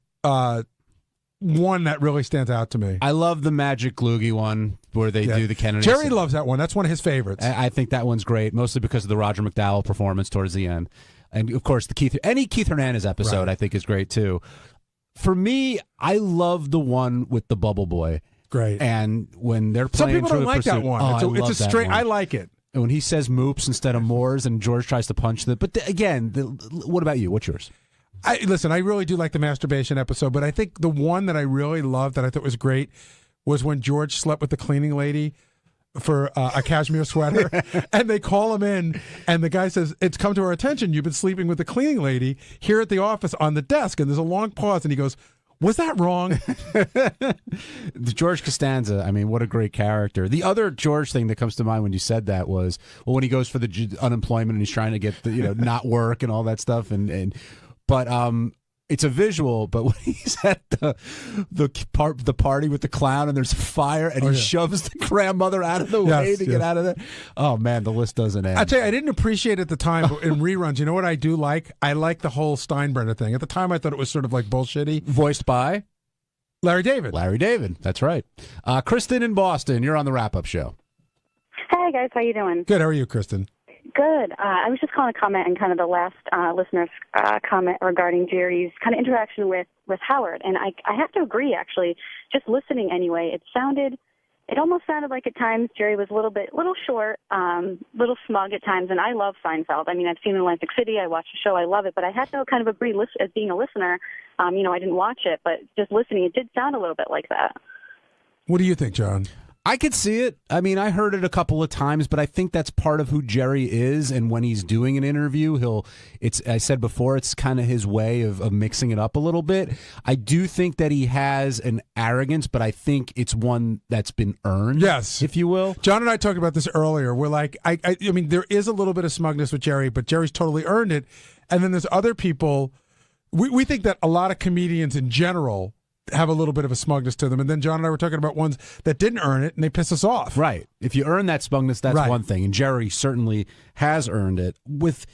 one that really stands out to me. I love the Magic Gloogie one where they do the Kennedy. Jerry loves that one. That's one of his favorites. I think that one's great, mostly because of the Roger McDowell performance towards the end. And, of course, any Keith Hernandez episode I think is great, too. For me, I love the one with the Bubble Boy. Great. And when they're playing... Some people don't like that one. It's a straight... I like it. And when he says moops instead of moors and George tries to punch the... But again, what about you? What's yours? Listen, I really do like the masturbation episode, but I think the one that I really loved that I thought was great was when George slept with the cleaning lady for a cashmere sweater, and they call him in, and the guy says, it's come to our attention, you've been sleeping with the cleaning lady here at the office on the desk, and there's a long pause, and he goes, was that wrong? George Costanza, I mean, what a great character. The other George thing that comes to mind when you said that was, well, when he goes for the unemployment and he's trying to get the, not work and all that stuff, but it's a visual, but when he's at the party with the clown and there's a fire and he shoves the grandmother out of the way to get out of there. Oh, man, the list doesn't end. I tell you, I didn't appreciate it at the time, but in reruns, you know what I do like? I like the whole Steinbrenner thing. At the time, I thought it was sort of like bullshitty. Voiced by? Larry David. Larry David, that's right. Kristen in Boston, you're on the wrap-up show. Hey, guys, how you doing? Good, how are you, Kristen? Good. I was just calling to comment on kind of the last listener's comment regarding Jerry's kind of interaction with Howard. And I have to agree, actually. Just listening anyway, it almost sounded like at times Jerry was a little short, little smug at times. And I love Seinfeld. I mean, I've seen Atlantic City. I watched the show. I love it. But I had to kind of agree as being a listener. I didn't watch it, but just listening, it did sound a little bit like that. What do you think, John? I could see it. I mean, I heard it a couple of times, but I think that's part of who Jerry is. And when he's doing an interview, I said before, it's kind of his way of mixing it up a little bit. I do think that he has an arrogance, but I think it's one that's been earned. Yes. If you will. John and I talked about this earlier. We're like, I mean, there is a little bit of smugness with Jerry, but Jerry's totally earned it. And then there's other people. We think that a lot of comedians in general have a little bit of a smugness to them. And then John and I were talking about ones that didn't earn it, and they piss us off. Right. If you earn that smugness, that's one thing. And Jerry certainly has earned it. With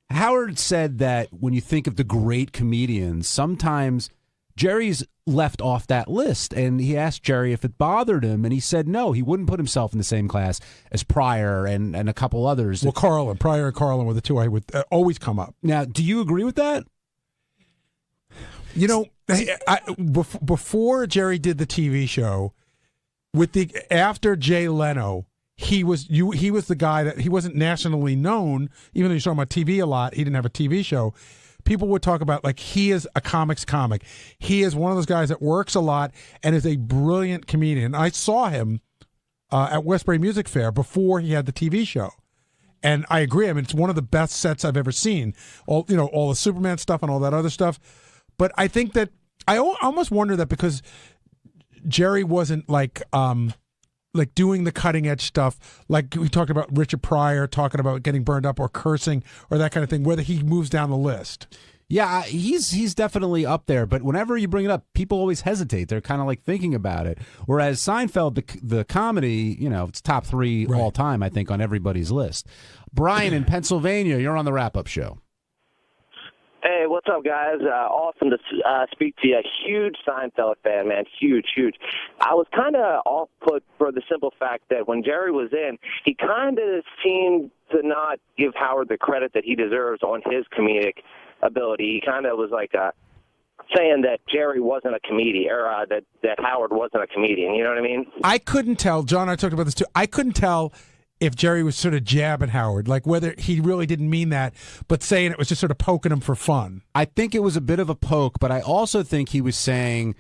Howard said that when you think of the great comedians, sometimes Jerry's left off that list. And he asked Jerry if it bothered him, and he said no, he wouldn't put himself in the same class as Pryor and a couple others. Well, Pryor and Carlin were the two I would always come up. Now, do you agree with that? Before Jerry did the TV show, after Jay Leno, he was the guy that he wasn't nationally known. Even though you saw him on TV a lot, he didn't have a TV show. People would talk about like he is a comics comic. He is one of those guys that works a lot and is a brilliant comedian. I saw him at Westbury Music Fair before he had the TV show. And I agree. I mean, it's one of the best sets I've ever seen. All the Superman stuff and all that other stuff. But I think that I almost wonder that because Jerry wasn't like doing the cutting edge stuff, like we talked about Richard Pryor talking about getting burned up or cursing or that kind of thing, whether he moves down the list. Yeah, he's definitely up there, but whenever you bring it up, people always hesitate. They're kind of like thinking about it. Whereas Seinfeld, the comedy, it's top 3 all time, I think, on everybody's list. Brian in Pennsylvania, you're on the wrap-up show. Hey, what's up, guys? Awesome to speak to you. Huge Seinfeld fan, man. Huge. I was kind of off-put for the simple fact that when Jerry was in, he kind of seemed to not give Howard the credit that he deserves on his comedic ability. He kind of was like saying that Jerry wasn't a comedian, or that Howard wasn't a comedian. You know what I mean? I couldn't tell. John and I talked about this too. I couldn't tell if Jerry was sort of jabbing Howard, like whether he really didn't mean that, but saying it was just sort of poking him for fun. I think it was a bit of a poke, but I also think he was saying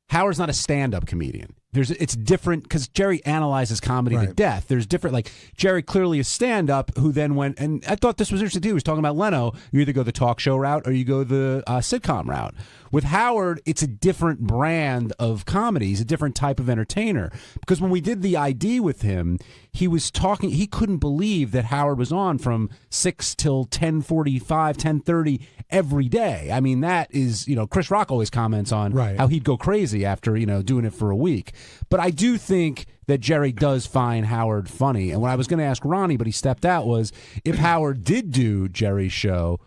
Howard's not a stand-up comedian. It's different because Jerry analyzes comedy to death. There's different, like Jerry clearly is stand-up who then went, and I thought this was interesting too. He was talking about Leno. You either go the talk show route or you go the sitcom route. With Howard, it's a different brand of comedy. He's a different type of entertainer. Because when we did the ID with him, he was talking, he couldn't believe that Howard was on from 6 till 10:45, 10:30 every day. I mean, that is, Chris Rock always comments on how he'd go crazy after, doing it for a week. But I do think that Jerry does find Howard funny. And what I was going to ask Ronnie, but he stepped out, was if Howard did do Jerry's show,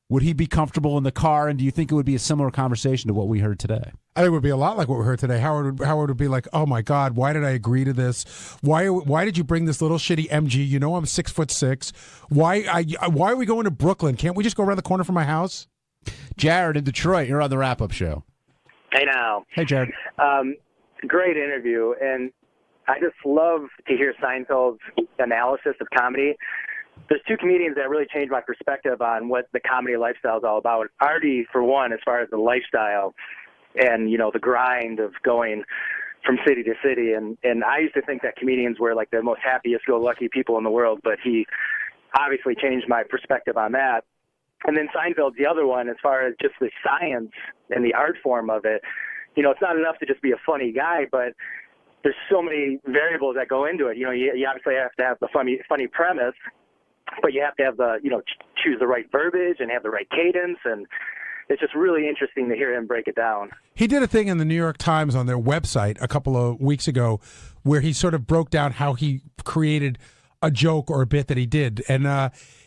would he be comfortable in the car? And do you think it would be a similar conversation to what we heard today? I think it would be a lot like what we heard today. Howard would be like, "Oh my God, why did I agree to this? Why did you bring this little shitty MG? You know I'm 6'6". Why are we going to Brooklyn? Can't we just go around the corner from my house?" Jared in Detroit, you're on the wrap-up show. Hey now. Hey Jared. Great interview, and I just love to hear Seinfeld's analysis of comedy. There's 2 comedians that really changed my perspective on what the comedy lifestyle is all about. Artie, for one, as far as the lifestyle and, the grind of going from city to city. And I used to think that comedians were like the most happiest-go-lucky people in the world, but he obviously changed my perspective on that. And then Seinfeld's the other one as far as just the science and the art form of it. It's not enough to just be a funny guy, but there's so many variables that go into it. You obviously have to have the funny premise, but you have to have the, choose the right verbiage and have the right cadence. And it's just really interesting to hear him break it down. He did a thing in the New York Times on their website a couple of weeks ago where he sort of broke down how he created a joke or a bit that he did. And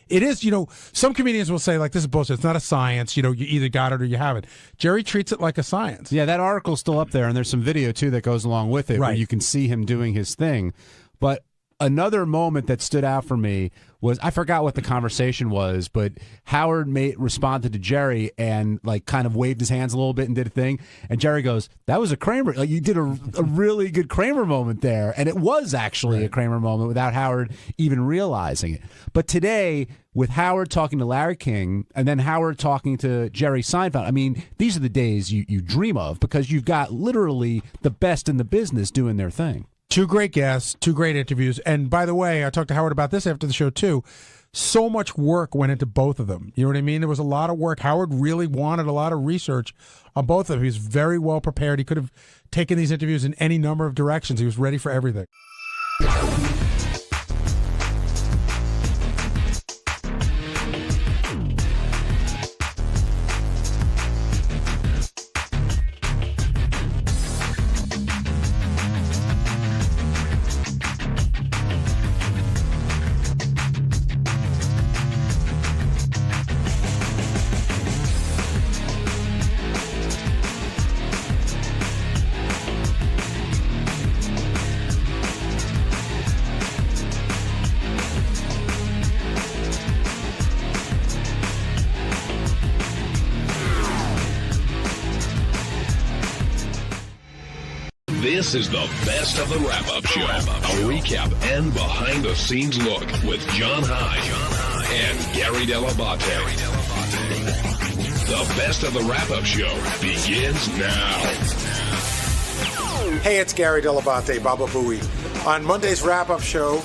it is, some comedians will say, like, this is bullshit. It's not a science. You either got it or you haven't. Jerry treats it like a science. Yeah, that article's still up there, and there's some video, too, that goes along with it where you can see him doing his thing. But another moment that stood out for me was, I forgot what the conversation was, but Howard responded to Jerry and like kind of waved his hands a little bit and did a thing. And Jerry goes, "That was a Kramer. Like, you did a really good Kramer moment there." And it was actually a Kramer moment without Howard even realizing it. But today, with Howard talking to Larry King and then Howard talking to Jerry Seinfeld, I mean, these are the days you dream of because you've got literally the best in the business doing their thing. 2 great guests, 2 great interviews. And by the way, I talked to Howard about this after the show, too. So much work went into both of them. You know what I mean? There was a lot of work. Howard really wanted a lot of research on both of them. He was very well prepared. He could have taken these interviews in any number of directions. He was ready for everything. This is the best of the wrap-up show. A recap and behind-the-scenes look with John High and Gary Dell'Abate. The best of the wrap-up show begins now. Hey, it's Gary Dell'Abate, Baba Booey. On Monday's wrap-up show,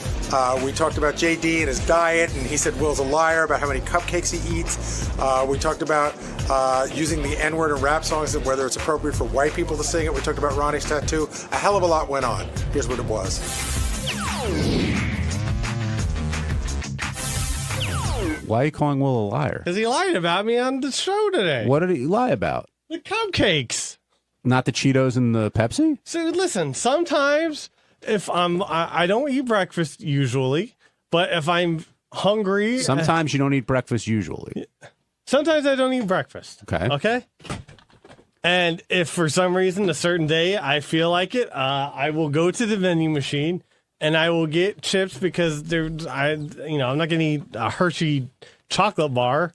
We talked about JD and his diet, and he said Will's a liar about how many cupcakes he eats. We talked about using the N-word in rap songs and whether it's appropriate for white people to sing it. We talked about Ronnie's tattoo. A hell of a lot went on. Here's what it was. Why are you calling Will a liar? Because he lied about me on the show today. What did he lie about? The cupcakes. Not the Cheetos and the Pepsi? So listen, sometimes if I don't eat breakfast usually, but if I'm hungry. Sometimes you don't eat breakfast usually. Sometimes I don't eat breakfast. Okay. Okay? And if for some reason a certain day I feel like it, I will go to the vending machine and I will get chips because I'm not going to eat a Hershey chocolate bar.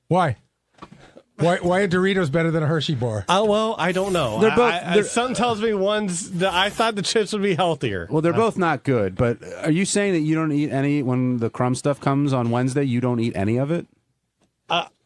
Why? Why are Doritos better than a Hershey bar? Oh, well, I don't know. They're both. Something tells me I thought the chips would be healthier. Well, they're both not good. But are you saying that you don't eat any when the crumb stuff comes on Wednesday? You don't eat any of it?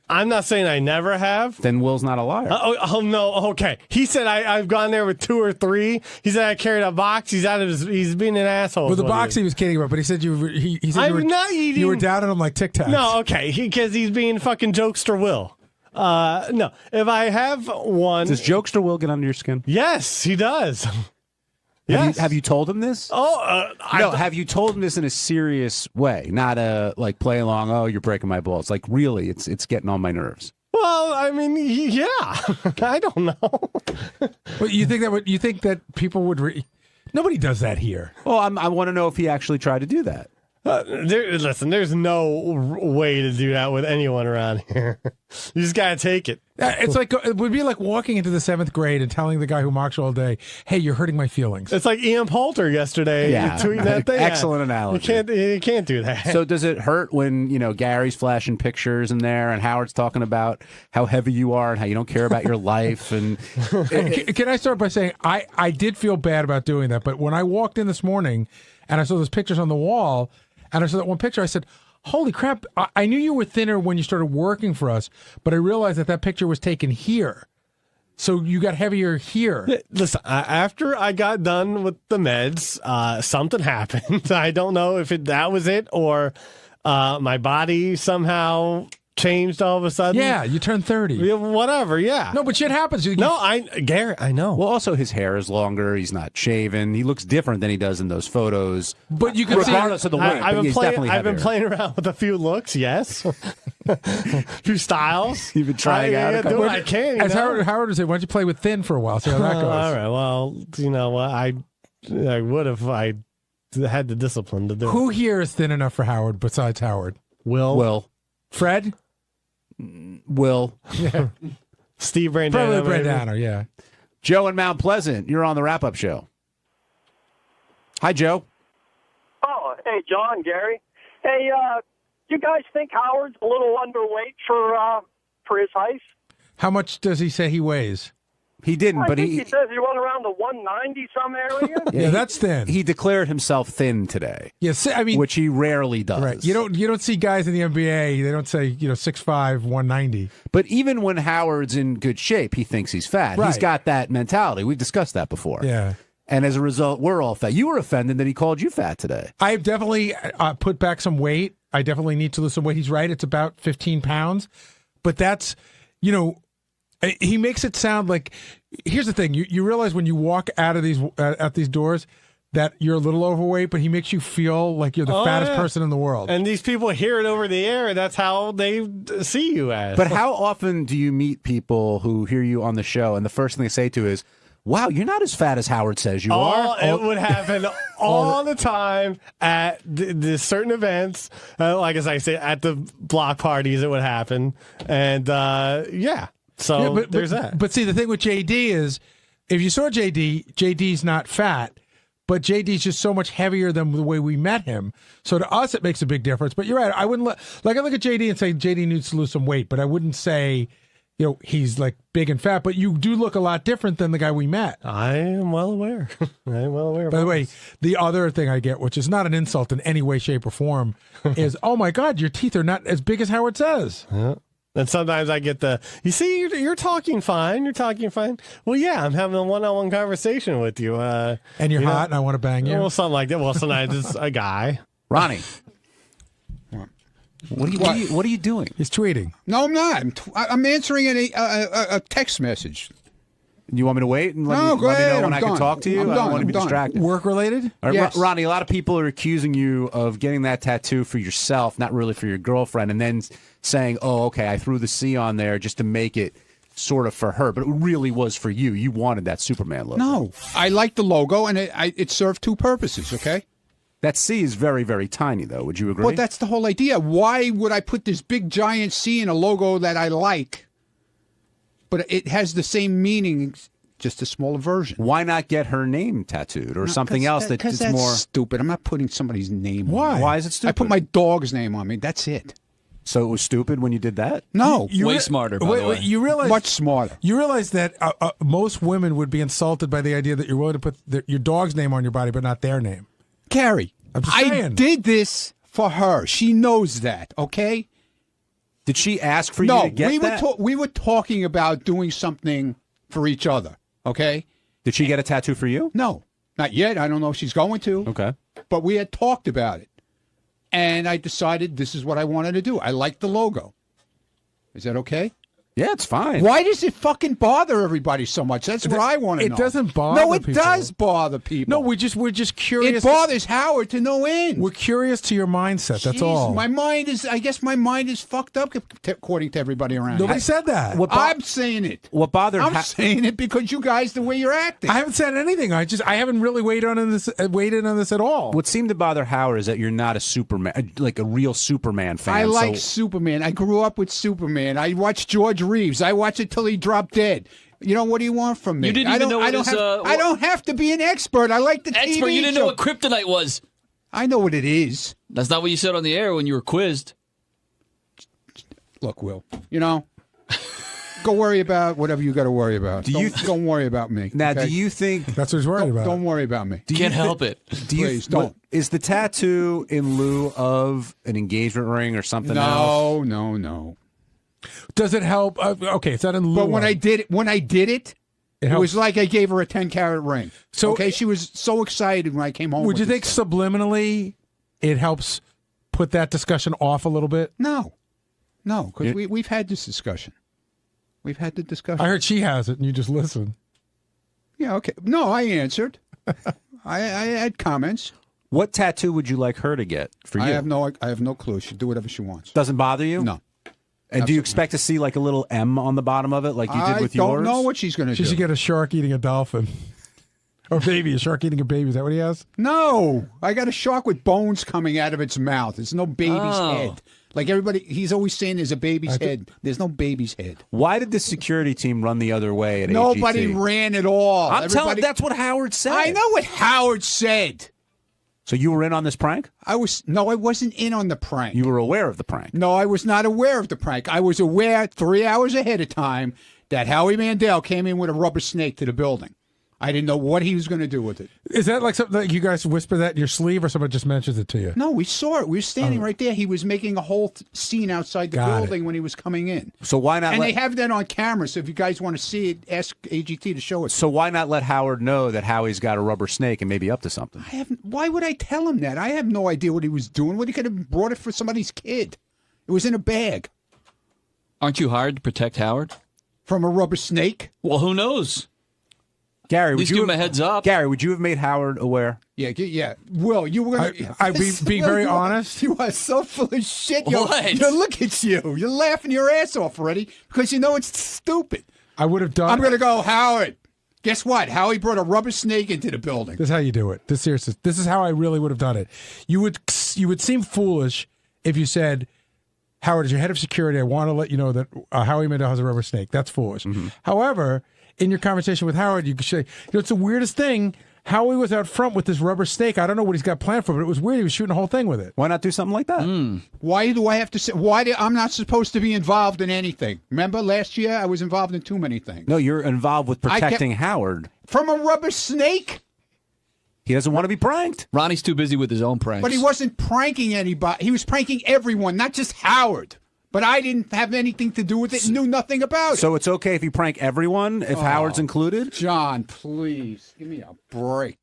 I'm not saying I never have. Then Will's not a liar. Oh no. Okay. He said I've gone there with 2 or 3. He said I carried a box. He's being an asshole. Well, the box he was kidding about, but he said he said you were down on him like Tic Tacs. No. Okay. Because he's being fucking jokester Will. No. If I have one, does jokester Will get under your skin? Yes, he does. Yes. Have you told him this? Oh, have you told him this in a serious way? Not a like play along. Oh, you're breaking my balls. Like really, it's getting on my nerves. Well, I mean, yeah. I don't know. Well, you think that people would? Nobody does that here. Well, I want to know if he actually tried to do that. Listen, there's no way to do that with anyone around here. You just gotta take it. It's like it would be like walking into the 7th grade and telling the guy who mocks you all day, "Hey, you're hurting my feelings." It's like Ian Poulter yesterday tweeting that thing. Excellent analogy. You can't do that. So does it hurt when Gary's flashing pictures in there and Howard's talking about how heavy you are and how you don't care about your life? And can I start by saying I did feel bad about doing that, but when I walked in this morning and I saw those pictures on the wall. And I saw that one picture. I said, holy crap, I knew you were thinner when you started working for us, but I realized that picture was taken here. So you got heavier here. Listen, after I got done with the meds, something happened. I don't know if that was it or my body somehow changed all of a sudden. Yeah, you turned 30. Whatever, yeah. No, but shit happens. Gary, I know. Well, also his hair is longer. He's not shaven. He looks different than he does in those photos. But you can regardless of the weight. I've been playing around with a few looks, yes. A few styles. You've been trying out. Do what I can. As Howard would say, why don't you play with thin for a while? See how that goes. All right. Well, you know what? I would if I had the discipline to do it. Who here is thin enough for Howard besides Howard? Will. Fred? Will. Yeah. Steve Brandano. Probably Brandano, yeah. Joe in Mount Pleasant, you're on the wrap-up show. Hi, Joe. Oh, hey, John, Gary. Hey, you guys think Howard's a little underweight for his height? How much does he say he weighs? He didn't, I but think he says he went around the 190 some area. Yeah, that's thin. He declared himself thin today. Yes, I mean, which he rarely does. Right. You don't see guys in the NBA. They don't say 6'5", 190. But even when Howard's in good shape, he thinks he's fat. Right. He's got that mentality. We've discussed that before. Yeah. And as a result, we're all fat. You were offended that he called you fat today. I've definitely put back some weight. I definitely need to lose some weight. He's right. It's about 15 pounds. But that's, he makes it sound like, here's the thing. You realize when you walk out of these doors that you're a little overweight, but he makes you feel like you're the fattest person in the world. And these people hear it over the air. That's how they see you as. But how often do you meet people who hear you on the show and the first thing they say to you is, wow, you're not as fat as Howard says you are. It would happen all the time at the certain events. Like as I say, at the block parties, it would happen. And yeah. So there's that. But see, the thing with JD is, if you saw JD's not fat, but JD's just so much heavier than the way we met him. So to us, it makes a big difference. But you're right. I wouldn't I look at JD and say JD needs to lose some weight, but I wouldn't say, he's like big and fat. But you do look a lot different than the guy we met. I am well aware. By the way, the other thing I get, which is not an insult in any way, shape, or form, is, oh my God, your teeth are not as big as Howard says. Yeah. Then sometimes I get you see, you're talking fine. You're talking fine. Well, yeah, I'm having a one-on-one conversation with you. And you're hot and I want to bang you? Well, something like that. Well, sometimes it's a guy. Ronnie. What are you doing? He's tweeting. No, I'm not. I'm answering a text message. You want me to wait and let me know when I can talk to you? I don't want to be distracted. Work related? Yes. Ronnie, a lot of people are accusing you of getting that tattoo for yourself, not really for your girlfriend, and then saying, oh, okay, I threw the C on there just to make it sort of for her, but it really was for you. You wanted that Superman logo. No, I like the logo, and it served two purposes, okay? That C is very, very tiny, though. Would you agree? But that's the whole idea. Why would I put this big, giant C in a logo that I like? But it has the same meaning, just a smaller version. Why not get her name tattooed or something else that's more stupid? I'm not putting somebody's name Why? on me. Why is it stupid? I put my dog's name on me. That's it. So it was stupid when you did that? No. Way smarter, by the way. You realize, much smarter. You realize that most women would be insulted by the idea that you're willing to put your dog's name on your body, but not their name. Gary, I'm just I saying. did this for her. She knows that, okay? Did she ask for you to get that? We were talking about doing something for each other, okay? Did she get a tattoo for you? No, not yet. I don't know if she's going to. Okay. But we had talked about it. And I decided this is what I wanted to do. I like the logo. Is that okay? Yeah, it's fine. Why does it fucking bother everybody so much? That's what I want to know. It doesn't bother people. No, it does bother people. No, we're just curious. It bothers Howard to no end. We're curious to your mindset. That's Jeez, all. I guess my mind is fucked up according to everybody around. Nobody said that. I'm saying it. What bothered? I'm saying it because you guys, the way you're acting. I haven't said anything. I haven't really weighed in on this at all. What seemed to bother Howard is that you're not a Superman, like a real Superman fan. I like Superman. I grew up with Superman. I watched George Reeves. I watched it till he dropped dead. You know, what do you want from me? You didn't even know what I don't have to be an expert. I like the expert. TV You didn't know what kryptonite was. I know what it is. That's not what you said on the air when you were quizzed. Look, Will, go worry about whatever you got to worry about. Don't worry about me. Now, okay? do you think that's what he's worried about? Don't worry about me. Can't help it. Please don't. Is the tattoo in lieu of an engagement ring or something else? No. Does it help? Okay, it's not in lieu. But when I did it, it helps. was like I gave her a 10-carat ring. So okay, she was so excited when I came home. Would you think subliminally it helps put that discussion off a little bit? No, because we've had this discussion. We've had the discussion. I heard she has it, and you just listen. Yeah. Okay. No, I answered. I had comments. What tattoo would you like her to get for you? I have no clue. She'll do whatever she wants. Doesn't bother you? No. And do you expect to see like a little M on the bottom of it, like you did with yours? I don't know what she's going to do. She should get a shark eating a dolphin. Or a shark eating a baby. Is that what he has? No. I got a shark with bones coming out of its mouth. It's no baby's head. Like everybody, he's always saying there's a baby's head. There's no baby's head. Why did the security team run the other way at Nobody AGT? ran at all. I'm telling you, that's what Howard said. I know what Howard said. So you were in on this prank? I wasn't in on the prank. You were aware of the prank? No, I was not aware of the prank. I was aware 3 hours ahead of time that Howie Mandel came in with a rubber snake to the building. I didn't know what he was going to do with it. Is that like something that you guys whisper that in your sleeve, or someone just mentions it to you? No, we saw it. We were standing right there. He was making a whole scene outside the building when he was coming in. So why not? And they have that on camera. So if you guys want to see it, ask AGT to show it. So why not let Howard know that Howie's got a rubber snake and maybe up to something? Why would I tell him that? I have no idea what he was doing. What he could have brought it for somebody's kid. It was in a bag. Aren't you hired to protect Howard from a rubber snake? Well, who knows? Gary, at least give him a heads up. Gary, would you have made Howard aware? Yeah. Will, you were going to... I'd be being very honest. You are so full of shit. What? Look at you. You're laughing your ass off already because you know it's stupid. I would have done... I'm going to go, Howard. Guess what? Howie brought a rubber snake into the building. This is how you do it. This is how I really would have done it. You would seem foolish if you said, Howard, as your head of security, I want to let you know that Howie Mandel has a rubber snake. That's foolish. Mm-hmm. However... in your conversation with Howard, you could say, it's the weirdest thing. Howie was out front with this rubber snake. I don't know what he's got planned for, but it was weird. He was shooting the whole thing with it. Why not do something like that? Why do I have to say? I'm not supposed to be involved in anything. Remember last year I was involved in too many things. No, you're involved with protecting Howard. From a rubber snake? He doesn't want to be pranked. Ronnie's too busy with his own pranks. But he wasn't pranking anybody. He was pranking everyone, not just Howard. But I didn't have anything to do with it and knew nothing about it. So it's okay if you prank everyone, if Howard's included? John, please, give me a break.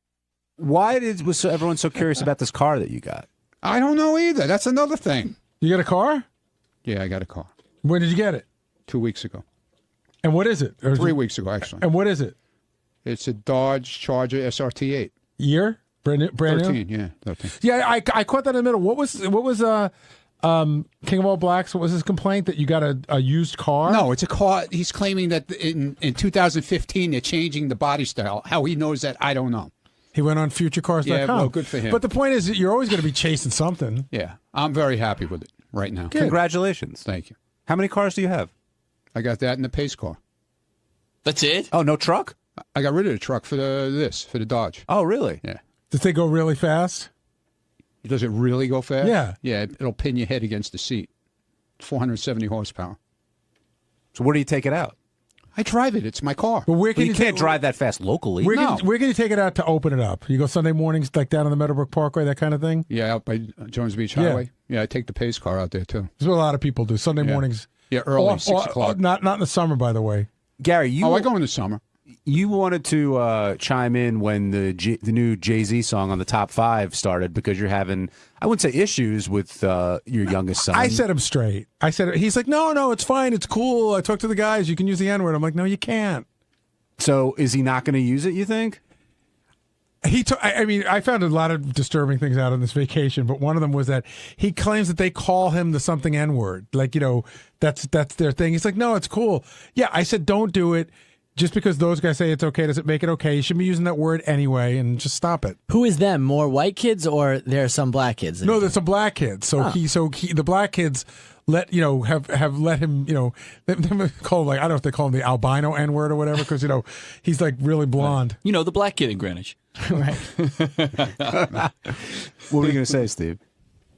Why was everyone so curious about this car that you got? I don't know either. That's another thing. You got a car? Yeah, I got a car. When did you get it? 2 weeks ago. And what is it? 3 weeks ago, actually. And what is it? It's a Dodge Charger SRT8. Year? Brand new? 13, yeah, 13. Yeah, I caught that in the middle. What was King of All Blacks? What was his complaint that you got a used car? No, it's a car. He's claiming that in 2015 they're changing the body style. How he knows that, I don't know. He went on futurecars.com. Yeah, well, good for him. But the point is that you're always going to be chasing something. Yeah, I'm very happy with it right now. Good. Congratulations. Thank you. How many cars do you have? I got that in the pace car. That's it? Oh, no truck? I got rid of the truck for the Dodge. Oh, really? Yeah. Does they go really fast? Does it really go fast? Yeah. Yeah, it'll pin your head against the seat. 470 horsepower. So where do you take it out? I drive it. It's my car. But where can you can't drive that fast locally. Where can you take it out to open it up? You go Sunday mornings, like down on the Meadowbrook Parkway, that kind of thing? Yeah, out by Jones Beach Highway. Yeah, I take the pace car out there, too. That's what a lot of people do. Sunday mornings. Yeah, early, 6 o'clock. Not in the summer, by the way. Gary, I go in the summer. You wanted to chime in when the new Jay-Z song on the top 5 started because you're having, I wouldn't say issues with your youngest son. I set him straight. He's like, no, it's fine. It's cool. I talked to the guys. You can use the N-word. I'm like, no, you can't. So is he not going to use it, you think? I found a lot of disturbing things out on this vacation, but one of them was that he claims that they call him the something N-word. Like, that's their thing. He's like, no, it's cool. Yeah, I said, don't do it. Just because those guys say it's okay, does it make it okay? You shouldn't be using that word anyway, and just stop it. Who is them? More white kids, or there are some black kids? No, there's some black kids. So the black kids have let him, they call him, like, I don't know if they call him the albino N-word or whatever, because he's like really blonde. The black kid in Greenwich. Right. What were you going to say, Steve?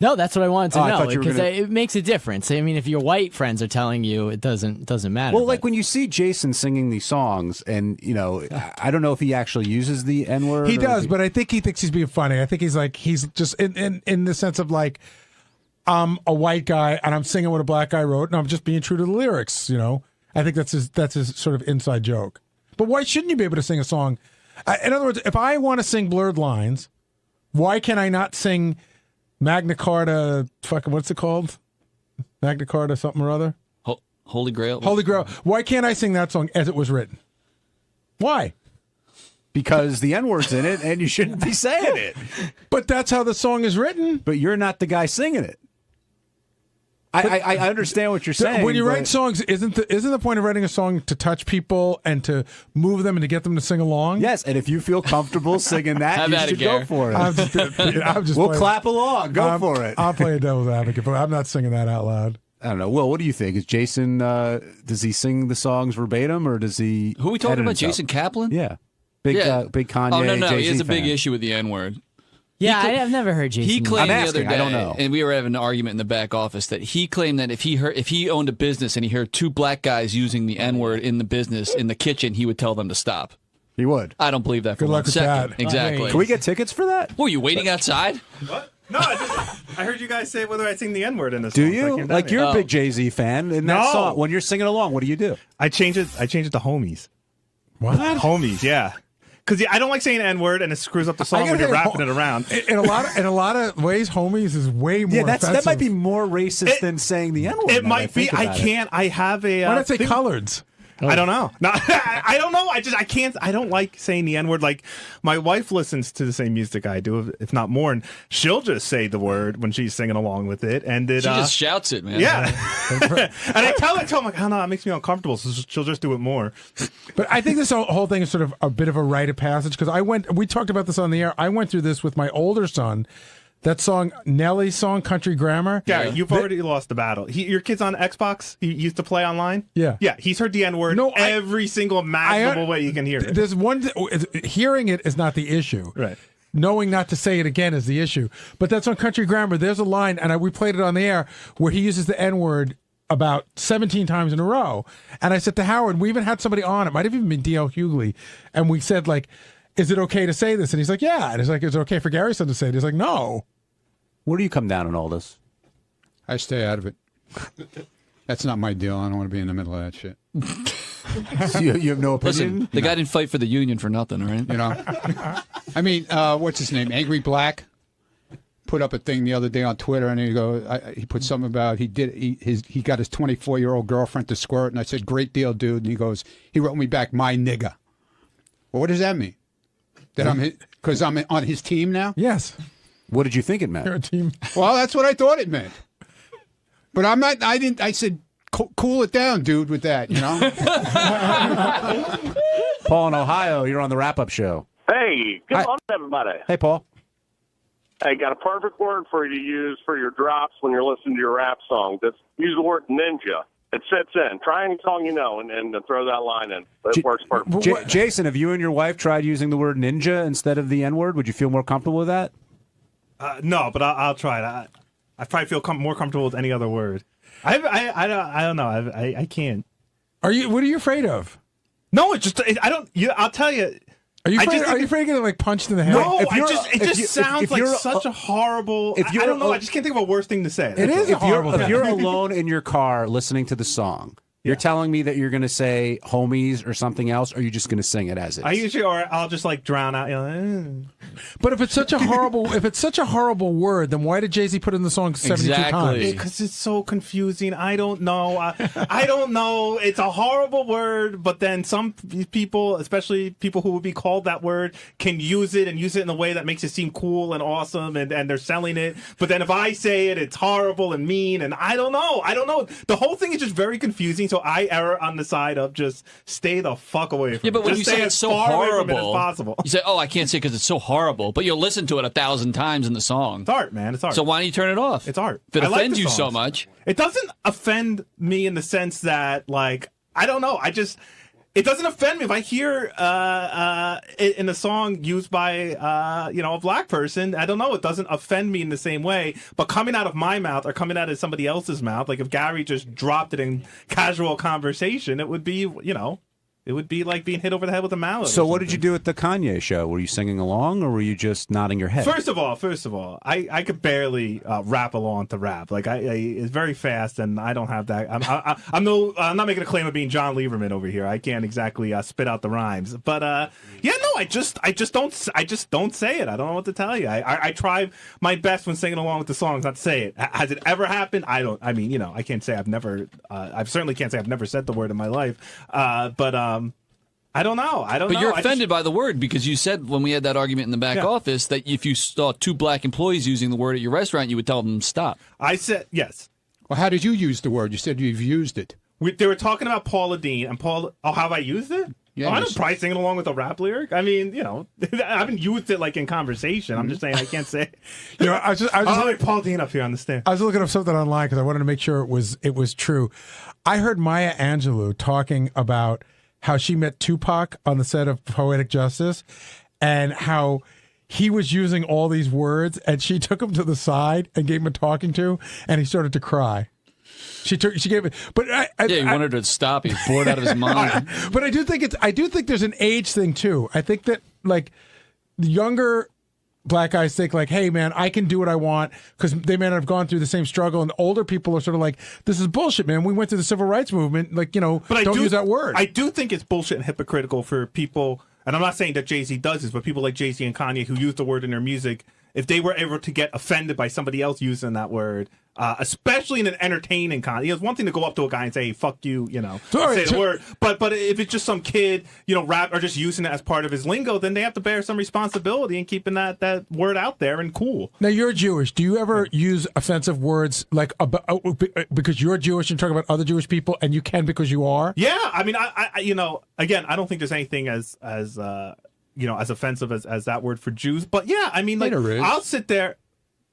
No, that's what I wanted to know, because gonna... it makes a difference. I mean, if your white friends are telling you, it doesn't matter. Well, like when you see Jason singing these songs, and I don't know if he actually uses the N-word. He does, but I think he thinks he's being funny. I think he's just in the sense of like, I'm a white guy and I'm singing what a black guy wrote, and I'm just being true to the lyrics. I think that's his sort of inside joke. But why shouldn't you be able to sing a song? In other words, if I want to sing Blurred Lines, why can I not sing Magna Carta, what's it called? Magna Carta something or other? Holy Grail. Holy Grail. Why can't I sing that song as it was written? Why? Because the N-word's in it and you shouldn't be saying it. But that's how the song is written. But you're not the guy singing it. I understand what you're saying. When you write songs, isn't the point of writing a song to touch people and to move them and to get them to sing along? Yes, and if you feel comfortable singing that, you should go for it. We'll clap along. Go for it. I'll play a devil's advocate, but I'm not singing that out loud. I don't know. Will, what do you think? Is Jason, does he sing the songs verbatim, or does he... Who are we talking about, Jason Kaplan? Yeah. Big Kanye, Oh, no, Jay-Z he has a big fan. issue with the N-word. Yeah, I've never heard Jason. He claimed I'm the other asking, day, I don't know. and we were having an argument in the back office, that he claimed that if he owned a business and he heard 2 black guys using the N-word in the business in the kitchen, he would tell them to stop. He would. I don't believe that for Good one luck with second. that. Exactly. Can we get tickets for that? Were you waiting outside? What? No, I heard you guys say whether I sing the N-word in this Do song. So I you? came down Like, here. you're a big Jay-Z fan. In that song, when you're singing along, what do you do? I change it to homies. What? Homies, yeah. Because I don't like saying N-word, and it screws up the song when you're wrapping it around. In a lot of ways, homies is way more offensive. That might be more racist than saying the N-word. It might be. I have a... Why not say coloreds? I don't know. No, I don't know. I can't. I don't like saying the N-word. Like, my wife listens to the same music I do, if not more, and she'll just say the word when she's singing along with it. And she just shouts it, man. Yeah. And I tell her, I'm like, oh no, that makes me uncomfortable. So she'll just do it more. But I think this whole thing is sort of a bit of a rite of passage, because we talked about this on the air. I went through this with my older son. That song, Nelly's song, Country Grammar. Gary, you've already lost the battle. Your kid's on Xbox? He used to play online? Yeah. Yeah, he's heard the N-word every single imaginable way you can hear it. There's hearing it is not the issue. Right. Knowing not to say it again is the issue. But that's on Country Grammar. There's a line, and we played it on the air, where he uses the N-word about 17 times in a row. And I said to Howard, we even had somebody on, it might have even been D.L. Hughley, and we said, like, is it okay to say this? And he's like, yeah. And he's like, is it okay for Gary's son to say it? He's like, no. Where do you come down on all this? I stay out of it. That's not my deal. I don't want to be in the middle of that shit. So you have no opinion? Listen, the guy didn't fight for the union for nothing, right? You know, I mean, what's his name? Angry Black put up a thing the other day on Twitter, and he put something about he got his 24-year-old girlfriend to squirt, and I said, "Great deal, dude." And he wrote me back, "My nigga." Well, what does that mean? That because I'm on his team now? Yes. What did you think it meant? You're a team. Well, that's what I thought it meant. But I'm not. I didn't. I said, "Cool it down, dude," with that. You know. Paul in Ohio, you're on the wrap-up show. Hey, good morning, everybody. Hey, Paul. I got a perfect word for you to use for your drops when you're listening to your rap song. Just use the word ninja. It fits in. Try any song you know and throw that line in. It works perfectly. Jason, have you and your wife tried using the word ninja instead of the N-word? Would you feel more comfortable with that? No, but I'll try it. I probably feel more comfortable with any other word. I don't know. I can't. What are you afraid of? No, I don't. I'll tell you. Are you afraid of getting like punched in the head? No, it just sounds like such a horrible. I don't know. I just can't think of a worse thing to say. It is horrible. If you're alone in your car listening to the song, you're telling me that you're going to say homies or something else, or are you just going to sing it as is? I'll just like drown out. But if it's such a horrible word, then why did Jay-Z put it in the song 72 times? Because it's so confusing. I don't know. I don't know. It's a horrible word, but then some people, especially people who would be called that word, can use it in a way that makes it seem cool and awesome, and they're selling it. But then if I say it, it's horrible and mean, and I don't know. The whole thing is just very confusing. So I err on the side of just stay the fuck away from it. Yeah, but when you say it's so horrible, as possible. You say, "Oh, I can't say because it's so horrible," but you'll listen to it 1,000 times in the song. It's art, man. It's art. So why don't you turn it off? It's art. If it I like offends the you songs so much, it doesn't offend me in the sense that, like, I don't know. It doesn't offend me if I hear it in a song used by a black person. I don't know. It doesn't offend me in the same way. But coming out of my mouth or coming out of somebody else's mouth, like if Gary just dropped it in casual conversation, it would be, it would be like being hit over the head with a mallet. So what did you do at the Kanye show? Were you singing along, or were you just nodding your head? First of all, I could barely rap along to rap. Like it's very fast, and I don't have that. I'm not making a claim of being Jon Leiberman over here. I can't exactly spit out the rhymes. But I just don't say it. I don't know what to tell you. I try my best when singing along with the songs not to say it. Has it ever happened? I don't. I mean, I can't say I've never. I certainly can't say I've never said the word in my life. But I don't know. But you're offended by the word because you said when we had that argument in the back office that if you saw two black employees using the word at your restaurant, you would tell them stop. I said yes. Well, how did you use the word? You said you've used it. They were talking about Paula Deen and Paul. Oh, have I used it? Yeah, I don't probably singing along with a rap lyric. I mean, I haven't used it like in conversation. I'm just saying I can't say. I was just like Paul Deen up here on the stand. I was looking up something online because I wanted to make sure it was true. I heard Maya Angelou talking about how she met Tupac on the set of Poetic Justice and how he was using all these words and she took him to the side and gave him a talking to and he started to cry. She gave it, but he wanted her to stop. He was bored out of his mind. But I do think there's an age thing too. I think that like the younger black guys think like, hey man, I can do what I want because they may not have gone through the same struggle, and older people are sort of like, this is bullshit, man. We went through the civil rights movement, like but don't use that word. I do think it's bullshit and hypocritical for people, and I'm not saying that Jay-Z does this, but people like Jay-Z and Kanye who use the word in their music, if they were ever to get offended by somebody else using that word, especially in an entertaining context. It's one thing to go up to a guy and say, hey, fuck you, say the word. But if it's just some kid, rap or just using it as part of his lingo, then they have to bear some responsibility in keeping that word out there and cool. Now, you're Jewish. Do you ever use offensive words like because you're Jewish and talk about other Jewish people, and you can because you are? Yeah. I mean, I again, I don't think there's anything as offensive as that word for Jews. But yeah, I mean, like, I'll sit there.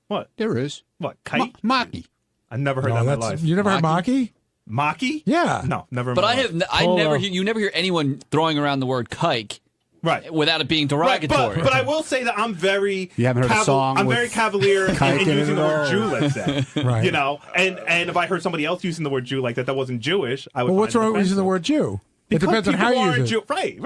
What? There is. What? Kike? Maki. I've never heard that in my life. You never heard Maki? Maki? Yeah. No, never. But you never hear anyone throwing around the word kike. Right. Without it being derogatory. Right, but I will say that I'm very you haven't heard a song I'm very cavalier in using the word Jew, let's say. Right. And if I heard somebody else using the word Jew like that wasn't Jewish, I would Well, what's wrong with using the word Jew? Because it depends on how you use it. Right.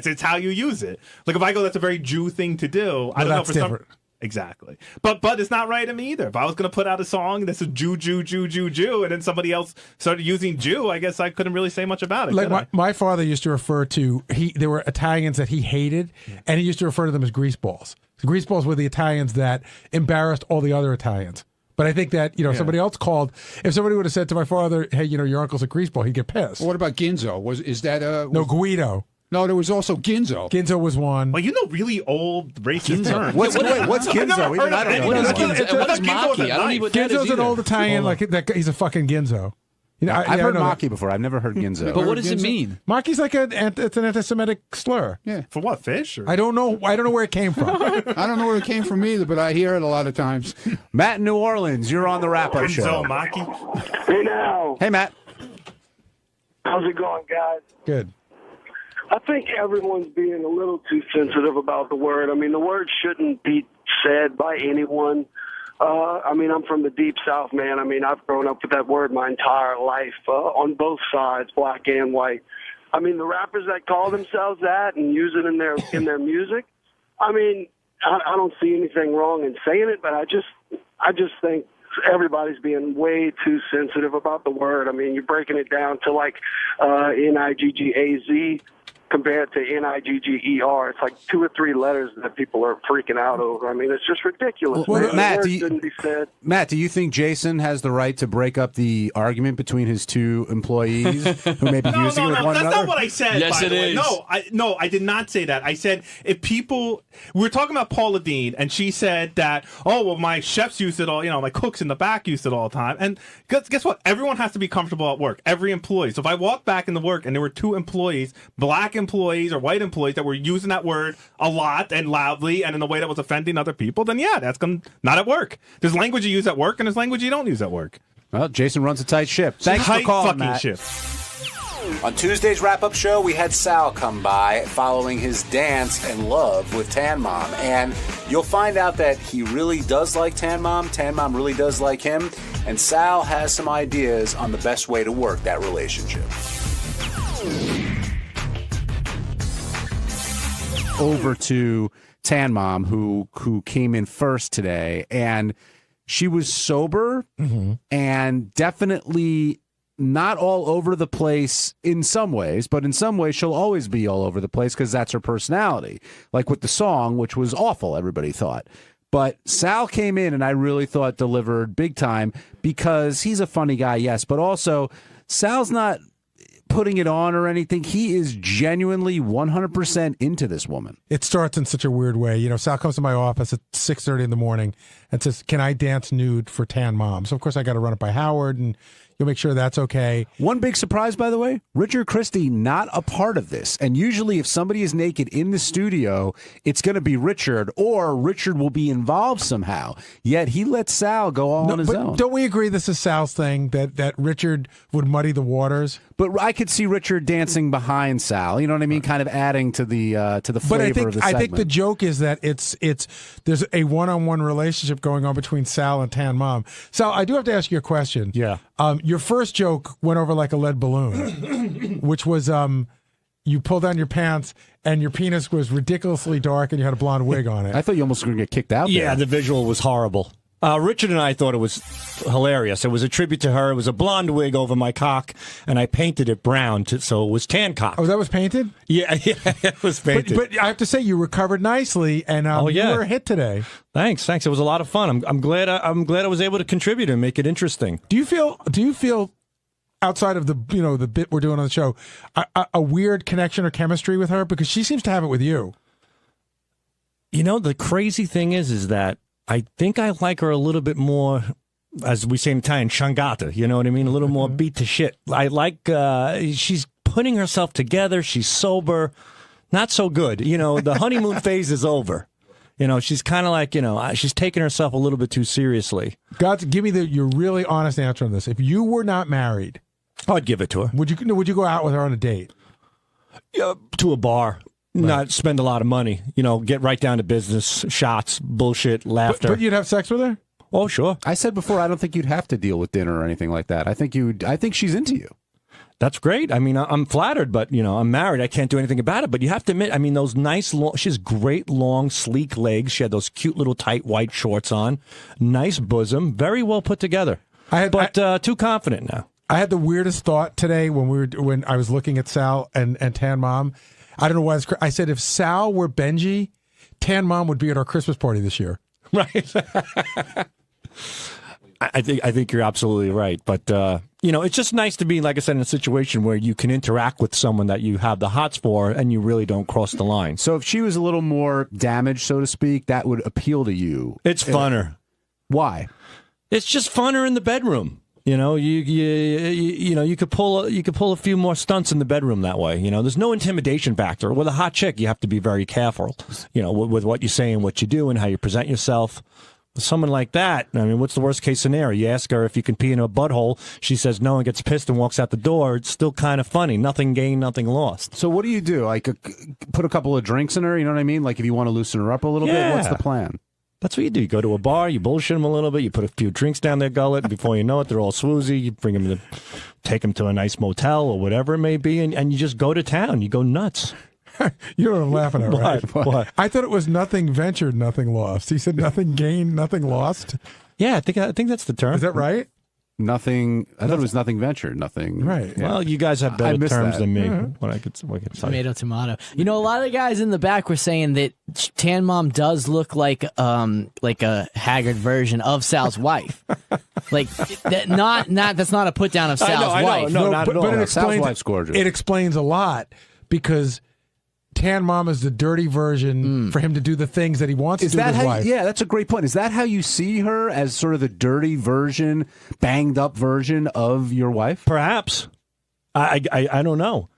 It's how you use it. Like if I go, that's a very Jew thing to do. I don't know for different. Exactly. But it's not right of me either. If I was going to put out a song that's a Jew, and then somebody else started using Jew, I guess I couldn't really say much about it. Like my father used to refer to, there were Italians that he hated, and he used to refer to them as greaseballs. The greaseballs were the Italians that embarrassed all the other Italians. But I think that, somebody else called, if somebody would have said to my father, hey, your uncle's a greaseball, he'd get pissed. What about Ginzo? Is that No, Guido. No, there was also Ginzo. Ginzo was one. Well, really old racist terms. What's Ginzo? Even I don't know. What is Maki? I don't even know what that is Ginzo's an either. old Italian, like that. He's a fucking Ginzo. I've heard Maki before. I've never heard Ginzo. But what does it mean? Maki's like it's an anti-Semitic slur. Yeah. For what, fish? I don't know. I don't know where it came from. I don't know where it came from either, but I hear it a lot of times. Matt in New Orleans, you're on the wrap-up show. Maki. Hey now. Hey, Matt. How's it going, guys? Good. I think everyone's being a little too sensitive about the word. I mean, the word shouldn't be said by anyone. I'm from the deep South, man. I mean, I've grown up with that word my entire life on both sides, black and white. I mean, the rappers that call themselves that and use it in their music, I mean, I don't see anything wrong in saying it, but I just think everybody's being way too sensitive about the word. I mean, you're breaking it down to like Niggaz compared to Nigger. It's like 2 or 3 letters that people are freaking out over. I mean, it's just ridiculous. Well, Matt, shouldn't be said. Matt, do you think Jason has the right to break up the argument between his 2 employees who may be using it with one that's another? not what I said. Yes, by it the way. is. No, I did not say that. I said if people, we were talking about Paula Deen, and she said that, my chefs use it all. My cooks in the back use it all the time. And guess what? Everyone has to be comfortable at work. Every employee. So if I walked back into work and there were 2 employees, black employees or white employees that were using that word a lot and loudly and in a way that was offending other people, then that's not at work. There's language you use at work and there's language you don't use at work. Well, Jason runs a tight ship. Thanks for calling, Matt. Ship. On Tuesday's wrap-up show, we had Sal come by following his dance and love with Tan Mom. And you'll find out that he really does like Tan Mom. Tan Mom really does like him. And Sal has some ideas on the best way to work that relationship. Over to Tan Mom, who came in first today, and she was sober and definitely not all over the place in some ways, but in some ways she'll always be all over the place because that's her personality. Like with the song, which was awful, everybody thought. But Sal came in and I really thought delivered big time because he's a funny guy, yes, but also Sal's not putting it on or anything. He is genuinely 100% into this woman. It starts in such a weird way. Sal comes to my office at 6:30 in the morning and says, can I dance nude for Tan Mom? So, of course, I got to run it by Howard, and you'll make sure that's okay. One big surprise, by the way, Richard Christie not a part of this. And usually if somebody is naked in the studio, it's going to be Richard, or Richard will be involved somehow. Yet he let Sal go all on his own. Don't we agree this is Sal's thing, that Richard would muddy the waters? But I could see Richard dancing behind Sal. You know what I mean? Kind of adding to the flavor of the segment. I think the joke is that there's a one-on-one relationship going on between Sal and Tan Mom. Sal, I do have to ask you a question. Yeah. Your first joke went over like a lead balloon, which was you pulled down your pants and your penis was ridiculously dark and you had a blonde wig on it. I thought you almost were going to get kicked out there. Yeah, the visual was horrible. Richard and I thought it was hilarious. It was a tribute to her. It was a blonde wig over my cock, and I painted it brown, so it was tan cock. Oh, that was painted? Yeah, it was painted. But I have to say, you recovered nicely, and you were a hit today. Thanks. It was a lot of fun. I'm glad I was able to contribute and make it interesting. Do you feel outside of the bit we're doing on the show a weird connection or chemistry with her, because she seems to have it with you? The crazy thing is that I think I like her a little bit more, as we say in Italian, shangata. You know what I mean? A little more beat to shit. I like, she's putting herself together. She's sober. Not so good. The honeymoon phase is over. She's kind of like, she's taking herself a little bit too seriously. God, give me your really honest answer on this. If you were not married, I'd give it to her. Would you go out with her on a date? Yeah, to a bar. Right. Not spend a lot of money. Get right down to business, shots, bullshit, laughter. But you'd have sex with her? Oh, sure. I said before, I don't think you'd have to deal with dinner or anything like that. I think she's into you. That's great. I mean, I'm flattered, but, I'm married. I can't do anything about it. But you have to admit, I mean, those nice, she has great, long, sleek legs. She had those cute little tight white shorts on. Nice bosom. Very well put together. Too confident now. I had the weirdest thought today when I was looking at Sal and Tan Mom. I don't know why. I said if Sal were Benji, Tan Mom would be at our Christmas party this year. Right. I think you're absolutely right. But, it's just nice to be, like I said, in a situation where you can interact with someone that you have the hots for and you really don't cross the line. So if she was a little more damaged, so to speak, that would appeal to you. It's funner. Why? It's just funner in the bedroom. You could pull a few more stunts in the bedroom that way. There's no intimidation factor. With a hot chick, you have to be very careful. With what you say and what you do and how you present yourself. With someone like that, I mean, what's the worst case scenario? You ask her if you can pee in her butthole. She says no and gets pissed and walks out the door. It's still kind of funny. Nothing gained, nothing lost. So what do you do? Like put a couple of drinks in her? You know what I mean? Like if you want to loosen her up a little bit, what's the plan? That's what you do. You go to a bar, you bullshit them a little bit, you put a few drinks down their gullet, and before you know it, they're all swoozy. You take them to a nice motel or whatever it may be, and you just go to town. You go nuts. You know what I'm laughing at, right? What? I thought it was nothing ventured, nothing lost. He said nothing gained, nothing lost. Yeah, I think that's the term. Is that right? Nothing. I thought it was nothing ventured, nothing. Right. Yeah. Well, you guys have better terms than me. Mm-hmm. What I could tell you. Tomato. A lot of the guys in the back were saying that Tan Mom does look like a haggard version of Sal's wife. That's not a put down of Sal's wife. No, not at all. But it Sal's wife's gorgeous. It explains a lot because Tan Mom is the dirty version for him to do the things that he wants to do with his wife. Yeah, that's a great point. Is that how you see her, as sort of the dirty version, banged up version of your wife? Perhaps. I don't know.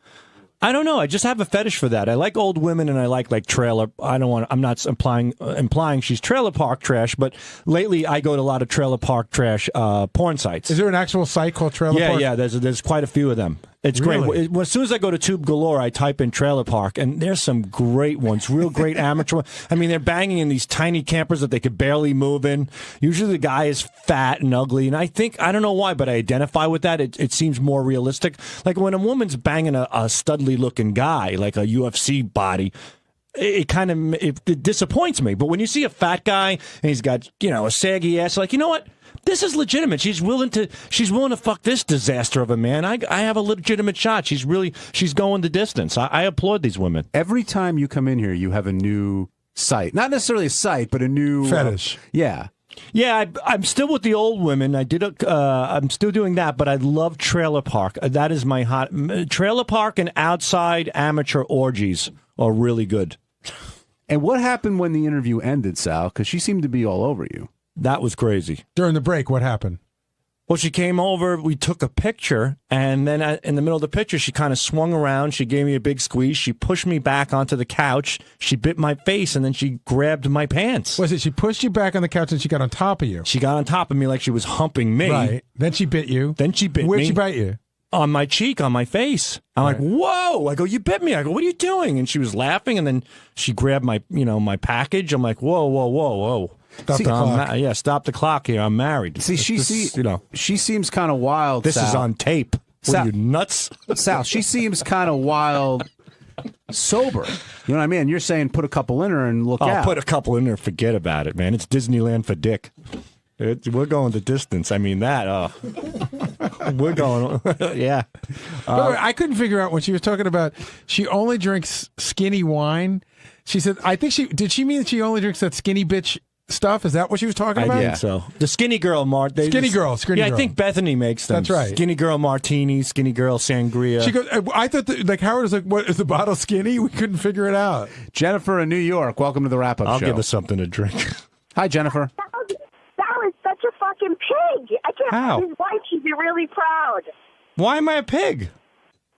I don't know. I just have a fetish for that. I like old women and I like trailer. I'm not implying she's trailer park trash, but lately I go to a lot of trailer park trash porn sites. Is there an actual site called Trailer Park? Yeah. There's quite a few of them. It's Really? great. As soon as I go to Tube Galore, I type in trailer park, and there's some great ones, real great amateur ones. I mean, they're banging in these tiny campers that they could barely move in. Usually the guy is fat and ugly, and I don't know why, but I identify with that. It seems more realistic. Like when a woman's banging a studly-looking guy, like a UFC body, it kind of disappoints me. But when you see a fat guy and he's got a saggy ass, like, you know what? This is legitimate. She's willing to fuck this disaster of a man. I have a legitimate shot. She's going the distance. I applaud these women. Every time you come in here, you have a new site. Not necessarily a site, but a new fetish. Yeah. Yeah, I'm still with the old women. I'm still doing that, but I love trailer park. That is my hot trailer park, and outside amateur orgies are really good. And what happened when the interview ended, Sal? Because she seemed to be all over you. That was crazy. During the break, what happened? Well, she came over, we took a picture, and then in the middle of the picture, she kind of swung around, she gave me a big squeeze, she pushed me back onto the couch, she bit my face, and then she grabbed my pants. Was it she pushed you back on the couch and she got on top of you? She got on top of me like she was humping me. Right. Then she bit you. Where'd she bite you? On my cheek, on my face. I'm like, whoa! I go, you bit me. I go, what are you doing? And she was laughing, and then she grabbed my, my package. I'm like, whoa. Stop the clock. Stop the clock here. I'm married. See, she seems kind of wild. This Sal. is on tape. What are you, nuts? Sal, she seems kind of wild, sober. You know what I mean? You're saying put a couple in her and look out. Put a couple in her. Forget about it, man. It's Disneyland for dick. We're going the distance. I mean that. We're going. Yeah. By the way, I couldn't figure out when she was talking about she only drinks skinny wine. She said, did she mean she only drinks that skinny bitch stuff? Is that what she was talking about? I think so. The skinny girl Skinny girl. I think Bethany makes them. That's right. Skinny girl martini, skinny girl sangria. She goes, I thought Howard was like, what, is the bottle skinny? We couldn't figure it out. Jennifer in New York, welcome to the wrap-up show. I'll give her something to drink. Hi, Jennifer. Sal is such a fucking pig. I can't. How? His wife should be really proud. Why am I a pig?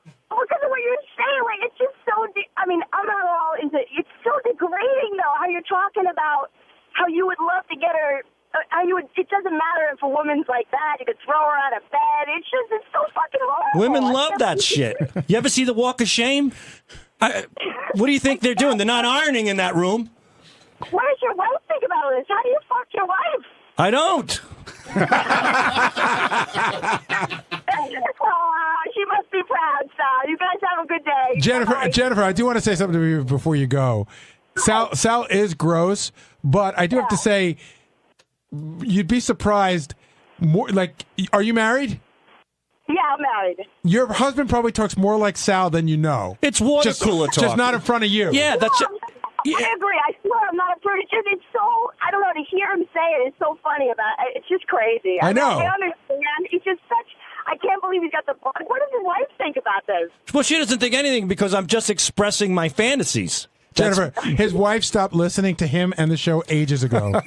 Because of what you're saying, like it's just so. I'm not all into. It's so degrading, though. How you're talking about how you would love to get her. It doesn't matter if a woman's like that. You could throw her out of bed. It's so fucking wrong. Women love that shit. You ever see the Walk of Shame? What do you think they're doing? They're not ironing in that room. What does your wife think about this? How do you fuck your wife? I don't. She must be proud. good day. Jennifer, Bye-bye. Jennifer, I do want to say something to you before you go. Sal is gross, but I do have to say, you'd be surprised. More like, are you married? Yeah, I'm married. Your husband probably talks more like Sal than you know. It's water just, cooler talk. Just not in front of you. Yeah, that's. I agree. I swear I'm not a prude. It's so, I don't know, to hear him say it is so funny about it. It's just crazy. I know. I understand. He's just such, I can't believe he's got the, what does his wife think about this? Well, she doesn't think anything because I'm just expressing my fantasies. Jennifer, his wife stopped listening to him and the show ages ago.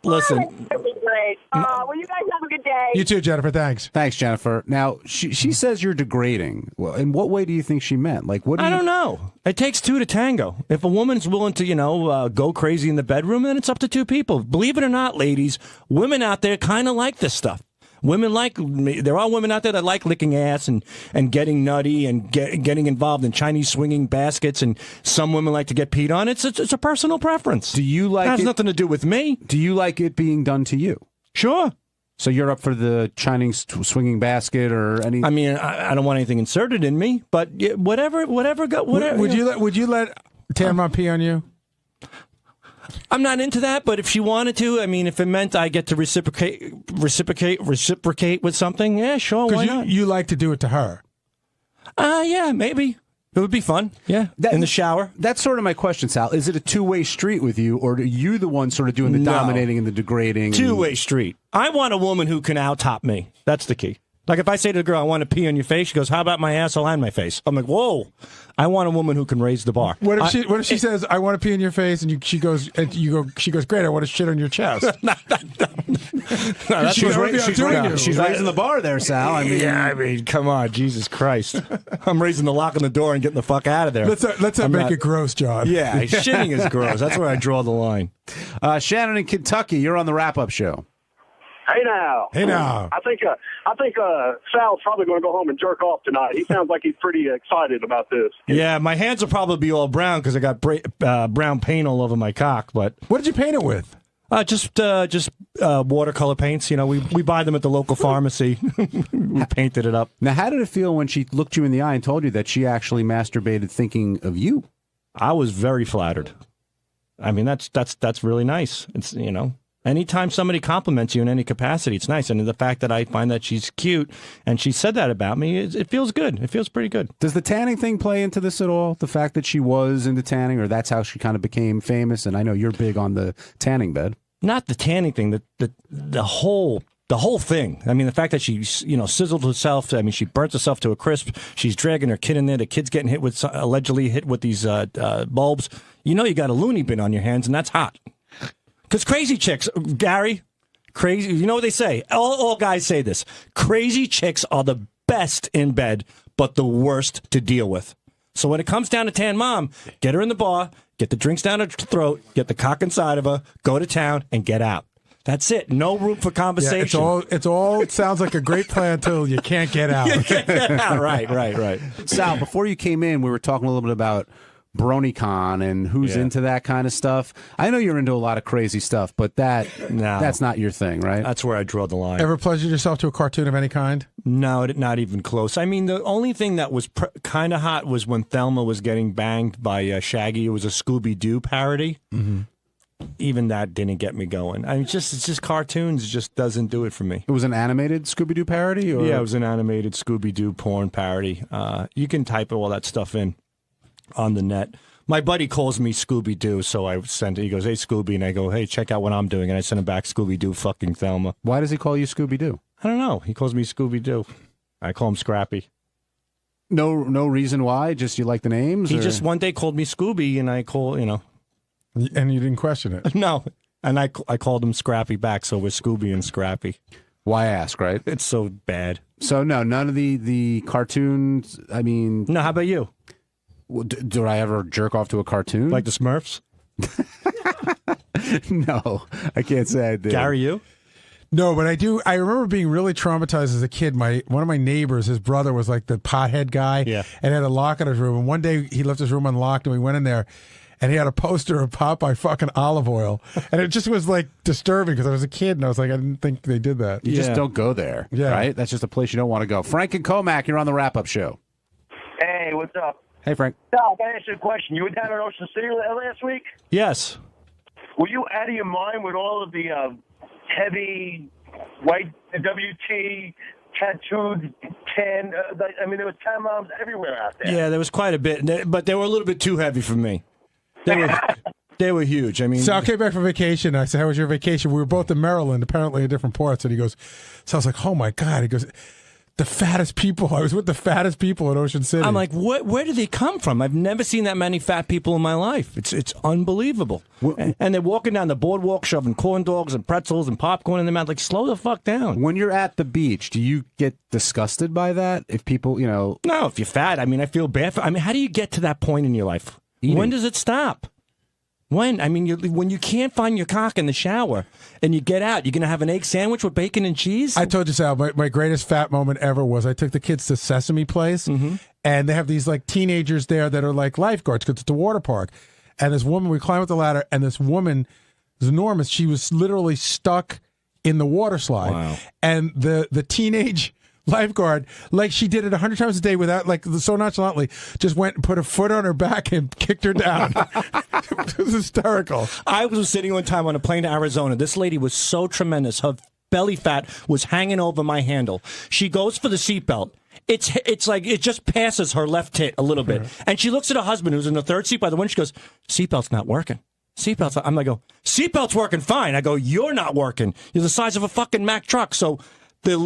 Listen. That'd be great. Well, you guys have a good day. You too, Jennifer. Thanks. Thanks, Jennifer. Now, she says you're degrading. Well, in what way do you think she meant? Like, what? I don't know. It takes two to tango. If a woman's willing to, go crazy in the bedroom, then it's up to two people. Believe it or not, ladies, women out there kind of like this stuff. There are women out there that like licking ass and getting nutty and getting involved in Chinese swinging baskets, and some women like to get peed on. It's a personal preference. Do you like it? Has it, nothing to do with me. Do you like it being done to you? Sure. So you're up for the Chinese swinging basket or any? I mean, I don't want anything inserted in me, but whatever. Would you let Tan Mom pee on you? I'm not into that, but if she wanted to, I mean, if it meant I get to reciprocate with something, yeah, sure, why not? You like to do it to her. Yeah, maybe. It would be fun, yeah, in the shower. That's sort of my question, Sal. Is it a two-way street with you, or are you the one sort of doing the dominating and the degrading? Two-way street. I want a woman who can out-top me. That's the key. Like if I say to the girl, I want to pee on your face, she goes, how about my asshole and my face? I'm like, whoa. I want a woman who can raise the bar. What if she says, I want to pee on your face, and she goes, great, I want to shit on your chest. She's raising the bar there, Sal. I mean, come on, Jesus Christ. I'm raising the lock on the door and getting the fuck out of there. Let's not make it gross, John. Yeah, shitting is gross. That's where I draw the line. Shannon in Kentucky, you're on the wrap-up show. Hey now. Hey now. I think Sal's probably going to go home and jerk off tonight. He sounds like he's pretty excited about this. Yeah, my hands will probably be all brown because I got brown paint all over my cock. But what did you paint it with? Just watercolor paints. You know, we buy them at the local pharmacy. We painted it up. Now, how did it feel when she looked you in the eye and told you that she actually masturbated thinking of you? I was very flattered. I mean, that's really nice. It's, you know. Anytime somebody compliments you in any capacity, it's nice. And the fact that I find that she's cute and she said that about me, it feels good. It feels pretty good. Does the tanning thing play into this at all? The fact that she was into tanning, or that's how she kind of became famous? And I know you're big on the tanning bed. Not the tanning thing, the whole thing. I mean, the fact that she, sizzled herself. I mean, she burnt herself to a crisp. She's dragging her kid in there. The kid's getting allegedly hit with these bulbs. You know, you got a loony bin on your hands, and that's hot. Because crazy chicks, Gary, crazy, you know what they say? All guys say this. Crazy chicks are the best in bed, but the worst to deal with. So when it comes down to Tan Mom, get her in the bar, get the drinks down her throat, get the cock inside of her, go to town, and get out. That's it. No room for conversation. Yeah, it sounds like a great plan until you can't get out. You can't get out. Right. Sal, before you came in, we were talking a little bit about BronyCon and who's into that kind of stuff. I know you're into a lot of crazy stuff, but that's not your thing, right? That's where I draw the line. Ever pleasured yourself to a cartoon of any kind? No, not even close. I mean, the only thing that was kind of hot was when Thelma was getting banged by Shaggy. It was a Scooby-Doo parody. Mm-hmm. Even that didn't get me going. I mean, it's just cartoons. It just doesn't do it for me. It was an animated Scooby-Doo parody? Or? Yeah, it was an animated Scooby-Doo porn parody. You can type all that stuff in on the net. My buddy calls me Scooby-Doo, so I send it. He goes, hey, Scooby, and I go, hey, check out what I'm doing, and I send him back Scooby-Doo fucking Thelma. Why does he call you Scooby-Doo? I don't know. He calls me Scooby-Doo. I call him Scrappy. No reason why? Just you like the names? He just one day called me Scooby, and I call, And you didn't question it? No. And I called him Scrappy back, so we're Scooby and Scrappy. Why ask, right? It's so bad. So, no, none of the cartoons, I mean... No, how about you? Do I ever jerk off to a cartoon? Like the Smurfs? No, I can't say I did. Gary, you? No, but I do. I remember being really traumatized as a kid. One of my neighbors, his brother was like the pothead guy, and had a lock on his room. And one day he left his room unlocked, and we went in there, and he had a poster of Popeye fucking olive oil, and it just was like disturbing because I was a kid, and I was like, I didn't think they did that. You just don't go there, right? That's just a place you don't want to go. Frank and Comac, you're on the wrap-up show. Hey, what's up? Hey, Frank. Sal, can I ask you a question? You were down in Ocean City last week? Yes. Were you out of your mind with all of the heavy white WT tattooed tan? I mean, there was tan moms everywhere out there. Yeah, there was quite a bit, but they were a little bit too heavy for me. They were huge. I mean, Sal came back from vacation. I said, "How was your vacation?" We were both in Maryland, apparently in different parts. And he goes, "So I was like, oh my god." He goes, "The fattest people. I was with the fattest people in Ocean City." I'm like, where do they come from? I've never seen that many fat people in my life. It's unbelievable. And they're walking down the boardwalk shoving corn dogs and pretzels and popcorn in their mouth. Like, slow the fuck down. When you're at the beach, do you get disgusted by that? If people, No, if you're fat, I mean, I feel bad for. I mean, how do you get to that point in your life? Eating. When does it stop? When? I mean, when you can't find your cock in the shower and you get out, you're going to have an egg sandwich with bacon and cheese? I told you, Sal, my greatest fat moment ever was I took the kids to Sesame Place, and they have these like teenagers there that are like lifeguards because it's a water park. And this woman, we climb up the ladder, and this woman is enormous. She was literally stuck in the water slide. Wow. And the teenage lifeguard, like she did it 100 times a day without, like, so nonchalantly, just went and put a foot on her back and kicked her down. It was hysterical. I was sitting one time on a plane to Arizona. This lady was so tremendous. Her belly fat was hanging over my handle. She goes for the seatbelt. It's like it just passes her left tit a little bit. And she looks at her husband, who's in the third seat by the window. She goes, "Seatbelt's not working. Seatbelt's not." I'm like, "Seatbelt's working fine." I go, "You're not working. You're the size of a fucking Mack truck." So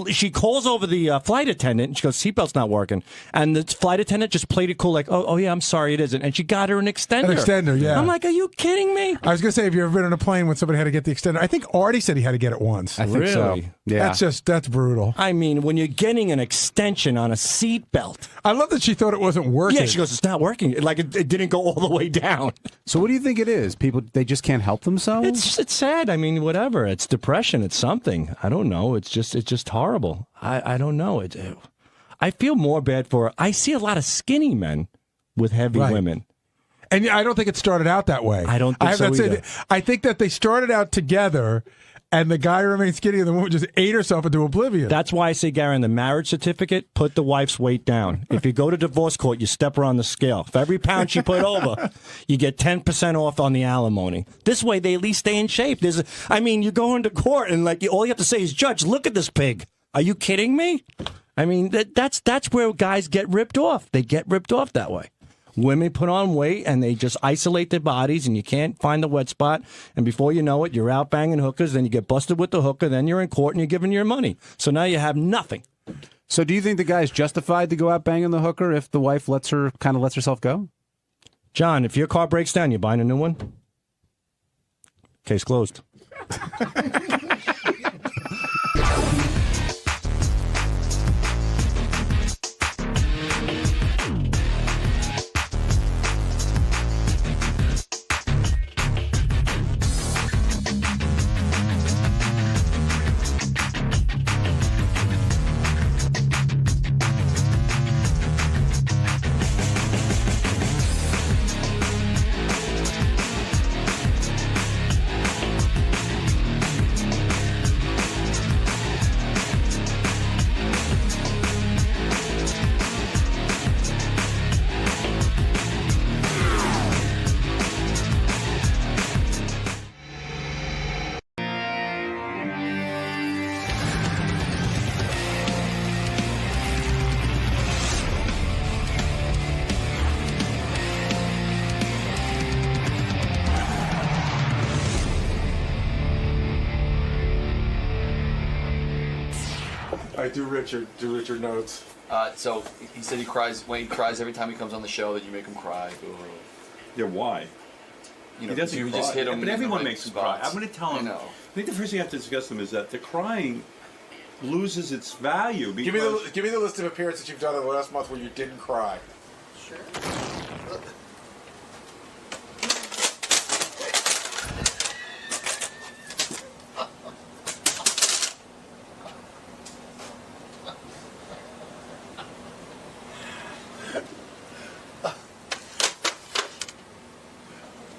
she calls over the flight attendant, and she goes, "Seatbelt's not working." And the flight attendant just played it cool, like, oh yeah, I'm sorry, it isn't. And she got her an extender. An extender, yeah. I'm like, are you kidding me? I was going to say, have you ever been on a plane when somebody had to get the extender? I think Artie said he had to get it once. I think so. Yeah. That's brutal. I mean, when you're getting an extension on a seatbelt. I love that she thought it wasn't working. Yeah, she goes, "It's not working." Like it didn't go all the way down. So what do you think it is? People, they just can't help themselves? It's sad. I mean, whatever. It's depression. It's something. I don't know. It's just horrible. I don't know. I feel more bad for. I see a lot of skinny men with heavy women. And I don't think it started out that way. I don't think so either. I think that they started out together, and the guy remained skinny, and the woman just ate herself into oblivion. That's why I say, Gary, in the marriage certificate, put the wife's weight down. If you go to divorce court, you step her on the scale. For every pound she put over, you get 10% off on the alimony. This way, they at least stay in shape. You go into court, and all you have to say is, "Judge, look at this pig." Are you kidding me? I mean, that's where guys get ripped off. They get ripped off that way. Women put on weight, and they just isolate their bodies, and you can't find the wet spot. And before you know it, you're out banging hookers, then you get busted with the hooker, then you're in court, and you're giving your money. So now you have nothing. So do you think the guy's justified to go out banging the hooker if the wife lets herself go? John, if your car breaks down, you buying a new one? Case closed. I do Richard notes. So he said he cries. Wayne cries every time he comes on the show. That you make him cry. Yeah, why? You know, he doesn't you cry. just hit him. But everyone makes him cry. spots. I'm going to tell him. I know. I think the first thing you have to discuss them is that the crying loses its value. Give me the list of appearances you've done in the last month where you didn't cry. Sure.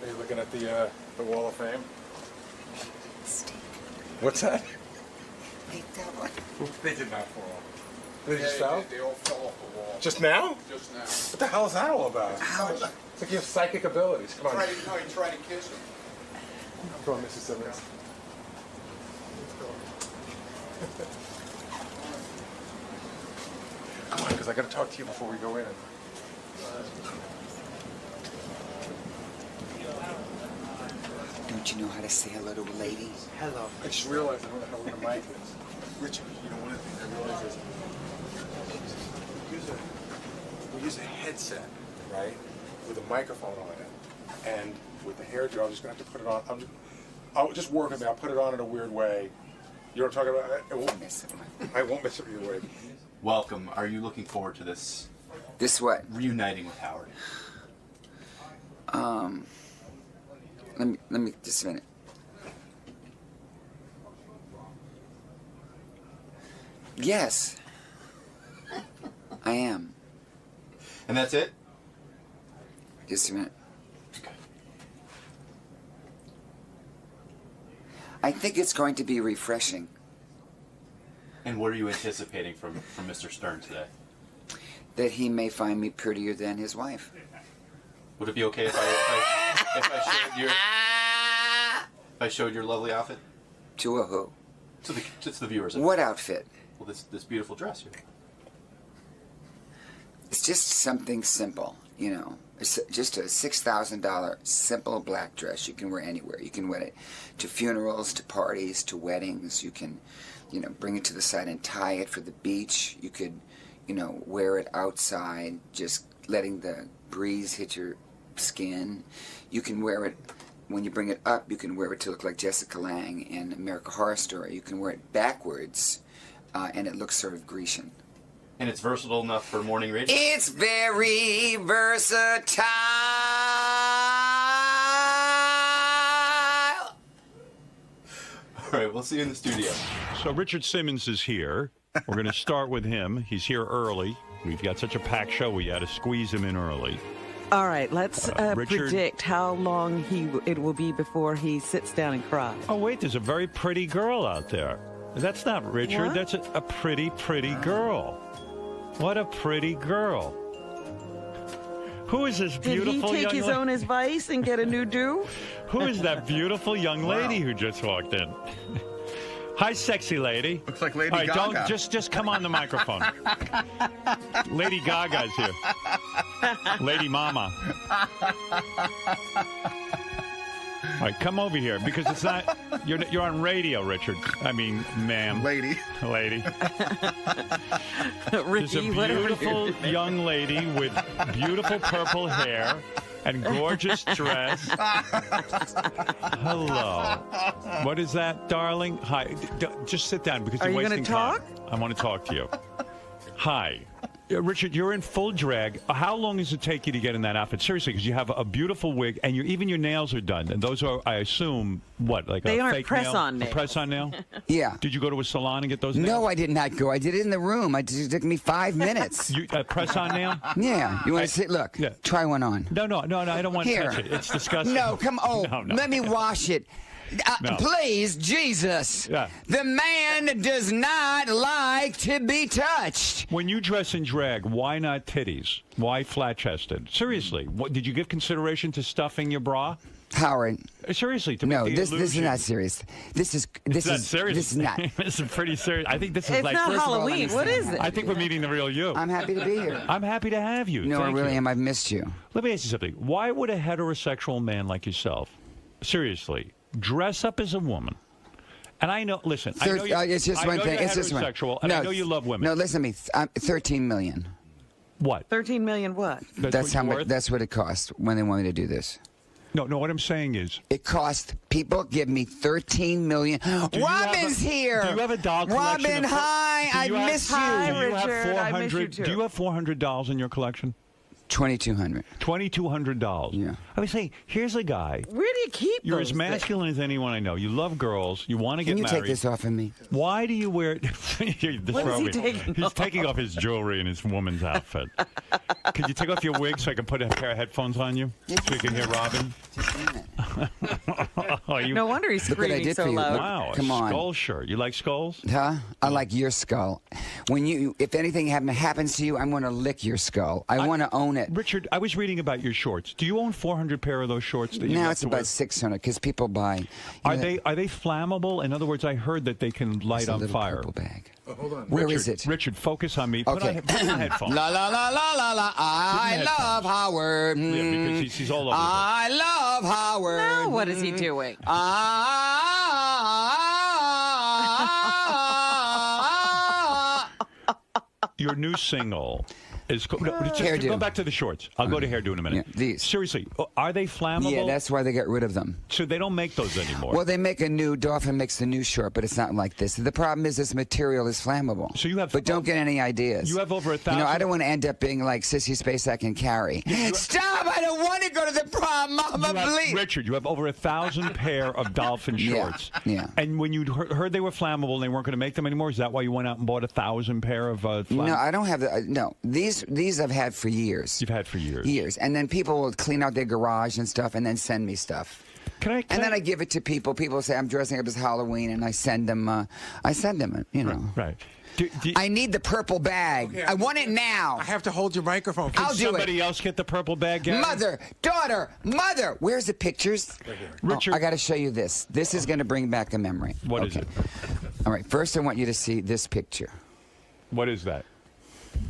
Are you looking at the Wall of Fame? What's that? Take that one. They did not fall. They just fell? They all fell off the wall. Just now? Just now. What the hell is that all about? It's like you have psychic abilities. Come on. Try to kiss him. Come on, Mrs. Simmons. Come on, because I got to talk to you before we go in. Don't you know how to say hello to a lady? Hello. I just realized I don't know how where the mic is. Richard, you know, one of the things I realized is we use a headset, right, with a microphone on it, and with the hair dryer, I'm just going to have to put it on. I'll just work with me. I'll put it on in a weird way. You know what I'm talking about? I won't miss it either way. Welcome. Are you looking forward to this? This what? Reuniting with Howard. Let me just a minute. Yes, I am. And that's it? Just a minute. I think it's going to be refreshing. And what are you anticipating from Mr. Stern today? That he may find me prettier than his wife. Would it be okay if I showed your lovely outfit? To a who? To the viewers. What outfit? Well, this beautiful dress here. It's just something simple, you know. It's just a $6,000 simple black dress you can wear anywhere. You can wear it to funerals, to parties, to weddings. You can, you know, bring it to the side and tie it for the beach. You could, you know, wear it outside, just letting the breeze hit your skin. You can wear it, when you bring it up, you can wear it to look like Jessica Lange in American Horror Story. You can wear it backwards, and it looks sort of Grecian. And it's versatile enough for morning radio? It's very versatile. All right, we'll see you in the studio. So Richard Simmons is here. We're going to start with him. He's here early. We've got such a packed show, we had to squeeze him in early. All right, let's Richard, predict how long it will be before he sits down and cries. Oh, wait, there's a very pretty girl out there. That's not Richard. What? That's a pretty, pretty girl. What a pretty girl. Who is this beautiful young lady? Did he take his own advice and get a new do? Who is that beautiful young lady who just walked in? Hi, sexy lady. Looks like Lady All right, Gaga. Don't just come on the microphone. Lady Gaga's here. Lady Mama. All right, come over here because it's not. You're on radio, Richard. I mean, ma'am. Lady. There's a beautiful young lady with beautiful purple hair and gorgeous dress. Hello. What is that, darling? Hi. Just sit down because Are you're you wasting gonna time. I want to talk to you. Hi. Richard, you're in full drag. How long does it take you to get in that outfit? Seriously, because you have a beautiful wig, and even your nails are done. And those are, I assume, what, like They a aren't fake press-on nail? nails. A press-on nail? Yeah. Did you go to a salon and get those nails? No, I did not go. I did it in the room. It took me 5 minutes. A press-on nail? Yeah. You want to sit? Look. Yeah. Try one on. No, I don't want to Here. touch it. It's disgusting. No, come on. No. Let me wash it. No. Please, Jesus. Yeah. The man does not like to be touched. When you dress in drag, why not titties? Why flat-chested? Seriously, did you give consideration to stuffing your bra? Howard. Seriously, to No, make the this is illusion. not serious. This is not serious. This is not. This is pretty serious. I think this is It's like not first of all, Halloween. What is it? I think we're meeting the real you. I'm happy to be here. I'm happy to have you. No, I Thank really you. am. I've missed you. Let me ask you something. Why would a heterosexual man like yourself, seriously, dress up as a woman? And I know. Listen, I know you're, it's just I one know thing. You're It's just one. heterosexual, and I know you love women. No, listen to me. 13 million. What? 13 million what? That's how much. That's what it cost when they want me to do this. No. What I'm saying is, it cost. People give me 13 million. Robin's here. Do you have a doll collection? Robin, hi. I miss you. Hi, Richard. I miss you too. Do you have $400 in your collection? $2,200. $2,200. Yeah. I was saying, here's a guy. Where do you keep You're those as masculine as anyone I know. You love girls. You want to get Can you married. take this off of me? Why do you wear? What is he taking He's off? taking off his jewelry and his woman's outfit. Could you take off your wig so I can put a pair of headphones on you so you can hear Robin? Oh, you, No wonder he's Look what I screaming did so for you. loud. Wow, Come a on. skull shirt. You like skulls? Huh? I like your skull. If anything happens to you, I'm going to lick your skull. I want to own it. Richard, I was reading about your shorts. Do you own 400 pair of those shorts? That you Now love it's to wear? about 600 because people buy. Are they flammable? In other words, I heard that they can light It's a on little fire. purple bag. Hold on. Where Richard, is it? Richard, focus on me. Okay. Put on headphones. La la la la la la. I Put in love Howard. Yeah, because he's all over the place. I love Howard. Now what is he doing? Your new single is just Hairdo. go back to the shorts. I'll go to hairdo in a minute. Yeah, these. Seriously, are they flammable? Yeah, that's why they got rid of them. So they don't make those anymore. Well, they make a new. Dolphin makes the new short, but it's not like this. The problem is this material is flammable. So you have. But don't get any ideas. You have over 1,000. You know, I don't want to end up being like Sissy Spacek and Carrie. Stop! I don't want to go to the prom, Mama, please. Richard, you have over 1,000 pair of dolphin shorts. Yeah. And when you heard they were flammable and they weren't going to make them anymore, is that why you went out and bought 1,000 pair of No, I don't have the. No, these I've had for years. You've had for years. Years, and then people will clean out their garage and stuff, and then send me stuff. And then I give it to people. People say I'm dressing up as Halloween, and I send them. You know. Right. I need the purple bag. Okay, I want it now. I have to hold your microphone. I'll do it. Somebody else get the purple bag, Gary? Mother, daughter, mother. Where's the pictures? Right here. Richard. I got to show you this. This is going to bring back a memory. What is it? All right. First, I want you to see this picture. What is that?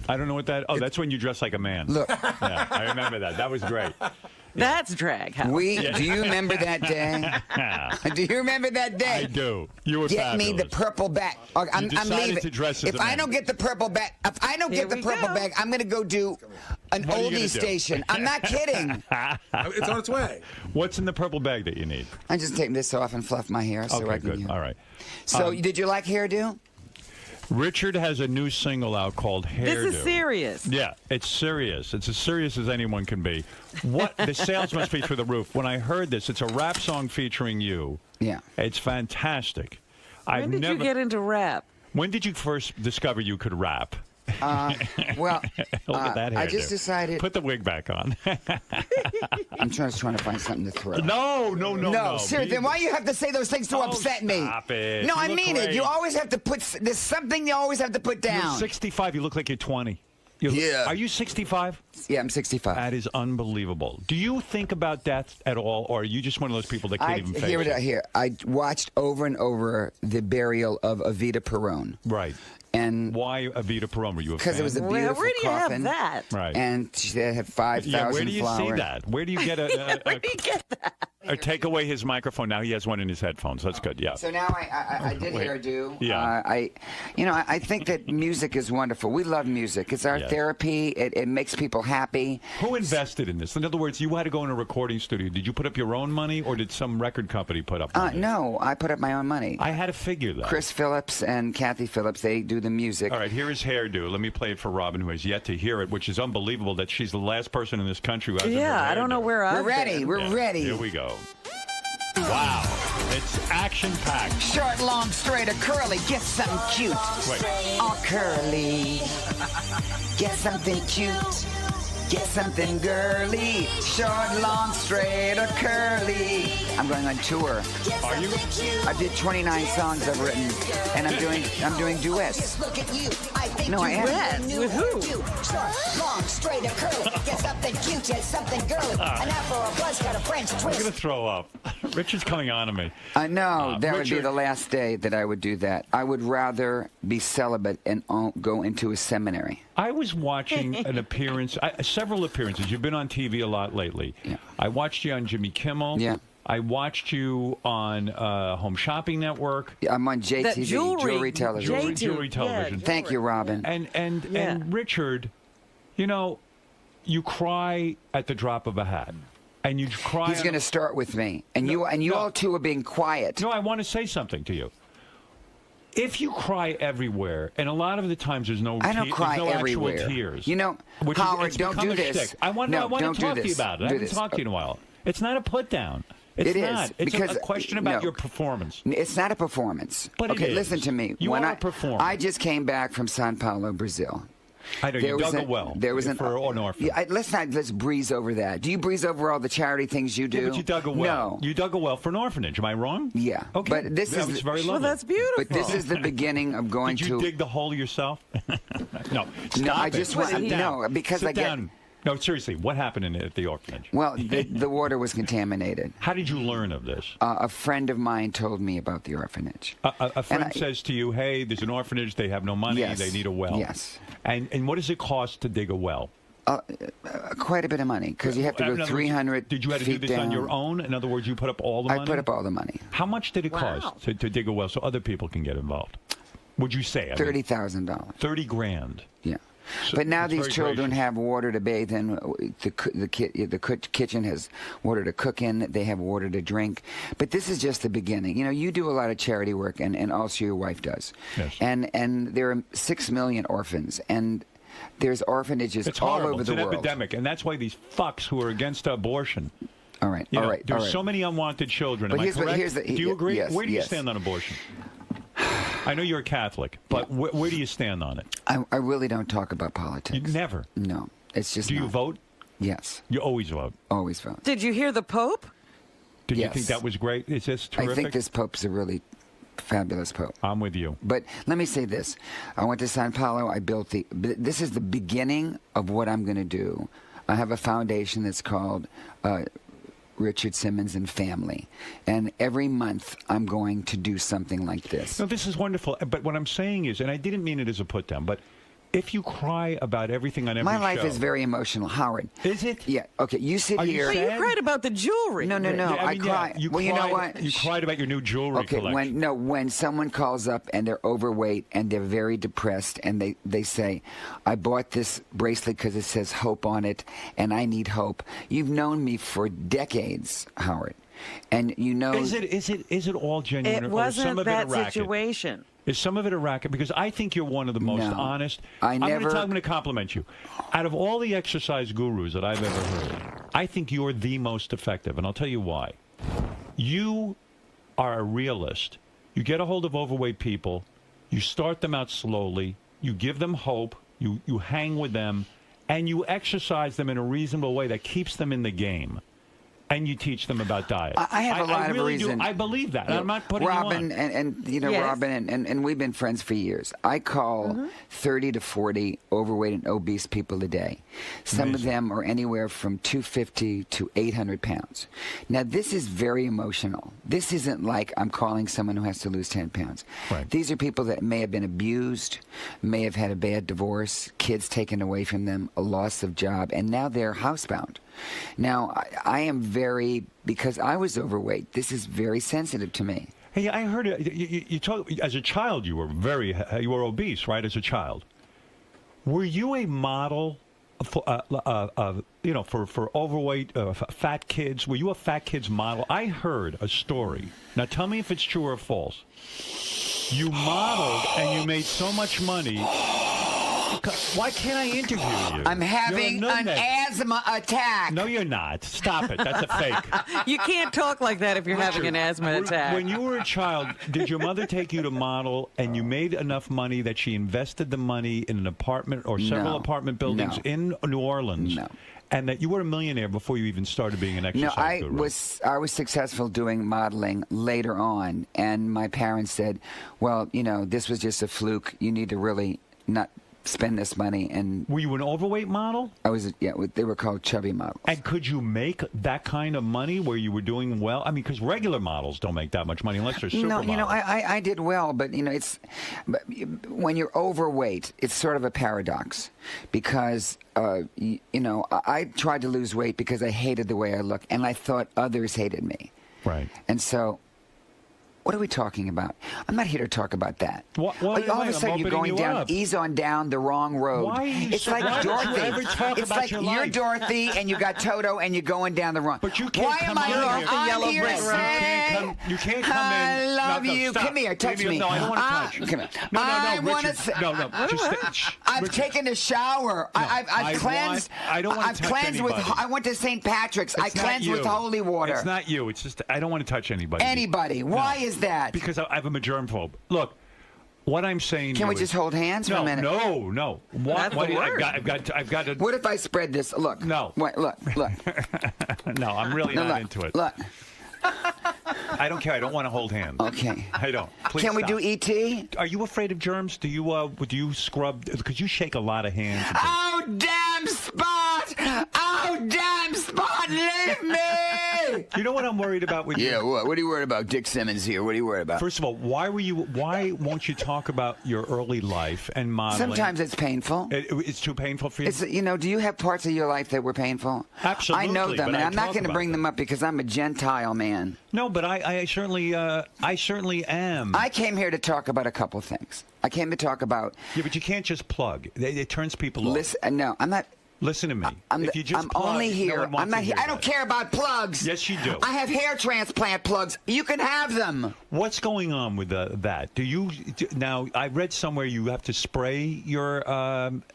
I don't know what that. Oh, that's when you dress like a man. Look. Yeah, I remember that. That was great. That's drag. Howard. Do you remember that day? Do you remember that day? I do. You were Get me the fabulous. purple bag. Okay, I'm decided leaving. to dress as If a I man. don't get the purple bag, I'm going to go do an What are you gonna oldie do? station. I'm not kidding. It's on its way. What's in the purple bag that you need? I just take this off and fluff my hair so Okay, I can. good. All right. So, did you like hairdo? Richard has a new single out called Hairdo. This is serious. Yeah, it's serious. It's as serious as anyone can be. What the sales must be through the roof. When I heard this, it's a rap song featuring you. Yeah. It's fantastic. When did you get into rap? When did you first discover you could rap? Well, Look at that hairdo. I just decided. Put the wig back on. I'm trying to find something to throw. No. Seriously, then why you have to say those things to upset me? Stop it. No, You I look mean it. great. You always have to put. There's something you always have to put down. You're 65. You look like you're 20. Yeah. Are you 65? Yeah, I'm 65. That is unbelievable. Do you think about death at all, or are you just one of those people that can't even face it? Here. I watched over and over the burial of Evita Peron. Right. And why Evita Peron? Were you a fan? because it was a beautiful Where do you coffin. have that? Right. And she had 5,000 Yeah, where do you flowers. see that? Where do you get Where do you get that? or take away his microphone? Now he has one in his headphones. That's good. Yeah. So now I did Wait. hairdo. Yeah. I think that music is wonderful. We love music. It's our Yes. therapy. It makes people happy. Who invested in this? In other words, you had to go in a recording studio. Did you put up your own money, or did some record company put up money? No, I put up my own money. I had to figure that. Chris Phillips and Kathy Phillips, they do the music. All right, here is Hairdo. Let me play it for Robin, who has yet to hear it, which is unbelievable that she's the last person in this country who hasn't heard Yeah, I don't know Hairdo. where I'm. We're ready. We're ready. Here we go. Wow. It's action-packed. Short, long, straight, or curly. Get something cute. Wait. Or curly. Get something cute. Get something girly. Short, long, straight, or curly. I'm going on tour. Are you? I did 29 songs I've written, and I'm doing duets. No, I am. Duets? With who? Short, long, straight, or curly. Get something cute, get something girly. An afro, a buzz cut, a French I'm twist. going to throw up. Richard's coming on to me. No, that would be Richard- the last day that I would do that. I would rather be celibate and go into a seminary. I was watching an appearance, several appearances. You've been on TV a lot lately. Yeah. I watched you on Jimmy Kimmel. Yeah. I watched you on Home Shopping Network. I'm on JTV, That jewelry television. Jewelry television. Thank you, Robin. And Richard, you cry at the drop of a hat. And you cry. He's going to start with me, and you all two are being quiet. No, I want to say something to you. If you cry everywhere, and a lot of the times there's no, I don't cry there's no everywhere. actual tears. You know, which Howard, it's don't become do a this. shtick. I want No, to don't do talk to you this. about it. I Do haven't this. talked to you in a while. It's not a put down. It's It is, not. It's because a question about no. your performance. It's not a performance. But okay, it is. listen to me. You when are a performer. I just came back from Sao Paulo, Brazil. I know you dug a well. There was for an orphan. Yeah, let's breeze over that. Do you breeze over all the charity things you do? Yeah, but you dug a well. No. You dug a well for an orphanage. Am I wrong? Yeah. Okay. But this that is was very lovely. Well, that's beautiful. But this is the beginning of going Did you to. dig the hole yourself? No. Stop No, I it. just want Sit down. no because Sit I get. down. No, seriously, what happened at the orphanage? Well, the water was contaminated. How did you learn of this? A friend of mine told me about the orphanage. A friend says to you, hey, there's an orphanage, they have no money, Yes. they need a well. Yes. And what does it cost to dig a well? Quite a bit of money because you have to In go other words, 300 Did you have to do feet this down. on your own? In other words, you put up all the money? I put up all the money. How much did it cost to dig a well so other people can get involved? Would you say? $30,000. 30 grand. Yeah. So But now that's these very children gracious. have water to bathe in. The kitchen has water to cook in. They have water to drink. But this is just the beginning. You know, you do a lot of charity work, and also your wife does. Yes. And there are 6 million orphans, and there's orphanages It's all horrible. over It's the an world. epidemic, and that's why these fucks who are against abortion. All right, You all know, right. There's all right. so many unwanted children. But Am I here's the- correct? here's the- do you agree? yes, Where do you yes. stand on abortion? I know you're a Catholic, but where do you stand on it? I really don't talk about politics. You never. No, it's just. Do you not. vote? Yes. You always vote. Always vote. Did you hear the Pope? Did you Yes. think that was great? Is this terrific? I think this Pope's a really fabulous Pope. I'm with you. But let me say this. I went to Sao Paulo. I built this is the beginning of what I'm going to do. I have a foundation that's called Richard Simmons and Family. And every month I'm going to do something like this. No, this is wonderful. But what I'm saying is, and I didn't mean it as a put down, but if you cry about everything on every My life show, is very emotional, Howard. Is it? Yeah. Okay. You sit Are you here. But you cried about the jewelry. No. Yeah, I mean, cry. You well, cried, you know what? You cried about your new jewelry Okay, collection. when someone calls up and they're overweight and they're very depressed and they say, I bought this bracelet because it says hope on it and I need hope. You've known me for decades, Howard. And you know Is it all genuine? It or is some wasn't of it a that racket? situation. Is some of it a racket? Because I think you're one of the most No. honest. I'm going to compliment you. Out of all the exercise gurus that I've ever heard, I think you're the most effective, and I'll tell you why. You are a realist. You get a hold of overweight people. You start them out slowly. You give them hope. You hang with them, and you exercise them in a reasonable way that keeps them in the game. And you teach them about diet. I have a lot of really reason. I believe that. Yeah. I'm not putting Robin you on. and you know Yes. Robin and we've been friends for years. I call 30 to 40 overweight and obese people a day. Some of them are anywhere from 250 to 800 pounds. Now this is very emotional. This isn't like I'm calling someone who has to lose 10 pounds. Right. These are people that may have been abused, may have had a bad divorce, kids taken away from them, a loss of job, and now they're housebound. Now, I am very, because I was overweight, this is very sensitive to me. Hey, I heard you talk as a child. You were obese, right? As a child, were you a model for for overweight fat kids? Were you a fat kids model? I heard a story. Now, tell me if it's true or false. You modeled and you made so much money. Why can't I interview you? I'm having an asthma attack. No, you're not. Stop it. That's a fake. You can't talk like that if you're having an asthma attack. When you were a child, did your mother take you to model and you made enough money that she invested the money in an apartment or several No. apartment buildings No. in New Orleans? No. And that you were a millionaire before you even started being an exercise No, I guru? was successful doing modeling later on, and my parents said, well, you know, this was just a fluke. You need to really not spend this money. And were you an overweight model? I was, yeah, they were called chubby models. And could you make that kind of money where you were doing well? I mean, because regular models don't make that much money unless they're supermodels. No, you know, I did well, but you know, but when you're overweight, it's sort of a paradox because you know, I tried to lose weight because I hated the way I look, and I thought others hated me. Right. And so What are we talking about? I'm not here to talk about that. Why all of am a sudden I you're going opening you down, up? ease on down the wrong road. Why are you it's so- like why don't you Dorothy. ever talk It's about like your you're life? Dorothy and you got Toto and you're going down the wrong. But you can't Why come am I on here? here. I'm here to say, You can't come in. I love No, you. stop. Come here, touch me. No, I don't want to touch. Come here. No, I wanna Richard. say- No, just stay. I've taken a shower. I've cleansed. I don't want I've to touch cleansed with. anybody. I went to St. Patrick's. I It's not cleansed with you. holy water. It's not you. It's just I don't want to touch anybody. Anybody. Why is that? Because I have a germphobe. Look, what I'm saying. Can we is- just hold hands for no, a minute? No. That's the word. I've got to. What if I spread this? Look. No. Wait, look. No, I'm really No, not look, into it. Look. I don't care. I don't want to hold hands. Okay. I don't. Please Can we stop. do ET? Are you afraid of germs? Do you scrub? Because you shake a lot of hands. Oh, damn Spot! Oh, damn Spot! Leave me! You know what I'm worried about with you? Yeah, what? What are you worried about? Dick Simmons here. What are you worried about? First of all, why won't you talk about your early life and modeling? Sometimes it's painful. It's too painful for you? It's, do you have parts of your life that were painful? Absolutely. I know them, but and I I'm not talk going to about bring them up because I'm a Gentile man. No, but I certainly am. I came here to talk about a couple things. I came to talk about. Yeah, but you can't just plug. It turns people off. Listen, no, I'm not. Listen to me. I'm only here. no one wants I'm not to here. hear I don't that. care about plugs. Yes, you do. I have hair transplant plugs. You can have them. What's going on with that? Now, I read somewhere you have to spray your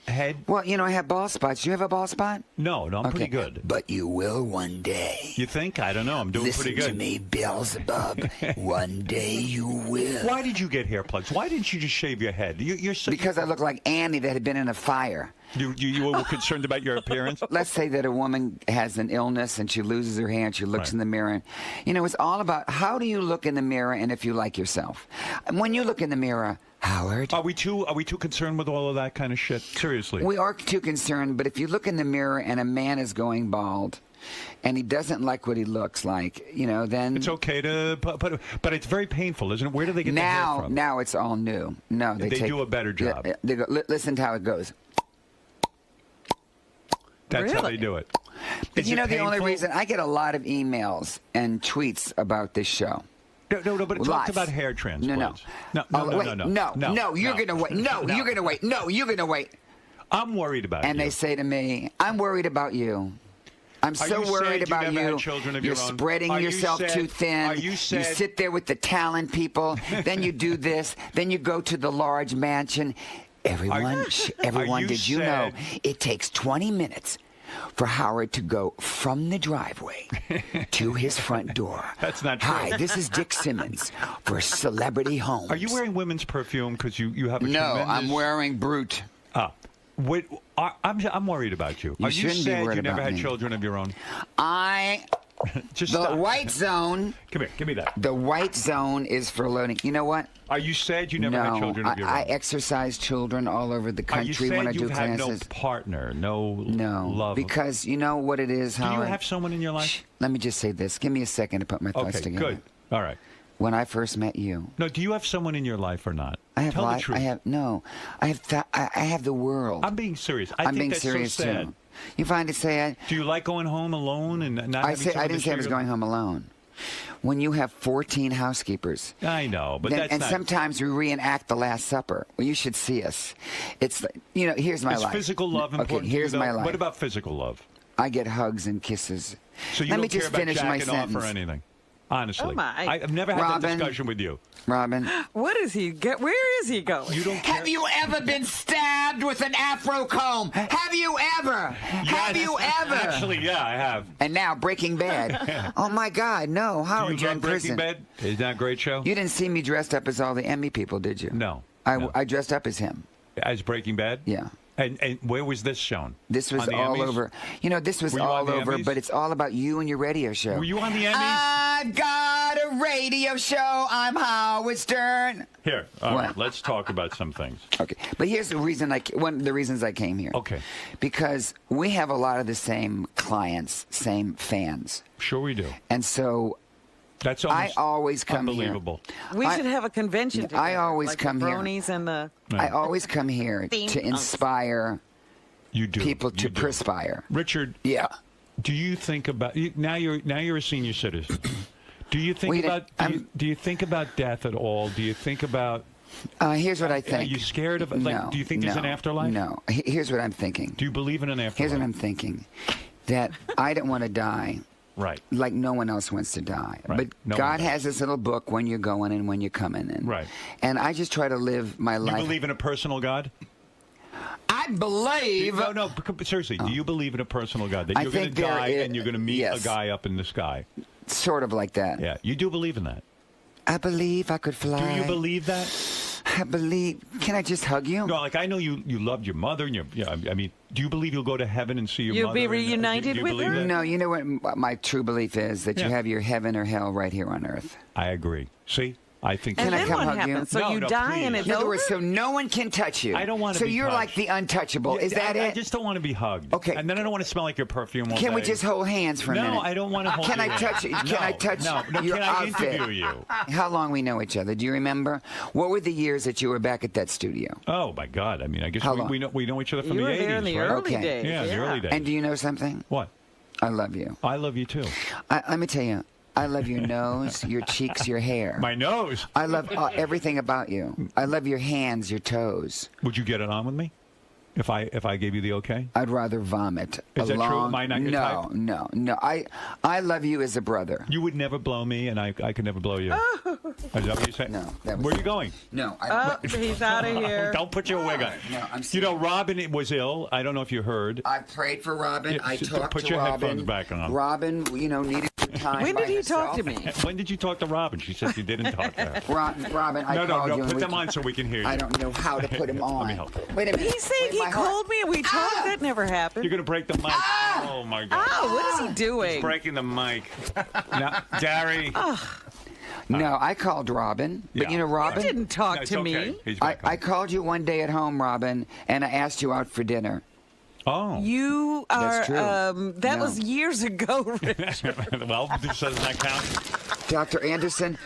head. Well, I have bald spots. Do you have a bald spot? No, I'm Okay. pretty good. But you will one day. You think? I don't know. I'm doing Listen pretty good. to me, Beelzebub. One day you will. Why did you get hair plugs? Why didn't you just shave your head? Because I look like Annie that had been in a fire. You were concerned about your appearance? Let's say that a woman has an illness and she loses her hair and she looks in the mirror. It's all about how do you look in the mirror and if you like yourself. And when you look in the mirror, Howard. Are we too concerned with all of that kind of shit? Seriously. We are too concerned, but if you look in the mirror and a man is going bald and he doesn't like what he looks like, then It's okay to, but it's very painful, isn't it? Where do they get the hair from? Now it's all new. No, They do a better job. They go, listen to how it goes. That's how they do it. But Is it the only painful? reason I get a lot of emails and tweets about this show. No, but it talks Lots. about hair transplants. No, you're gonna wait. No, you're gonna wait. No, you're gonna wait. I'm worried about And you. they say to me, "I'm worried about you. I'm Are so you worried sad you about never you. had children of You're your own? spreading Are you yourself sad? too thin. Are you sad? sit there with the talent people. Then you do this. Then you go to the large mansion. Everyone, Are you did you know sad? it takes 20 minutes for Howard to go from the driveway to his front door? That's not true. Hi, this is Dick Simmons for Celebrity Homes. Are you wearing women's perfume because you have a No, tremendous... I'm wearing Brute. Wait, I'm worried about you. You Are you shouldn't be sad worried you never about had me. children of your own? Just the stop. white zone. Come here, give me that. The white zone is for loading. You know what? Are you sad you never no, had children of your own? I exercise children all over the Are you country sad when I do you've had classes. no partner, no love? Because you know what it is, Do you Howard? have someone in your life? Let me just say this. Give me a second to put my thoughts Okay, together. good. All right. When I first met you, No, do you have someone in your life or not? I have Tell the life. truth. I have the world. I'm being serious. I I'm think being that's serious so sad. too. You find it sad? Do you like going home alone and not having someone I to didn't say I was share- going home alone. When you have 14 housekeepers. I know, but that's and not... sometimes we reenact the Last Supper. Well, you should see us. It's like, here's my Is life. physical love important Okay, to you, here's my though? life. What about physical love? I get hugs and kisses. So you Let don't me care just about finish my jacking off sentence. or anything? Honestly. Oh, my. I've never had Robin. that discussion with you. Robin. What is he? Where is he going? You don't care. Have you ever been stabbed with an afro comb? Have you ever? Have you ever? Actually, yeah, I have. And now Breaking Bad. Oh my God, no! Howard, Do you you're love in Breaking prison. Bad? Isn't that a great show? You didn't see me dressed up as all the Emmy people, did you? No. I dressed up as him. As Breaking Bad? Yeah. And where was this shown? This was On the all Emmys? over. This was Were you on all the over, Emmys? but it's all about you and your radio show. Were you on the Emmys? I've got a radio show. I'm Howard Stern. Here, all What? right, let's talk about some things. Okay, but here's the reason. One of the reasons I came here. Okay. Because we have a lot of the same clients, same fans, Sure we do. and so That's I almost always come unbelievable. We I- should have a convention together. I always like come the here. bronies and the. I always come here Theme to inspire You do. people to You do. perspire. Richard, Yeah. do you think about now you're a senior citizen. Do you think do you think about death at all? Do you think about? Here's what I think. Are you scared of? Like, No, do you think there's an afterlife? No. Here's what I'm thinking. Do you believe in an afterlife? Here's what I'm thinking. That I don't want to die. Right. Like no one else wants to die. Right. But No God one does. has this little book when you're going and when you're coming in. Right. And I just try to live my You life. believe in a personal God? I believe. No, seriously. Do you believe in a personal God? That I you're going to think there die is- and you're going to meet yes. a guy up in the sky? Sort of like that. Yeah. You do believe in that? I believe I could fly. Do you believe that? I believe. Can I just hug you? No, like I know you loved your mother, and I mean, do you believe you'll go to heaven and see your You'll mother? be and- reunited do you with believe her? that? No, you know what my true belief is? That you Yeah. have your heaven or hell right here on earth. I agree. See, I think. And Can I then come what hug you? happens? So No, you no, die please. and it's In other over? words, so no one can touch you. I don't want to So be you're touched. like the untouchable. Is that I it? just don't want to be hugged. Okay. And then I don't want to smell like your perfume all Can we day. just hold hands for a minute? No, I don't want to hold Can I your touch? hand. Can I No, touch no, your can I outfit? interview you? How long we know each other? Do you remember? What were the years that you were back at that studio? Oh my God! I mean, I guess How we long? know each other from You the were 80s, there in the right? early Okay. days. Yeah, the early days. And do you know something? What? I love you. I love you too. Let me tell you. I love your nose, your cheeks, your hair. My nose. I love everything about you. I love your hands, your toes. Would you get it on with me? If I gave you the okay? I'd rather vomit. Is that true? Am I not your no, type? no. I love you as a brother. You would never blow me, and I could never blow you. Is that what you said? No. That was Where are you going? No. Oh, he's out of here. Don't put your wig on. No, I'm You know, Robin was ill. I don't know if you heard. I prayed for Robin. Yeah, I talked put to your Robin. headphones back on. Robin, needed some time. When by did he talk to herself. me? When did you talk to Robin? She said you didn't talk to her. Robin, I called you. and Put we- them on so we can hear you. I don't know how to put them on. Let me help. Wait a minute. He's saying Wait, he my heart. called me and we talked. That never happened. You're going to break the mic. Oh, my God. Oh, what is he doing? He's breaking the mic. Now, Gary. No, I called Robin. But Yeah. you know, Robin. You didn't talk No, it's to okay. me. He's I back on. called you one day at home, Robin, and I asked you out for dinner. Oh. You are. That's true. That No. was years ago, Richard. Well, doesn't that count? Dr. Anderson,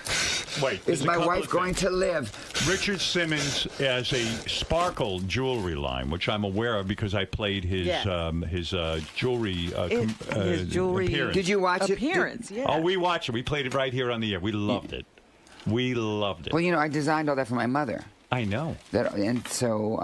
Wait. is there's a my couple wife of going things. to live? Richard Simmons has a sparkle jewelry line, which I'm aware of because I played his Yeah. jewelry His jewelry appearance. Did you watch appearance? it? Yeah. Oh, we watched it. We played it right here on the air. We loved it. We loved it. Well, I designed all that for my mother. I know. And so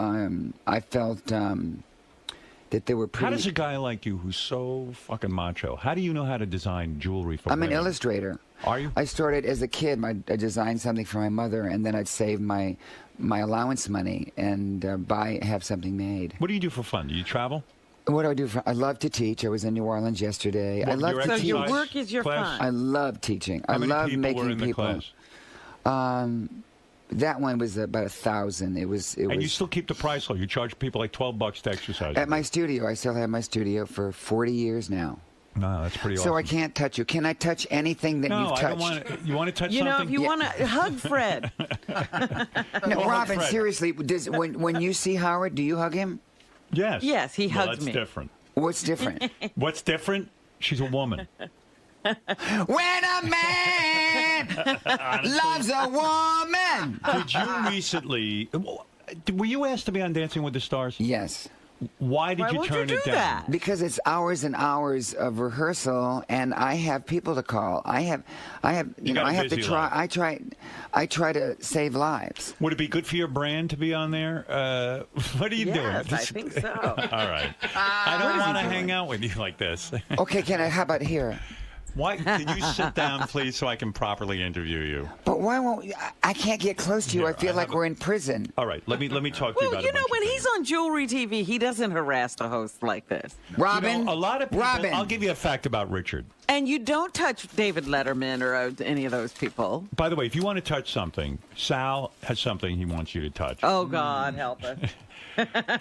I felt that they were pretty. How does a guy like you, who's so fucking macho, how do you know how to design jewelry for I'm an women? illustrator. Are you? I started as a kid. I designed something for my mother, and then I'd save my allowance money and have something made. What do you do for fun? Do you travel? What do I do? I love to teach. I was in New Orleans yesterday. I What, love your to So teach. your exercise work is your class? fun. I love teaching. How I many love people making were in the people. class? That one was about 1,000. It was. And you still keep the price low. You charge people like $12 to exercise. At my studio. I still have my studio for 40 years now. No, that's pretty So I awesome. can't touch you. Can I touch anything that No, you've I don't touched? want to. You want to touch You know, something? if you want to hug Fred. No, Well, Robin, Fred. seriously, when you see Howard, do you hug him? Yes. Yes, he Well, hugs that's me. different. What's different? What's different? She's a woman. When a man loves a woman. Did you recently? Were you asked to be on Dancing with the Stars? Yes. Why did Why you won't turn you it do down? that? Because it's hours and hours of rehearsal, and I have people to call. I have, You got a I have to busy try. life. I try to save lives. Would it be good for your brand to be on there? What are you doing? Yes, I think so. All right. I don't want to hang out with you like this. Okay, how about here? Why? Can you sit down, please, so I can properly interview you? But why won't I can't get close to you? Here, I feel I like have we're in prison. All right. Let me talk to you Well, about. you a know, bunch when of he's on Jewelry TV, he doesn't harass the host like this. Robin, You know, a lot of people. Robin. I'll give you a fact about Richard. And you don't touch David Letterman or any of those people. By the way, if you want to touch something, Sal has something he wants you to touch. Oh, God, help us.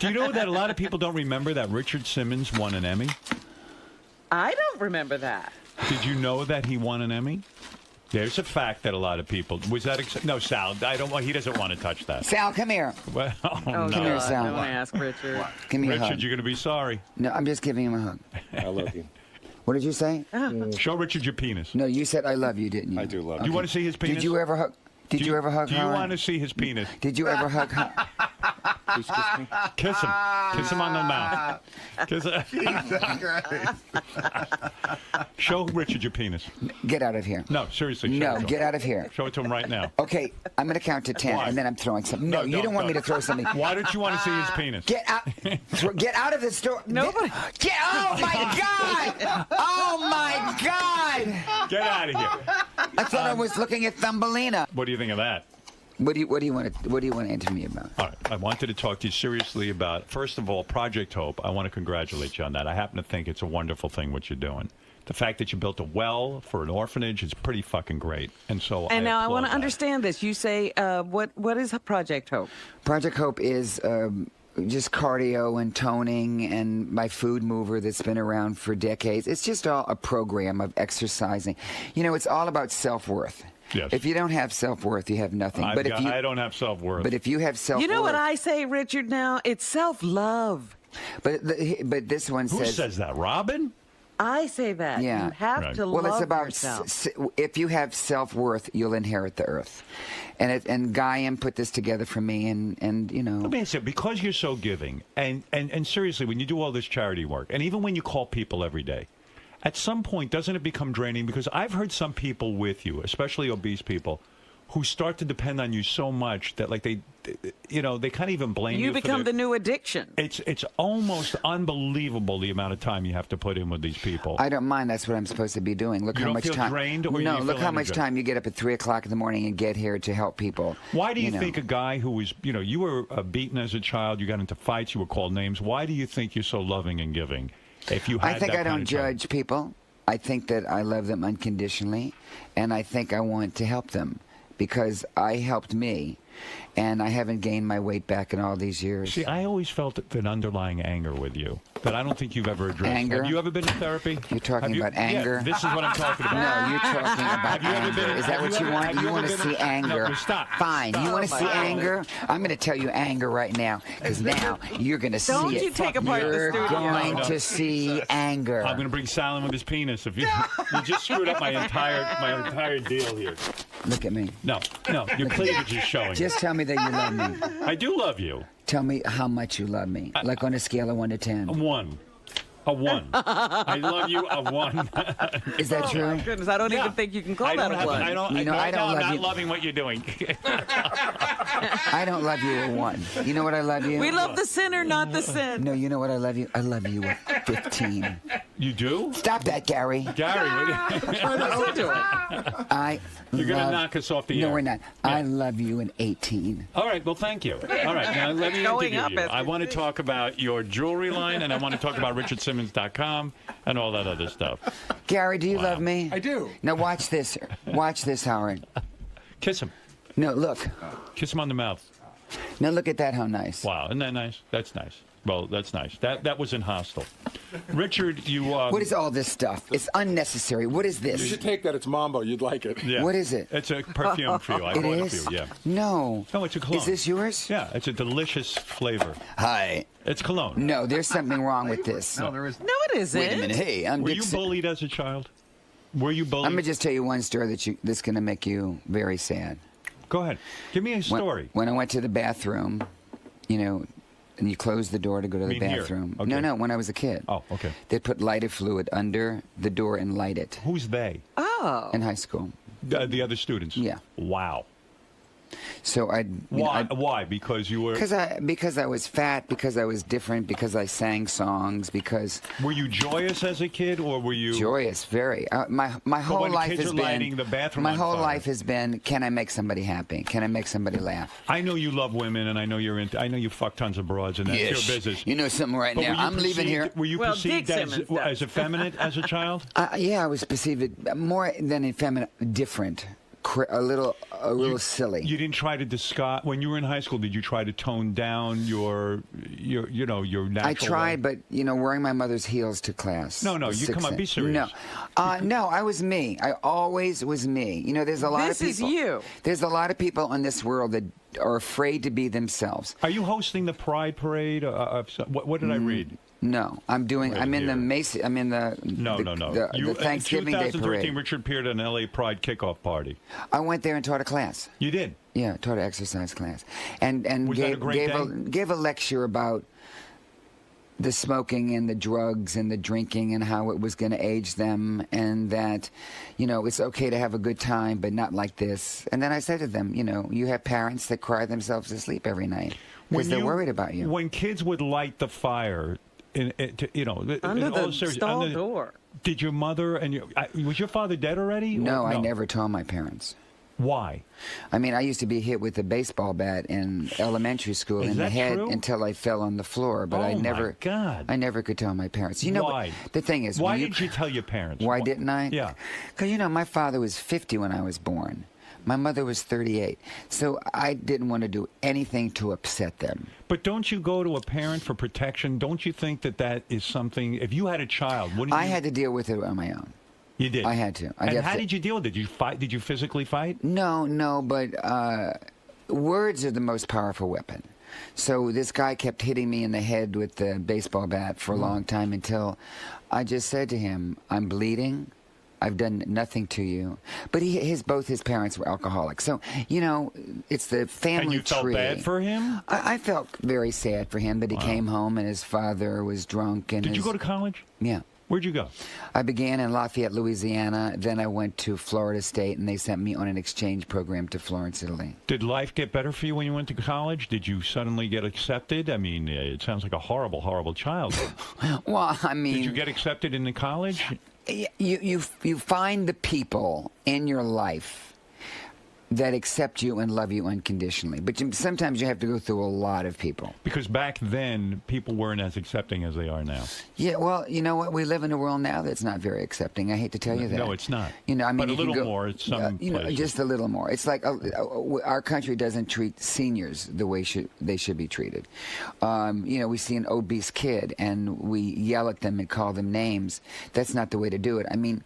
Do you know that a lot of people don't remember that Richard Simmons won an Emmy? I don't remember that. Did you know that he won an Emmy? There's a fact that a lot of people was that. No, Sal. I don't want. He doesn't want to touch that. Sal, come here. Well, oh, Oh, no. Come here, God, Sal. don't ask Richard. Give me a Richard, hug. you're going to be sorry. No, I'm just giving him a hug. I love you. What did you say? Show Richard your penis. No, you said I love you, didn't you? I do love Do you want to see his penis? Did you ever hug? Did you ever hug Do you Howard? want to see his penis? Did you ever hug? Please kiss me. Kiss him. Kiss him on the mouth. Kiss Show Richard your penis. Get out of here. No, seriously. Show No, it to him. get out of here. Show it to him right now. Okay, I'm going to count to 10, Why? and then I'm throwing something. No, you don't want me to throw something. Why don't you want to see his penis? Get out! Get out of the store! Nobody. Oh my God! Oh my God! Get out of here. I thought I was looking at Thumbelina. What do you think of that? What do you want to answer me about? All right. I wanted to talk to you seriously about, first of all, Project Hope. I want to congratulate you on that. I happen to think it's a wonderful thing what you're doing. The fact that you built a well for an orphanage is pretty fucking great. And so And now I want to applaud that. understand this. You say, what is Project Hope? Project Hope is just cardio and toning and my food mover that's been around for decades. It's just all a program of exercising. You know, it's all about self-worth. Yes. If you don't have self-worth, you have nothing. I don't have self-worth. But if you have self-worth... You know what I say, Richard, now? It's self-love. But this one says... Who says that? Robin? I say that. Yeah. You have to well, love it's about yourself. if you have self-worth, you'll inherit the earth. And Gaiam put this together for me, and you know. Let me ask you, because you're so giving, and seriously, when you do all this charity work, and even when you call people every day, at some point, doesn't it become draining? Because I've heard some people with you, especially obese people, who start to depend on you so much that, like, they can't even blame you. You become the new addiction. It's almost unbelievable the amount of time you have to put in with these people. I don't mind. That's what I'm supposed to be doing. Look You how don't much feel time. drained, or no, you look feel how much energized? time you get up at 3 o'clock in the morning and get here to help people. Why do you know. think a guy who was, you were beaten as a child, you got into fights, you were called names. Why do you think you're so loving and giving? If you had I think that I don't kind of time? judge people. I think that I love them unconditionally, and I think I want to help them because I helped me, and I haven't gained my weight back in all these years. See, I always felt an underlying anger with you that I don't think you've ever addressed. Anger? Have you ever been in therapy? You're talking about anger? Yeah, this is what I'm talking about. No, you're talking about Have you ever anger. been- Is that have what you you ever- want? have You you want to ever see been- anger? No, stop. Fine. Stop. You want to Oh, see my God. anger? I'm going to tell you anger right now, because now you're going to see Don't it. you take apart the You're studio. going No. to see anger. I'm going to bring Salem with his penis. If you just screwed up my entire deal here. Look at me. No, your cleavage is showing. Just tell me that you love me. I do love you. Tell me how much you love me, like on a scale of 1 to 10. A 1. A 1. I love you. A 1. Is that true? Oh, my goodness, I don't even think you can call that a one. I don't. You know, I don't I'm love not you. loving what you're doing. I don't love you a 1. You know what I love you? We love the sinner, not the sin. No, you know what I love you? I love you a 15. You do? Stop that, Gary. Gary, what do you You're going to knock us off the air. No, we're not. I love you an 18. All right, well, thank you. All right, now let me Going interview up you. as I we want to talk about your jewelry line, and I want to talk about RichardSimmons.com and all that other stuff. Gary, do you love me? I do. Now watch this. Watch this, Howard. Kiss him. No, look. Kiss him on the mouth. Now look at that. How nice. Wow, isn't that nice? That's nice. Well, that's nice. That wasn't hostile. Richard, you... What is all this stuff? It's unnecessary. What is You this? should take that. It's Mambo. You'd like it. Yeah. What is it? It's a perfume for you. I It bought it is? for you, yeah. No. No, it's a cologne. Is this yours? Yeah, it's a delicious flavor. Hi. It's cologne. No, there's something wrong with this. No, there isn't. No, it isn't. Wait a minute. Hey, I'm Were you Dixon. bullied as a child? Were you bullied? I'm gonna just tell you one story that's gonna make you very sad. Go ahead. Give me a story. When I went to the bathroom, and you close the door to go to the mean here? bathroom. Okay. No, when I was a kid. Oh, okay. They put lighter fluid under the door and light it. Who's they? Oh. In high school. The other students? Yeah. Wow. So Why? Because you were... Because I was fat, because I was different, because I sang songs, because... Were you joyous as a kid, or were you... Joyous, very. My whole when life kids has are been... lighting the bathroom my on whole fire. life has been, can I make somebody happy? Can I make somebody laugh? I know you love women, and I know I know you fuck tons of broads, and that's Yes. your business. You know something right But now. were you I'm leaving here. Were you Well, perceived Dick as Simmons does. as effeminate as a child? Yeah, I was perceived more than effeminate, different, a little silly. You didn't try to disguise when you were in high school. Did you try to tone down your natural? I tried, but wearing my mother's heels to class. No, was you come on, be serious. No, I was me. I always was me. There's a lot This of is people. you. There's a lot of people in this world that are afraid to be themselves. Are you hosting the Pride Parade? What did I read? No, I'm doing. Right I'm in here. the Macy. I'm in the the Thanksgiving Day In 2013, parade. Richard appeared at an LA Pride kickoff party. I went there and taught a class. You did? Yeah, taught an exercise class, and Was that a great day? gave a lecture about the smoking and the drugs and the drinking and how it was going to age them, and that, it's okay to have a good time, but not like this. And then I said to them, you have parents that cry themselves to sleep every night because they're worried about you. When kids would light the fire, under the stall door. Did your mother and was your father dead already? No, I never told my parents. Why? I mean, I used to be hit with a baseball bat in elementary school in the head until I fell on the floor. But I never could tell my parents. You know, why? The thing is, why didn't you tell your parents? Why didn't I? Yeah, because my father was 50 when I was born. My mother was 38, so I didn't want to do anything to upset them. But don't you go to a parent for protection? Don't you think that is something? If you had a child, wouldn't you? I had to deal with it on my own. You did? I had to. How did you deal with it? Did you fight? Did you physically fight? No, but words are the most powerful weapon. So this guy kept hitting me in the head with the baseball bat for a long time until I just said to him, I'm bleeding. I've done nothing to you. But both his parents were alcoholics. So, it's the family And you felt tree. bad for him? I felt very sad for him, but he came home and his father was drunk. And Did you go to college? Yeah. Where'd you go? I began in Lafayette, Louisiana. Then I went to Florida State, and they sent me on an exchange program to Florence, Italy. Did life get better for you when you went to college? Did you suddenly get accepted? I mean, it sounds like a horrible, horrible childhood. Well, I mean... Did you get accepted into college? You find the people in your life that accept you and love you unconditionally. But sometimes you have to go through a lot of people. Because back then, people weren't as accepting as they are now. Yeah, well, you know what? We live in a world now that's not very accepting. I hate to tell you that. No, it's not. I mean, but a you can little go, more at some places. Just a little more. It's like our country doesn't treat seniors the way they should be treated. We see an obese kid and we yell at them and call them names. That's not the way to do it. I mean,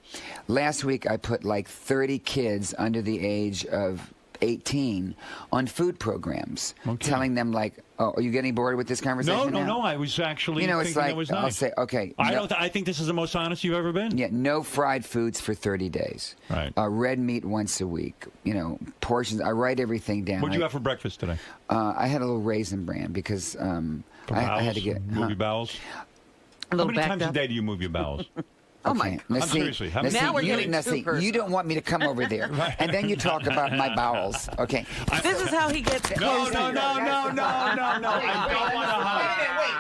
last week I put like 30 kids under the age of 18 on food programs, telling them like, "Oh, are you getting bored with this conversation?" No. I was actually it's thinking like it was nice. I'll say, "Okay." I think this is the most honest you've ever been. Yeah, no fried foods for 30 days. Right. Red meat once a week. Portions. I write everything down. What did you have for breakfast today? I had a little Raisin Bran because I had to move your bowels. How many times a day do you move your bowels? Okay. Seriously. Now we're getting too personal. You don't want me to come over there, and then you talk about my bowels. Okay. This is how he gets close. No. I don't want to hug. Wait.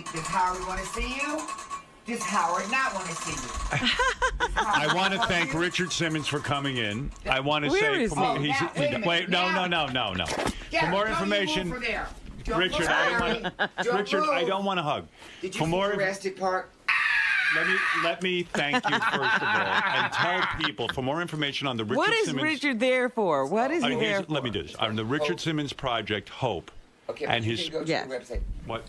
Does Howard want to see you? Does Howard not want to see you? I want to thank Richard Simmons for coming in. I want to say, wait, no. For more information, Richard, I don't want to hug. Did you see Jurassic Park? Let me thank you first of all, and tell people for more information on the Richard Simmons. What is Richard there for? What is he there for? Let me do this. On the Richard Simmons Project, Hope. Okay, and you can go to the website. What?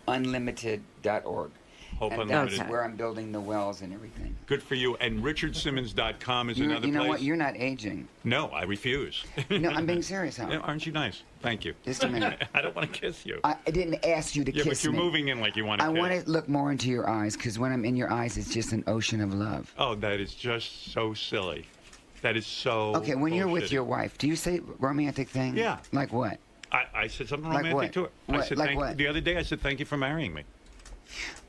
HopeUnlimited.org. Hope and Unlimited. That's where I'm building the wells and everything. Good for you. And RichardSimmons.com is another place. You know what? You're not aging. No, I refuse. No, I'm being serious, Howard. Yeah, aren't you nice? Thank you. Just a minute. I don't want to kiss you. I didn't ask you to kiss me. Yeah, but you're moving in like you want to kiss. I want to look more into your eyes, because when I'm in your eyes, it's just an ocean of love. Oh, that is just so silly. That is so Okay, when you're with bullshitty. your wife, do you say romantic things? Yeah. Like what? I said something Like romantic to her. I said like what? The other day I said thank you for marrying me.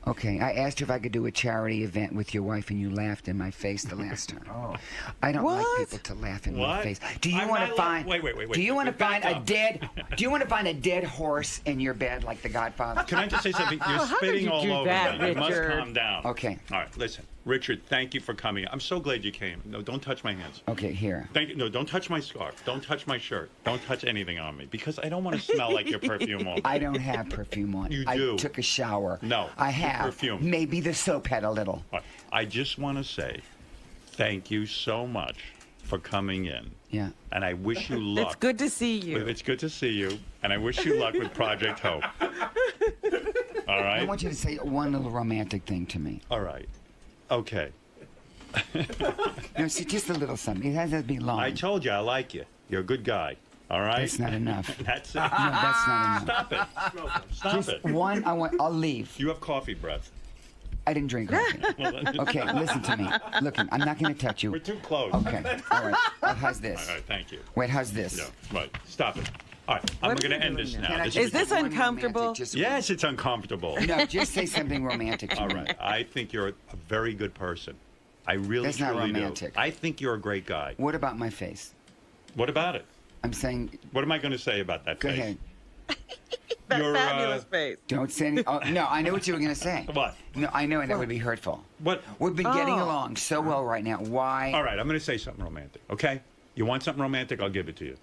Okay, I asked you if I could do a charity event with your wife, and you laughed in my face the last time. I don't like people to laugh in my face. Do you want to find? Wait. Do you want to find a dead? Do you want to find a dead horse in your bed like The Godfather? Can I just say something? You're spitting all over me. You must calm down. Okay. All right, listen. Richard, thank you for coming. I'm so glad you came. No, don't touch my hands. Okay, here. Thank you. No, don't touch my scarf. Don't touch my shirt. Don't touch anything on me because I don't want to smell like your perfume all day. I don't have perfume on. You do. I took a shower. No. I have. Perfume. Maybe the soap had a little. I just want to say thank you so much for coming in. Yeah. And I wish you luck. It's good to see you. It's good to see you. And I wish you luck with Project Hope. All right? I want you to say one little romantic thing to me. All right. Okay. No, see, just a little something. It has to be long. I told you I like you. You're a good guy. All right? That's not enough. That's it. No, that's not enough. Stop it. Stop Just it. one, I'll leave. You have coffee breath. I didn't drink coffee. Okay, listen to me. Look, I'm not going to touch you. We're too close. Okay, all right. Well, how's this? All right, thank you. Wait, how's this? No, right. Stop it. All right, I'm going to end this now. Is this uncomfortable? Yes, it's uncomfortable. No, just say something romantic to All me. right. I think you're a very good person. I really, That's not truly romantic. do. I think you're a great guy. What about my face? What about it? I'm saying... What am I going to say about that Go face? ahead. That You're, fabulous face. Don't say any... Oh, no, I know what you were going to say. What? No, I know, and that would be hurtful. What? We've been getting Oh. along so well right now. Why? All right, I'm going to say something romantic, okay? You want something romantic? I'll give it to you.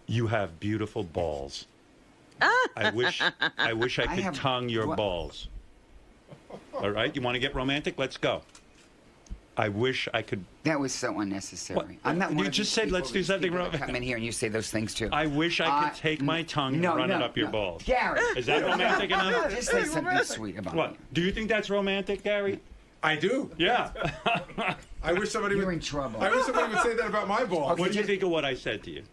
You have beautiful balls. I wish I could have- tongue your what? balls. All right, you want to get romantic? Let's go. I wish I could. That was so unnecessary. What? I'm not. You one of just these said people let's do these something people that romantic. Come in here and you say those things too. I wish I could take my tongue and run it up your balls. Gary. Is that romantic enough? Just say something sweet about What? me. Do you think that's romantic, Gary? I do. Yeah. I wish somebody You're would. in trouble. I wish somebody would say that about my balls. What do you think of what I said to you?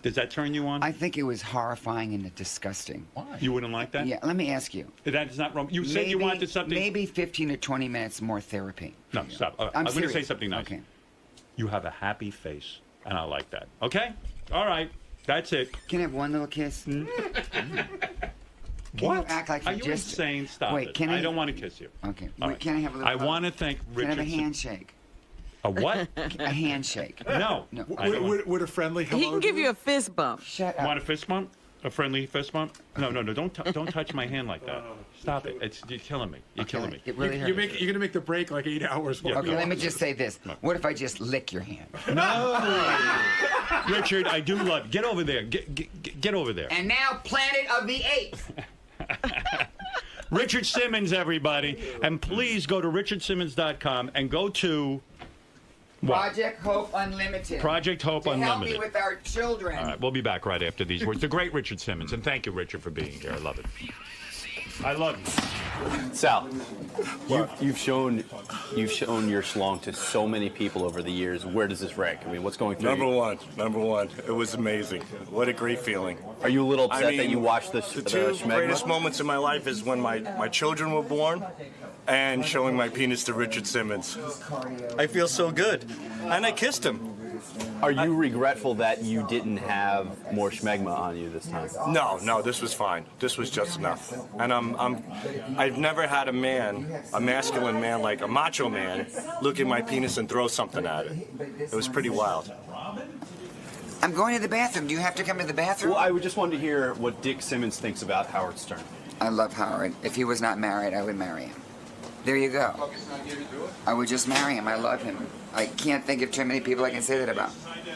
Does that turn you on? I think it was horrifying and disgusting. Why? You wouldn't like that? Yeah, let me ask you. That is not wrong. You said you wanted something. Maybe 15 to 20 minutes more therapy. No, stop. I'm going to say serious. something nice. Okay. You have a happy face, and I like that. Okay? All right. That's it. Can I have one little kiss? Can What? you act like Are you you just... insane? Stop Wait, it. can I... don't want to kiss you. Okay. All Wait, right. can I have a little I hug? want to thank Can I have a Richard. handshake? A what? A handshake. No. No. I don't want- Would a friendly hello? He can give you a fist bump. Shut up. Want a fist bump? A friendly fist bump? No, don't touch my hand like that. Stop it. You're killing me. You're killing me. It really You're hurts. going to make the break like 8 hours. Yeah. Okay, let me just say this. What if I just lick your hand? No. Richard, I do love you. Get over there. Get over there. And now, Planet of the Apes. Richard Simmons, everybody. And please go to richardsimmons.com and go to what? Project Hope Unlimited. Project Hope to Unlimited. help me with our children. All right, we'll be back right after these words. The great Richard Simmons. And thank you, Richard, for being here. I love it. I love you. Sal, you've shown your schlong to so many people over the years. Where does this rank? I mean, what's going through? Number one. It was amazing. What a great feeling. Are you a little upset that you watched the two schmegma? greatest moments in my life is when my children were born and showing my penis to Richard Simmons. I feel so good. And I kissed him. Are you regretful that you didn't have more schmegma on you this time? No, this was fine. This was just enough. And I've never had a masculine man, like a macho man, look at my penis and throw something at it. It was pretty wild. I'm going to the bathroom. Do you have to come to the bathroom? Well, I just wanted to hear what Dick Simmons thinks about Howard Stern. I love Howard. If he was not married, I would marry him. There you go. I would just marry him. I love him. I can't think of too many people I can say that about.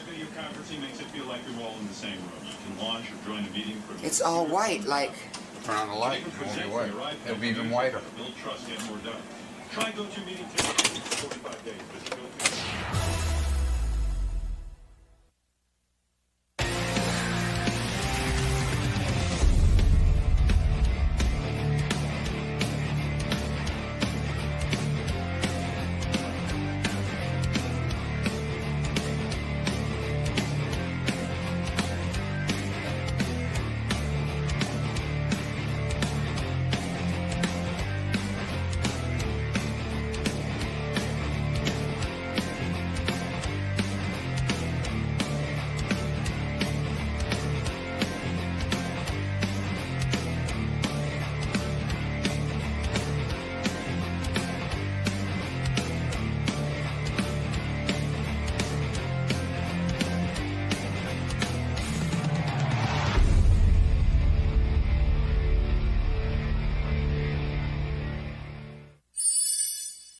Video conferencing makes it feel like you're all in the same room. You can launch or join a meeting. It's all white, like... Turn on the light. It won't be white. It'll be even whiter. Build trust, get more done. Try GoToMeeting 45 days.